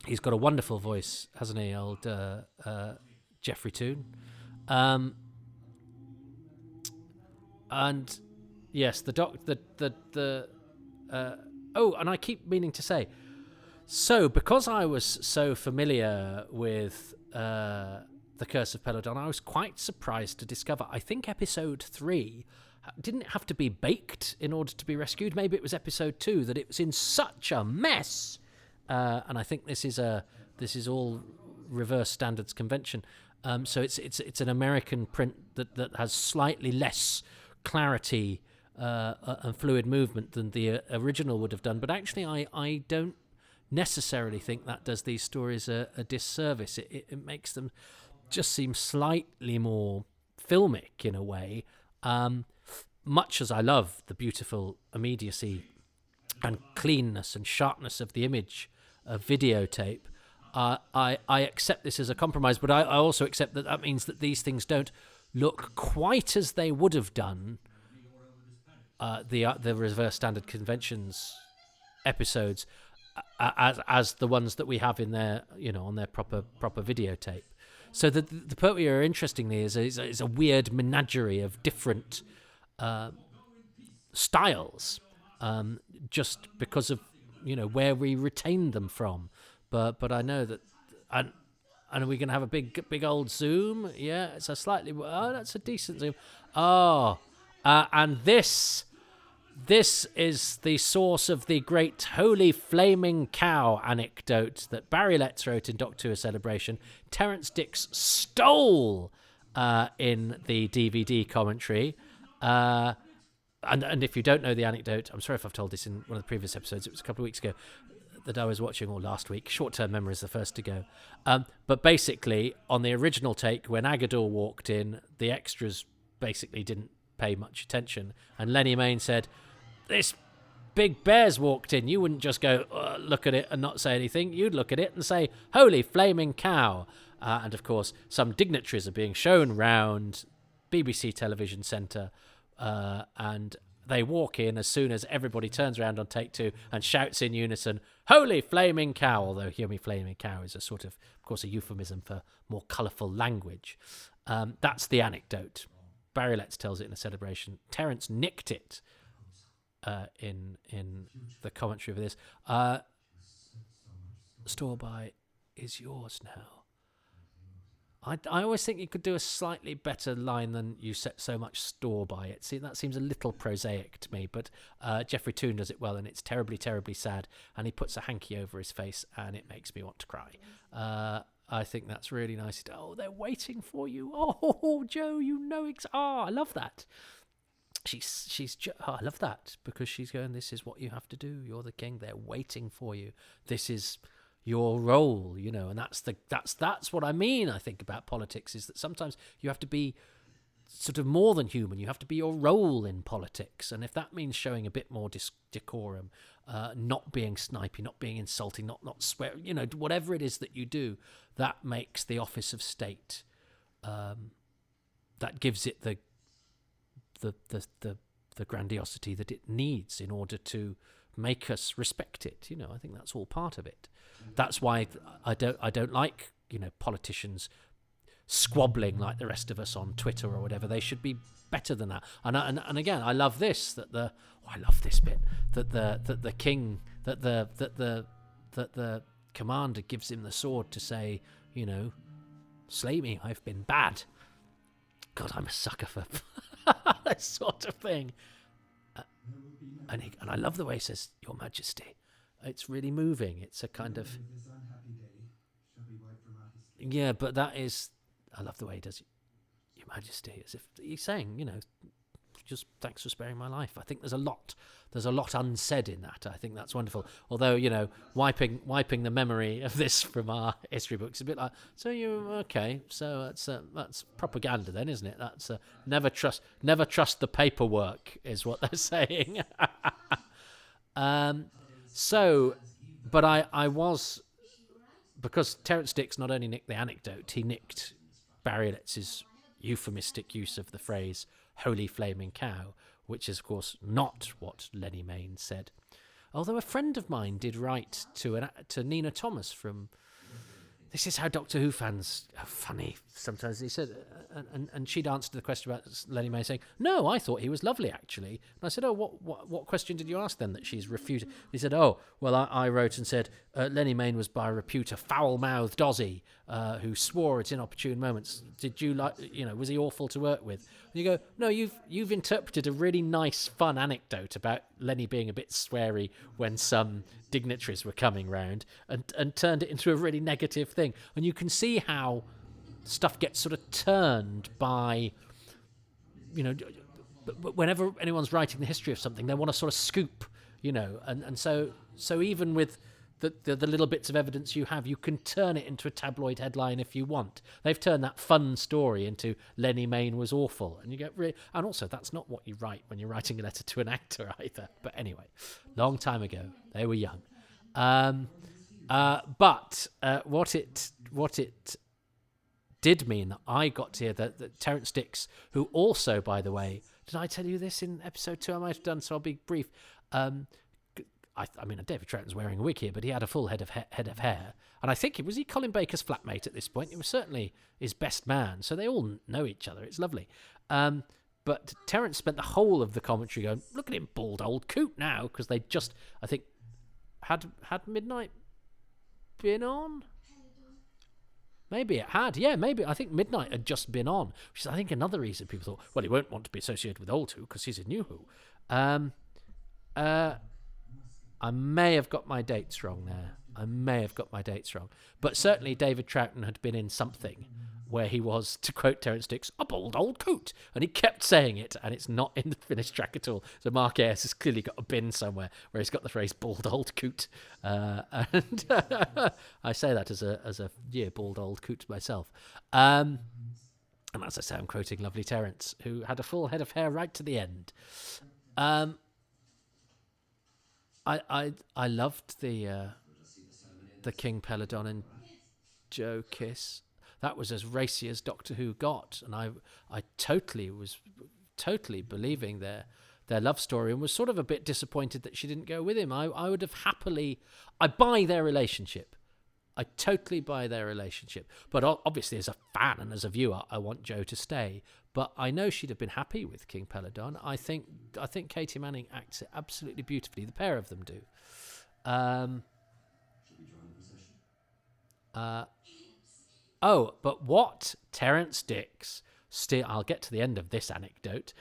He's got a wonderful voice, hasn't he, old Jeffrey Toone? And yes, and I keep meaning to say. So, because I was so familiar with The Curse of Peladon, I was quite surprised to discover, I think episode 3 didn't have to be baked in order to be rescued. Maybe it was episode 2 that it was in such a mess. And I think this is all reverse standards convention. So it's an American print that has slightly less clarity and fluid movement than the original would have done. But actually, I don't necessarily think that does these stories a disservice. It makes them just seem slightly more filmic in a way. Much as I love the beautiful immediacy and cleanness and sharpness of the image of videotape, I accept this as a compromise, but I also accept that means that these things don't look quite as they would have done the reverse standard conventions episodes as the ones that we have in their on their proper videotape. So the Pertwee, interestingly, is a weird menagerie of different styles, just because of where we retain them from. But I know that, and are we going to have a big old zoom? Yeah, it's a slightly. Oh, that's a decent zoom. Oh, and this is the source of the great holy flaming cow anecdote that Barry Letts wrote in Doctor Who: A Celebration. Terence Dicks stole in the DVD commentary. And if you don't know the anecdote, I'm sorry if I've told this in one of the previous episodes. It was a couple of weeks ago that I was watching, or last week. Short-term memory is the first to go. But basically, on the original take, when Agador walked in, the extras basically didn't pay much attention. And Lenny Mayne said, "This big bear's walked in. You wouldn't just go, look at it and not say anything. You'd look at it and say, 'Holy flaming cow.'" And of course, some dignitaries are being shown round BBC Television Centre, and they walk in as soon as everybody turns around on take two and shouts in unison, "Holy flaming cow," although "holy flaming cow" is of course, a euphemism for more colourful language. That's the anecdote. Barry Letts tells it in a celebration. Terence nicked it in the commentary of this. Store by is yours now. I always think you could do a slightly better line than "you set so much store by it." See, that seems a little prosaic to me, but Geoffrey Toone does it well, and it's terribly, terribly sad, and he puts a hanky over his face, and it makes me want to cry. I think that's really nice. Oh, they're waiting for you. Oh, Joe, you know I love that. I love that, because she's going, "This is what you have to do. You're the king. They're waiting for you. This is your role," and that's what I mean. I think about politics is that sometimes you have to be sort of more than human. You have to be your role in politics, and if that means showing a bit more decorum, not being snipey, not being insulting, not swear, whatever it is that you do, that makes the office of state. That gives it the grandiosity that it needs in order to make us respect it. I think that's all part of it. That's why I don't like politicians squabbling like the rest of us on Twitter or whatever. They should be better than that. And again, I love this I love this bit that the king that the commander gives him the sword to say, "Slay me, I've been bad." God, I'm a sucker for that sort of thing. And I love the way he says, "Your Majesty." It's really moving. It's a kind of... Yeah, but that is... I love the way he does "Your Majesty," as if he's saying, just thanks for sparing my life. I think there's a lot unsaid in that. I think that's wonderful. Although, wiping the memory of this from our history books, a bit like, so that's propaganda then, isn't it? That's never trust the paperwork is what they're saying. But I was, because Terence Dix not only nicked the anecdote, he nicked Barry Letts' euphemistic use of the phrase "holy flaming cow," which is, of course, not what Lenny Mayne said. Although a friend of mine did write to Nina Thomas from... This is how Doctor Who fans are funny sometimes. He said, and she'd answered the question about Lenny Mayne saying, "No, I thought he was lovely, actually." And I said, "Oh, what question did you ask then that she's refuted?" He said, "Oh, well, I wrote and said, Lenny Mayne was by repute a foul-mouthed Aussie who swore at inopportune moments. Did you was he awful to work with?" And you go, "No, you've interpreted a really nice, fun anecdote about Lenny being a bit sweary when some dignitaries were coming round and turned it into a really negative thing." And you can see how stuff gets sort of turned by, whenever anyone's writing the history of something, they want to sort of scoop, and so even with the little bits of evidence you have, you can turn it into a tabloid headline if you want. They've turned that fun story into "Lenny Mayne was awful," and you get really... And also, that's not what you write when you're writing a letter to an actor either. But anyway, long time ago, they were young. But what it did mean that I got to hear that Terence Dix, who also, by the way, did I tell you this in episode 2? I might have done, so I'll be brief. I mean, David Troughton's wearing a wig here, but he had a full head of hair, and I think was he Colin Baker's flatmate at this point? He was certainly his best man, so they all know each other. It's lovely. But Terence spent the whole of the commentary going, "Look at him, bald old coot now," because they just, I think, had Midnight been on? Maybe it had, yeah, maybe. I think Midnight had just been on, which is, I think, another reason people thought, well, he won't want to be associated with Old Who because he's a New Who. I may have got my dates wrong there. But certainly David Troughton had been in something where he was, to quote Terence Dicks, a bold old coot. And he kept saying it, and it's not in the finished track at all. So Mark Ayres has clearly got a bin somewhere where he's got the phrase "bald old coot," and I say that as a bald old coot myself. And as I say, I'm quoting lovely Terence, who had a full head of hair right to the end. I loved the King Peladon and Joe kiss. That was as racy as Doctor Who got, and I totally was believing their love story, and was sort of a bit disappointed that she didn't go with him. I would have happily. I buy their relationship. I totally buy their relationship. But obviously, as a fan and as a viewer, I want Jo to stay. But I know she'd have been happy with King Peladon. I think Katie Manning acts it absolutely beautifully. The pair of them do. But what Terence Dicks... I'll get to the end of this anecdote.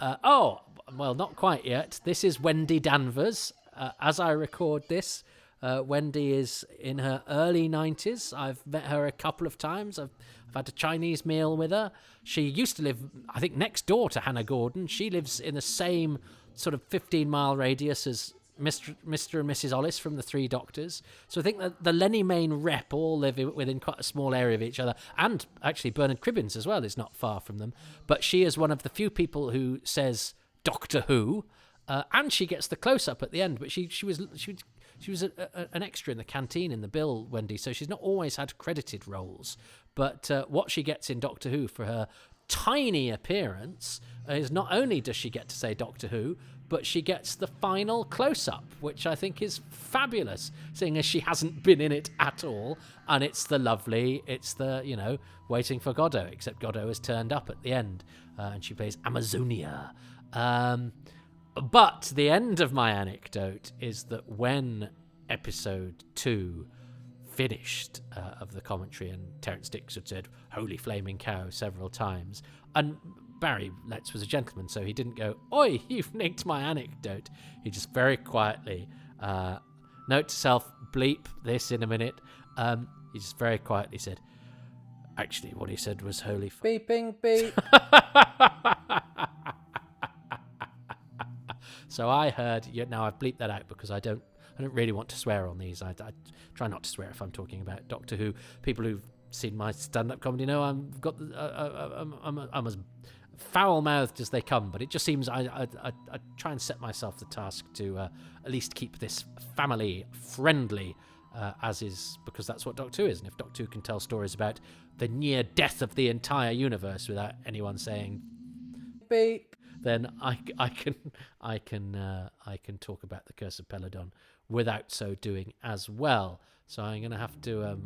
Well, not quite yet. This is Wendy Danvers. As I record this, Wendy is in her early 90s. I've met her a couple of times. I've had a Chinese meal with her. She used to live, I think, next door to Hannah Gordon. She lives in the same sort of 15-mile radius as Mr. and Mrs. Ollis from the Three Doctors. So I think that the Lenny Main rep all live within quite a small area of each other. And actually Bernard Cribbins as well is not far from them. But she is one of the few people who says Doctor Who. And she gets the close-up at the end. But she was an extra in the canteen in the bill, Wendy, so she's not always had credited roles. But what she gets in Doctor Who for her tiny appearance is not only does she get to say Doctor Who, but she gets the final close-up, which I think is fabulous, seeing as she hasn't been in it at all. And it's the Waiting for Godot, except Godot has turned up at the end, and she plays Amazonia. But the end of my anecdote is that when episode 2 finished of the commentary, and Terence Dicks had said "Holy flaming cow" several times, and Barry Letts was a gentleman, so he didn't go, "Oi, you've nicked my anecdote." He just very quietly, note to self, bleep this in a minute. He just very quietly said, actually, what he said was "Holy beeping beep." So I heard. Now I've bleeped that out because I don't really want to swear on these. I try not to swear if I'm talking about Doctor Who. People who've seen my stand-up comedy know I'm as foul-mouthed as they come. But it just seems I try and set myself the task to at least keep this family friendly, as is, because that's what Doctor Who is. And if Doctor Who can tell stories about the near death of the entire universe without anyone saying beep, then I can talk about the Curse of Peladon without so doing as well. So I'm going to have to.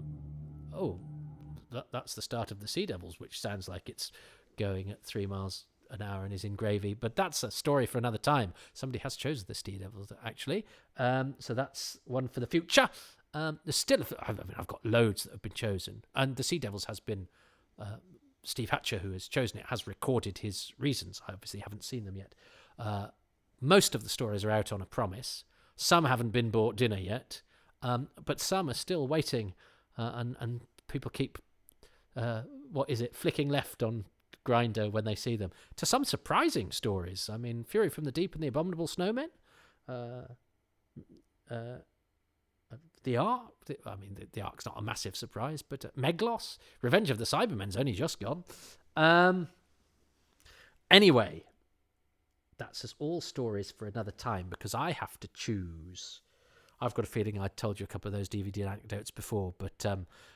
That's the start of the Sea Devils, which sounds like it's going at 3 miles an hour and is in gravy. But that's a story for another time. Somebody has chosen the Sea Devils actually, so that's one for the future. There's still. I've got loads that have been chosen, and the Sea Devils has been. Steve Hatcher, who has chosen it, has recorded his reasons. I obviously haven't seen them yet. Most of the stories are out on a promise. Some haven't been bought dinner yet, but some are still waiting, and people keep, flicking left on Grindr when they see them. To some surprising stories. I mean, Fury from the Deep and the Abominable Snowmen. The Ark, the Ark's not a massive surprise, but Meglos, Revenge of the Cybermen's only just gone. Anyway, that's all stories for another time, because I have to choose. I've got a feeling I told you a couple of those DVD anecdotes before, but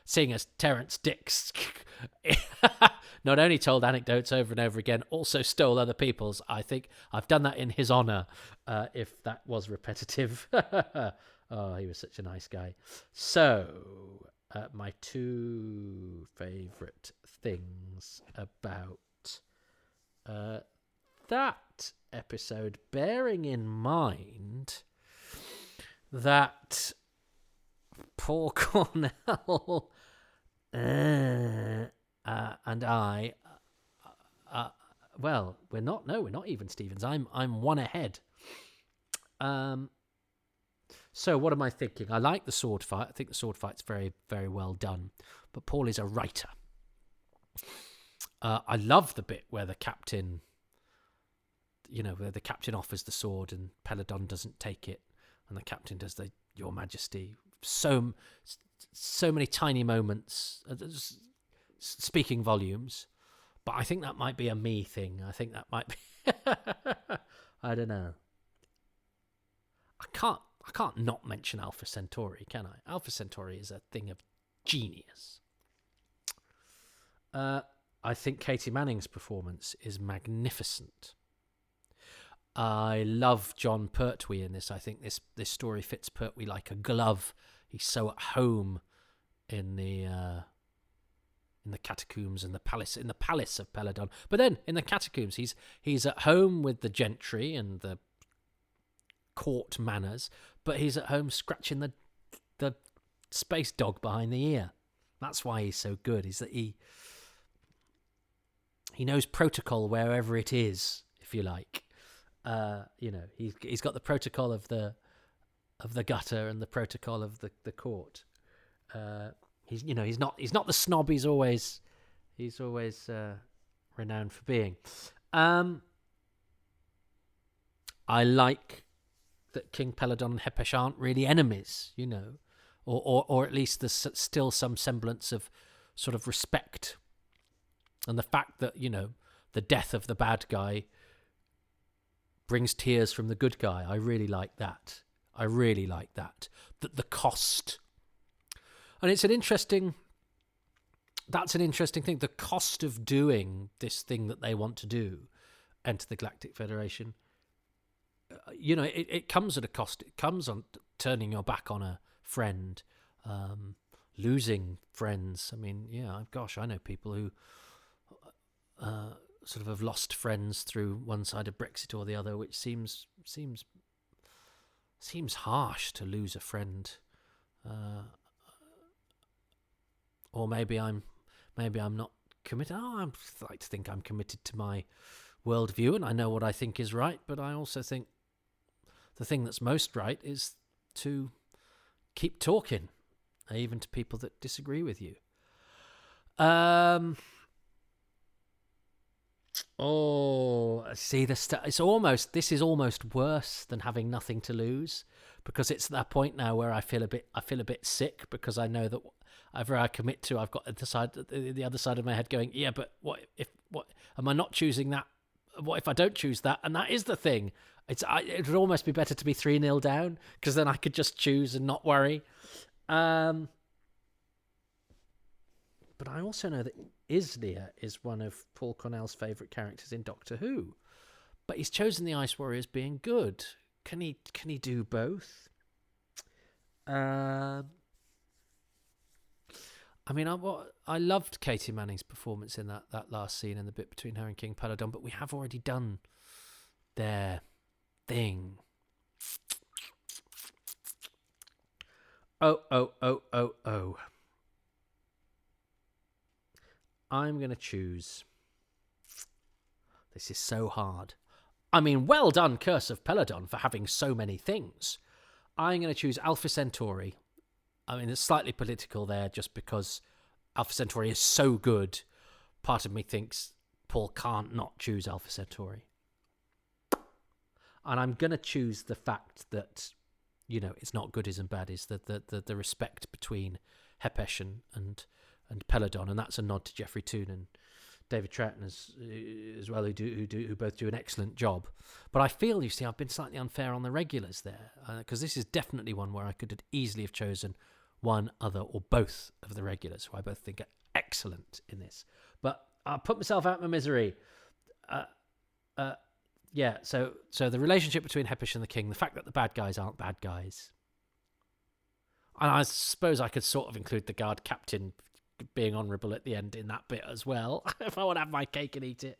seeing as Terence Dicks not only told anecdotes over and over again, also stole other people's, I think I've done that in his honour, if that was repetitive. Oh, he was such a nice guy. So, my 2 favourite things about that episode, bearing in mind that Paul Cornell and I, we're not even Stevens. I'm one ahead. So what am I thinking? I like the sword fight. I think the sword fight's very, very well done. But Paul is a writer. I love the bit where the captain, where the captain offers the sword and Peladon doesn't take it, and the captain does the "Your Majesty." So many tiny moments, speaking volumes. But I think that might be a me thing. I think that might be. I don't know. I can't not mention Alpha Centauri, can I? Alpha Centauri is a thing of genius. I think Katie Manning's performance is magnificent. I love John Pertwee in this. I think this story fits Pertwee like a glove. He's so at home in the catacombs and the palace of Peladon. But then in the catacombs, he's at home with the gentry and the court manners, but he's at home scratching the space dog behind the ear. That's why he's so good. Is that he knows protocol wherever it is, if you like. He's got the protocol of the gutter and the protocol of the court. He's not the snob he's always renowned for being. I like that King Peladon and Hepesh aren't really enemies, or at least there's still some semblance of sort of respect, and the fact that the death of the bad guy brings tears from the good guy. I really like that. That the cost. And that's an interesting thing. The cost of doing this thing that they want to do, enter the Galactic Federation, it comes at a cost. It comes on turning your back on a friend, losing friends. I mean, I know people who sort of have lost friends through one side of Brexit or the other, which seems harsh to lose a friend. Or maybe I'm not committed. I like to think I'm committed to my worldview and I know what I think is right, but I also think the thing that's most right is to keep talking, even to people that disagree with you. See, this is almost worse than having nothing to lose, because it's that point now where I feel a bit sick, because I know that whatever I commit to, I've got the other side of my head going, yeah, but what am I not choosing that? What if I don't choose that? And that is the thing. It would almost be better to be 3-0 down, because then I could just choose and not worry. But I also know that Islia is one of Paul Cornell's favourite characters in Doctor Who. But he's chosen the Ice Warriors being good. Can he do both? I loved Katie Manning's performance in that last scene and the bit between her and King Peladon, but we have already done their thing. Oh. I'm going to choose. This is so hard. I mean, well done, Curse of Peladon, for having so many things. I'm going to choose Alpha Centauri. I mean, it's slightly political there, just because Alpha Centauri is so good. Part of me thinks Paul can't not choose Alpha Centauri. And I'm going to choose the fact that, it's not good isn't bad, is the respect between Hepesh and Peladon, and that's a nod to Geoffrey Toon and David Troughton as well, who both do an excellent job. But I feel, I've been slightly unfair on the regulars there, because this is definitely one where I could easily have chosen one, other, or both of the regulars, who I both think are excellent in this. But I'll put myself out of my misery. So the relationship between Hepesh and the King, the fact that the bad guys aren't bad guys. And I suppose I could sort of include the guard captain being honourable at the end in that bit as well, if I want to have my cake and eat it.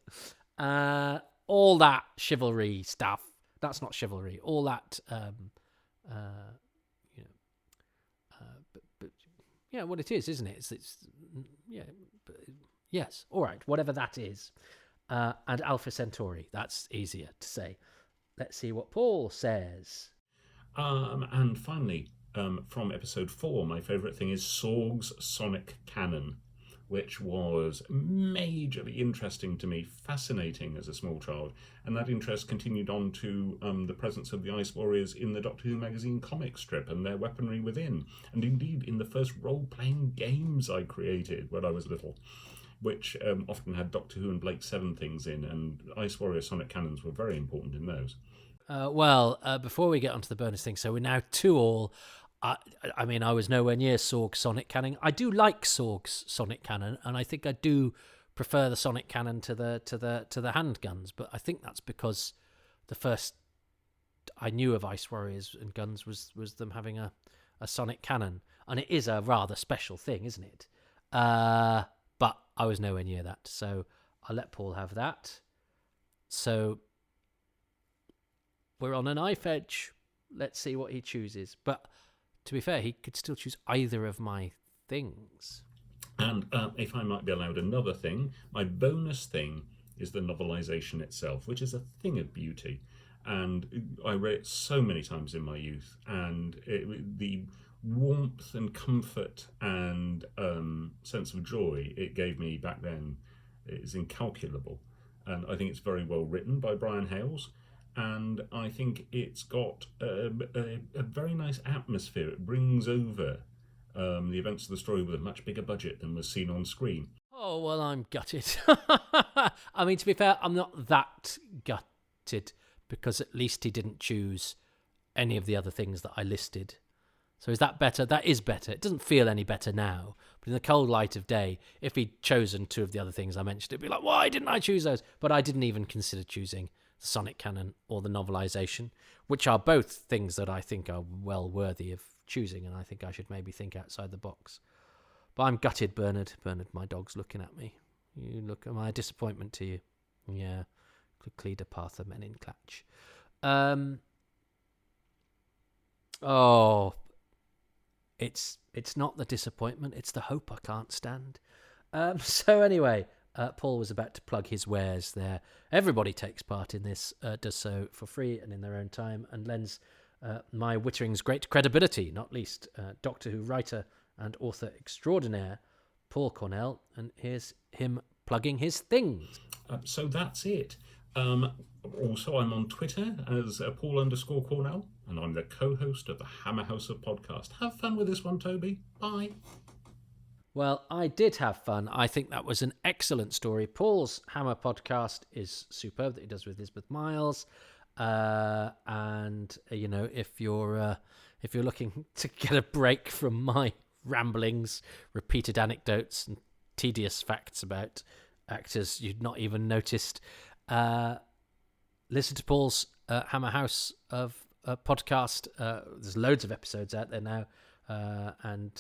All that chivalry stuff. That's not chivalry. All that, but what it is, isn't it? Yes. All right. Whatever that is. And Alpha Centauri. That's easier to say. Let's see what Paul says. And finally, from episode 4, my favourite thing is Sorg's Sonic Cannon. which was majorly interesting to me, fascinating as a small child, and that interest continued on to the presence of the Ice Warriors in the Doctor Who magazine comic strip and their weaponry within, and indeed in the first role-playing games I created when I was little, which often had Doctor Who and Blake Seven things in, and Ice Warrior sonic cannons were very important in those. Before we get onto the bonus thing, so we're now 2-2. I mean, I was nowhere near Sorg's sonic cannon. I do like Sorg's sonic cannon, and I think I do prefer the sonic cannon to the handguns. But I think that's because the first I knew of Ice Warriors and guns was them having a sonic cannon, and it is a rather special thing, isn't it? But I was nowhere near that, so I'll let Paul have that. So we're on a knife edge. Let's see what he chooses. But to be fair, he could still choose either of my things. And if I might be allowed another thing, my bonus thing is the novelisation itself, which is a thing of beauty. And I read it so many times in my youth, and the warmth and comfort and sense of joy it gave me back then is incalculable. And I think it's very well written by Brian Hales. And I think it's got a very nice atmosphere. It brings over the events of the story with a much bigger budget than was seen on screen. Oh, well, I'm gutted. I mean, to be fair, I'm not that gutted because at least he didn't choose any of the other things that I listed. So is that better? That is better. It doesn't feel any better now. But in the cold light of day, if he'd chosen two of the other things I mentioned, it'd be like, why didn't I choose those? But I didn't even consider choosing the sonic cannon or the novelisation, which are both things that I think are well worthy of choosing, and I think I should maybe think outside the box. But I'm gutted, Bernard. Bernard, my dog's looking at me. You look, am I a disappointment to you? Yeah. Cleda Partha men in Clatch. It's not the disappointment, it's the hope I can't stand. So anyway, Paul was about to plug his wares there. Everybody takes part in this, does so for free and in their own time, and lends my Wittering's great credibility, not least Doctor Who writer and author extraordinaire, Paul Cornell, and here's him plugging his things. So that's it. Also, I'm on Twitter as Paul_Cornell, and I'm the co-host of the Hammer House of Podcast. Have fun with this one, Toby. Bye. Well, I did have fun. I think that was an excellent story. Paul's Hammer podcast is superb that he does with Elizabeth Miles. And you know, if you're looking to get a break from my ramblings, repeated anecdotes, and tedious facts about actors you'd not even noticed, listen to Paul's Hammer House of podcast. There's loads of episodes out there now, and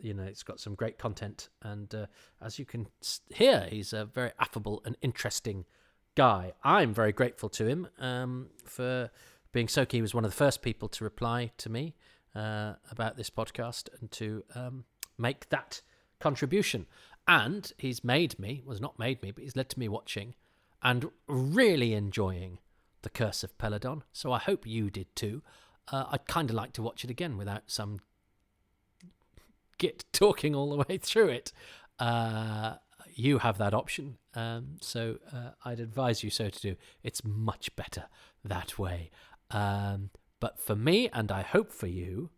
you know, it's got some great content, and as you can hear, he's a very affable and interesting guy. I'm very grateful to him for being so keen. He was one of the first people to reply to me about this podcast and to make that contribution. And he's made me, well, not made me, but he's led to me watching and really enjoying The Curse of Peladon. So I hope you did too. I'd kind of like to watch it again without some git talking all the way through it. You have that option, so I'd advise you so to do. It's much better that way. But for me, and I hope for you,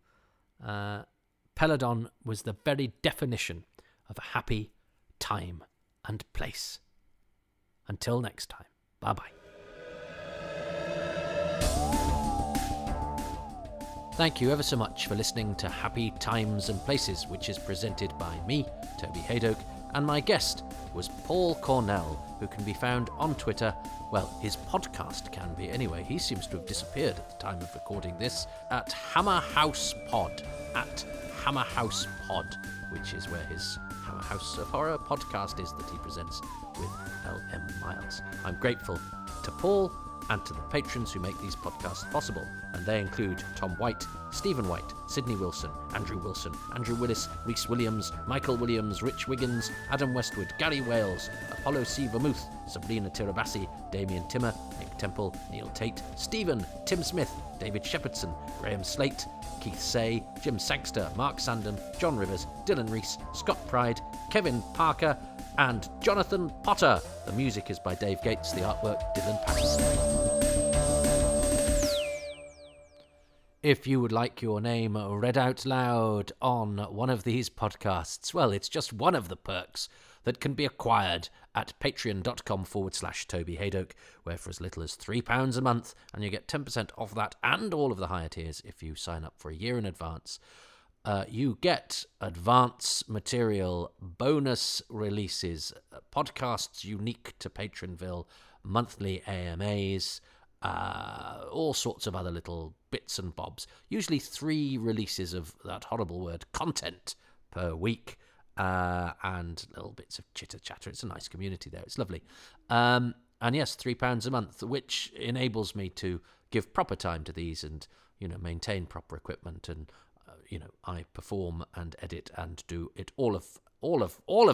Peladon was the very definition of a happy time and place. Until next time, bye-bye. Thank you ever so much for listening to Happy Times and Places, which is presented by me, Toby Hadoke, and my guest was Paul Cornell, who can be found on Twitter. Well, his podcast can be anyway. He seems to have disappeared at the time of recording this, at Hammer House Pod, at Hammer House Pod, which is where his Hammer House of Horror podcast is that he presents with L.M. Miles. I'm grateful to Paul, and to the patrons who make these podcasts possible. And they include Tom White, Stephen White, Sydney Wilson, Andrew Willis, Rhys Williams, Michael Williams, Rich Wiggins, Adam Westwood, Gary Wales, Apollo C. Vermouth, Sabrina Tirabassi, Damien Timmer, Nick Temple, Neil Tate, Stephen, Tim Smith, David Shepherdson, Graham Slate, Keith Say, Jim Sangster, Mark Sandon, John Rivers, Dylan Rees, Scott Pride, Kevin Parker, and Jonathan Potter. The music is by Dave Gates, the artwork Dylan Patterson. If you would like your name read out loud on one of these podcasts, well, it's just one of the perks that can be acquired at patreon.com/Toby Hadoke, where for as little as £3 a month, and you get 10% off that and all of the higher tiers if you sign up for a year in advance. You get advance material, bonus releases, podcasts unique to Patronville, monthly AMAs, all sorts of other little bits and bobs. Usually 3 releases of that horrible word, content, per week, and little bits of chitter-chatter. It's a nice community there. It's lovely. And yes, £3 a month, which enables me to give proper time to these and, maintain proper equipment. And, I perform and edit and do it all of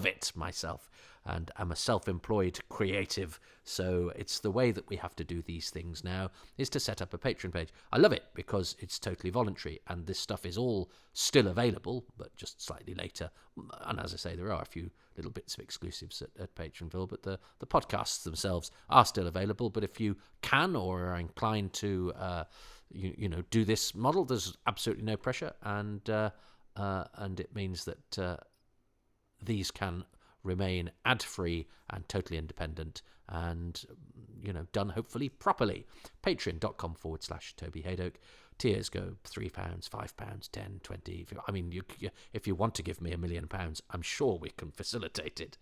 it myself. And I'm a self-employed creative, so it's the way that we have to do these things now, is to set up a Patreon page. I love it because it's totally voluntary, and this stuff is all still available, but just slightly later. And as I say, there are a few little bits of exclusives at Patronville, but the podcasts themselves are still available. But if you can or are inclined to, do this model, there's absolutely no pressure, and it means that these can remain ad-free and totally independent and, done hopefully properly. Patreon.com/Toby Hadoke. Tiers go £3, £5, 10, 20. If you want to give me £1 million, I'm sure we can facilitate it.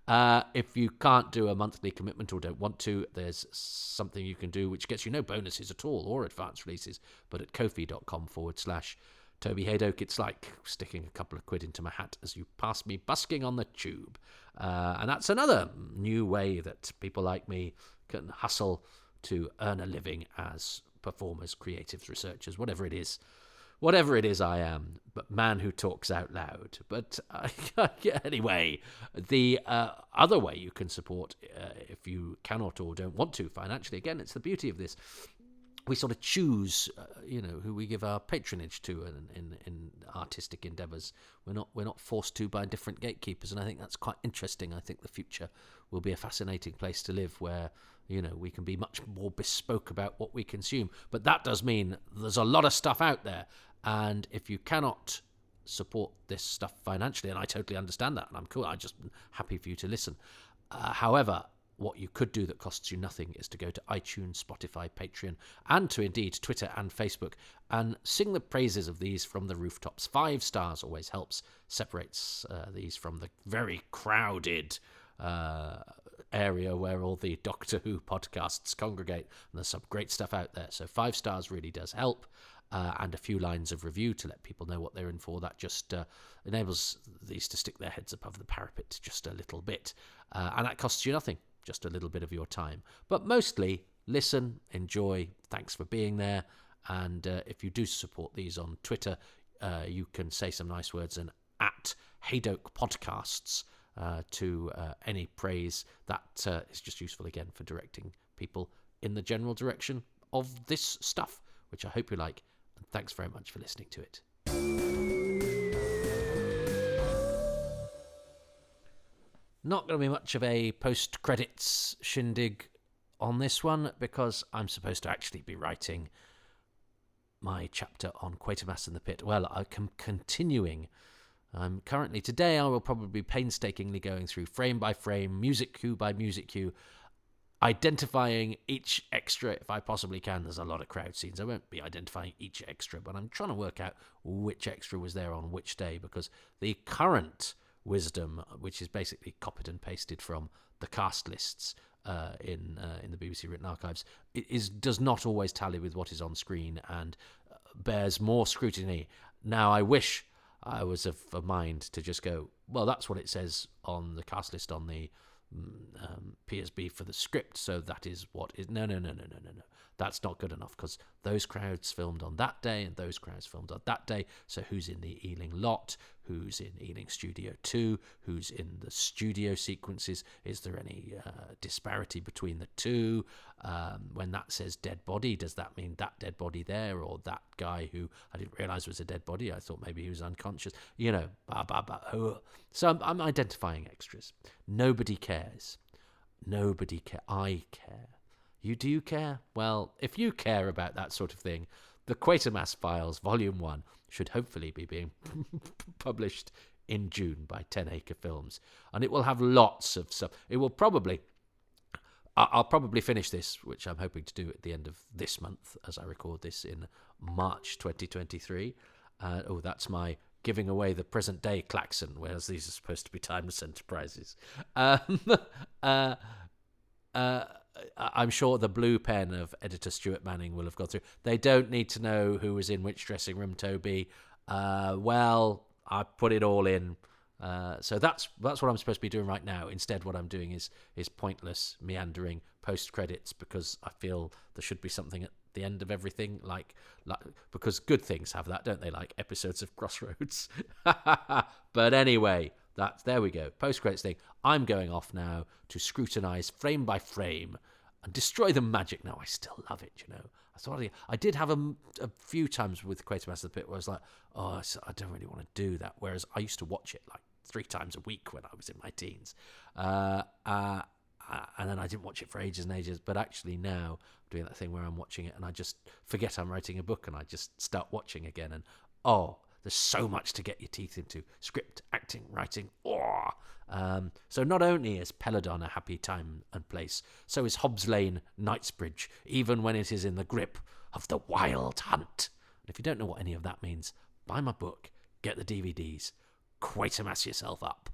If you can't do a monthly commitment or don't want to, there's something you can do which gets you no bonuses at all or advance releases, but at ko-fi.com/Toby Hadoke, it's like sticking a couple of quid into my hat as you pass me busking on the tube. And that's another new way that people like me can hustle to earn a living as performers, creatives, researchers, whatever it is I am, but man who talks out loud. But anyway, the other way you can support, if you cannot or don't want to financially, again, it's the beauty of this. We sort of choose, who we give our patronage to in artistic endeavours. We're not forced to by different gatekeepers, and I think that's quite interesting. I think the future will be a fascinating place to live, where we can be much more bespoke about what we consume. But that does mean there's a lot of stuff out there, and if you cannot support this stuff financially, and I totally understand that, and I'm cool. I'm just happy for you to listen. However, what you could do that costs you nothing is to go to iTunes, Spotify, Patreon, and to indeed Twitter and Facebook, and sing the praises of these from the rooftops. 5 stars always helps, separates these from the very crowded area where all the Doctor Who podcasts congregate, and there's some great stuff out there. So 5 stars really does help, and a few lines of review to let people know what they're in for. That just enables these to stick their heads above the parapet just a little bit, and that costs you nothing. Just a little bit of your time. But mostly, listen, enjoy, thanks for being there. And if you do support these on Twitter, you can say some nice words and at Hadoke Podcasts to any praise. That is just useful, again, for directing people in the general direction of this stuff, which I hope you like. And thanks very much for listening to it. Not going to be much of a post-credits shindig on this one, because I'm supposed to actually be writing my chapter on Quatermass in the Pit. Well, I'm continuing. I'm currently, today I will probably be painstakingly going through frame by frame, music cue by music cue, identifying each extra if I possibly can. There's a lot of crowd scenes. I won't be identifying each extra, but I'm trying to work out which extra was there on which day, because the current wisdom, which is basically copied and pasted from the cast lists in the BBC Written Archives, does not always tally with what is on screen and bears more scrutiny. Now, I wish I was of a mind to just go, well, that's what it says on the cast list on the PSB for the script, so that is what is. No. That's not good enough, because those crowds filmed on that day and those crowds filmed on that day. So who's in the Ealing lot? Who's in Ealing Studio 2? Who's in the studio sequences? Is there any disparity between the two? When that says dead body, does that mean that dead body there, or that guy who I didn't realise was a dead body? I thought maybe he was unconscious. So I'm identifying extras. Nobody cares. Nobody care. I care. Do you care? Well, if you care about that sort of thing, the Quatermass Files Volume 1 should hopefully be being published in June by 10 Acre Films. And it will have lots of stuff. It will probably... I'll probably finish this, which I'm hoping to do at the end of this month, as I record this in March 2023. That's my giving away the present day klaxon, whereas these are supposed to be timeless enterprises. I'm sure the blue pen of editor Stuart Manning will have gone through. They don't need to know who was in which dressing room, Toby. Well, I put it all in. So that's what I'm supposed to be doing right now. Instead, what I'm doing is pointless, meandering post credits, because I feel there should be something at the end of everything, like because good things have that, don't they? Like episodes of Crossroads. But anyway, there we go. Post credits thing. I'm going off now to scrutinise frame by frame and destroy the magic. No, I still love it. I thought I did have a few times with Quatermass the Pit where I was like, oh, I don't really want to do that. Whereas I used to watch it like 3 times a week when I was in my teens. And then I didn't watch it for ages and ages. But actually now I'm doing that thing where I'm watching it and I just forget I'm writing a book and I just start watching again. And there's so much to get your teeth into. Script, acting, writing. So not only is Peladon a happy time and place, so is Hobbs Lane, Knightsbridge, even when it is in the grip of the wild hunt. And if you don't know what any of that means, buy my book, get the DVDs, Quatermass yourself up.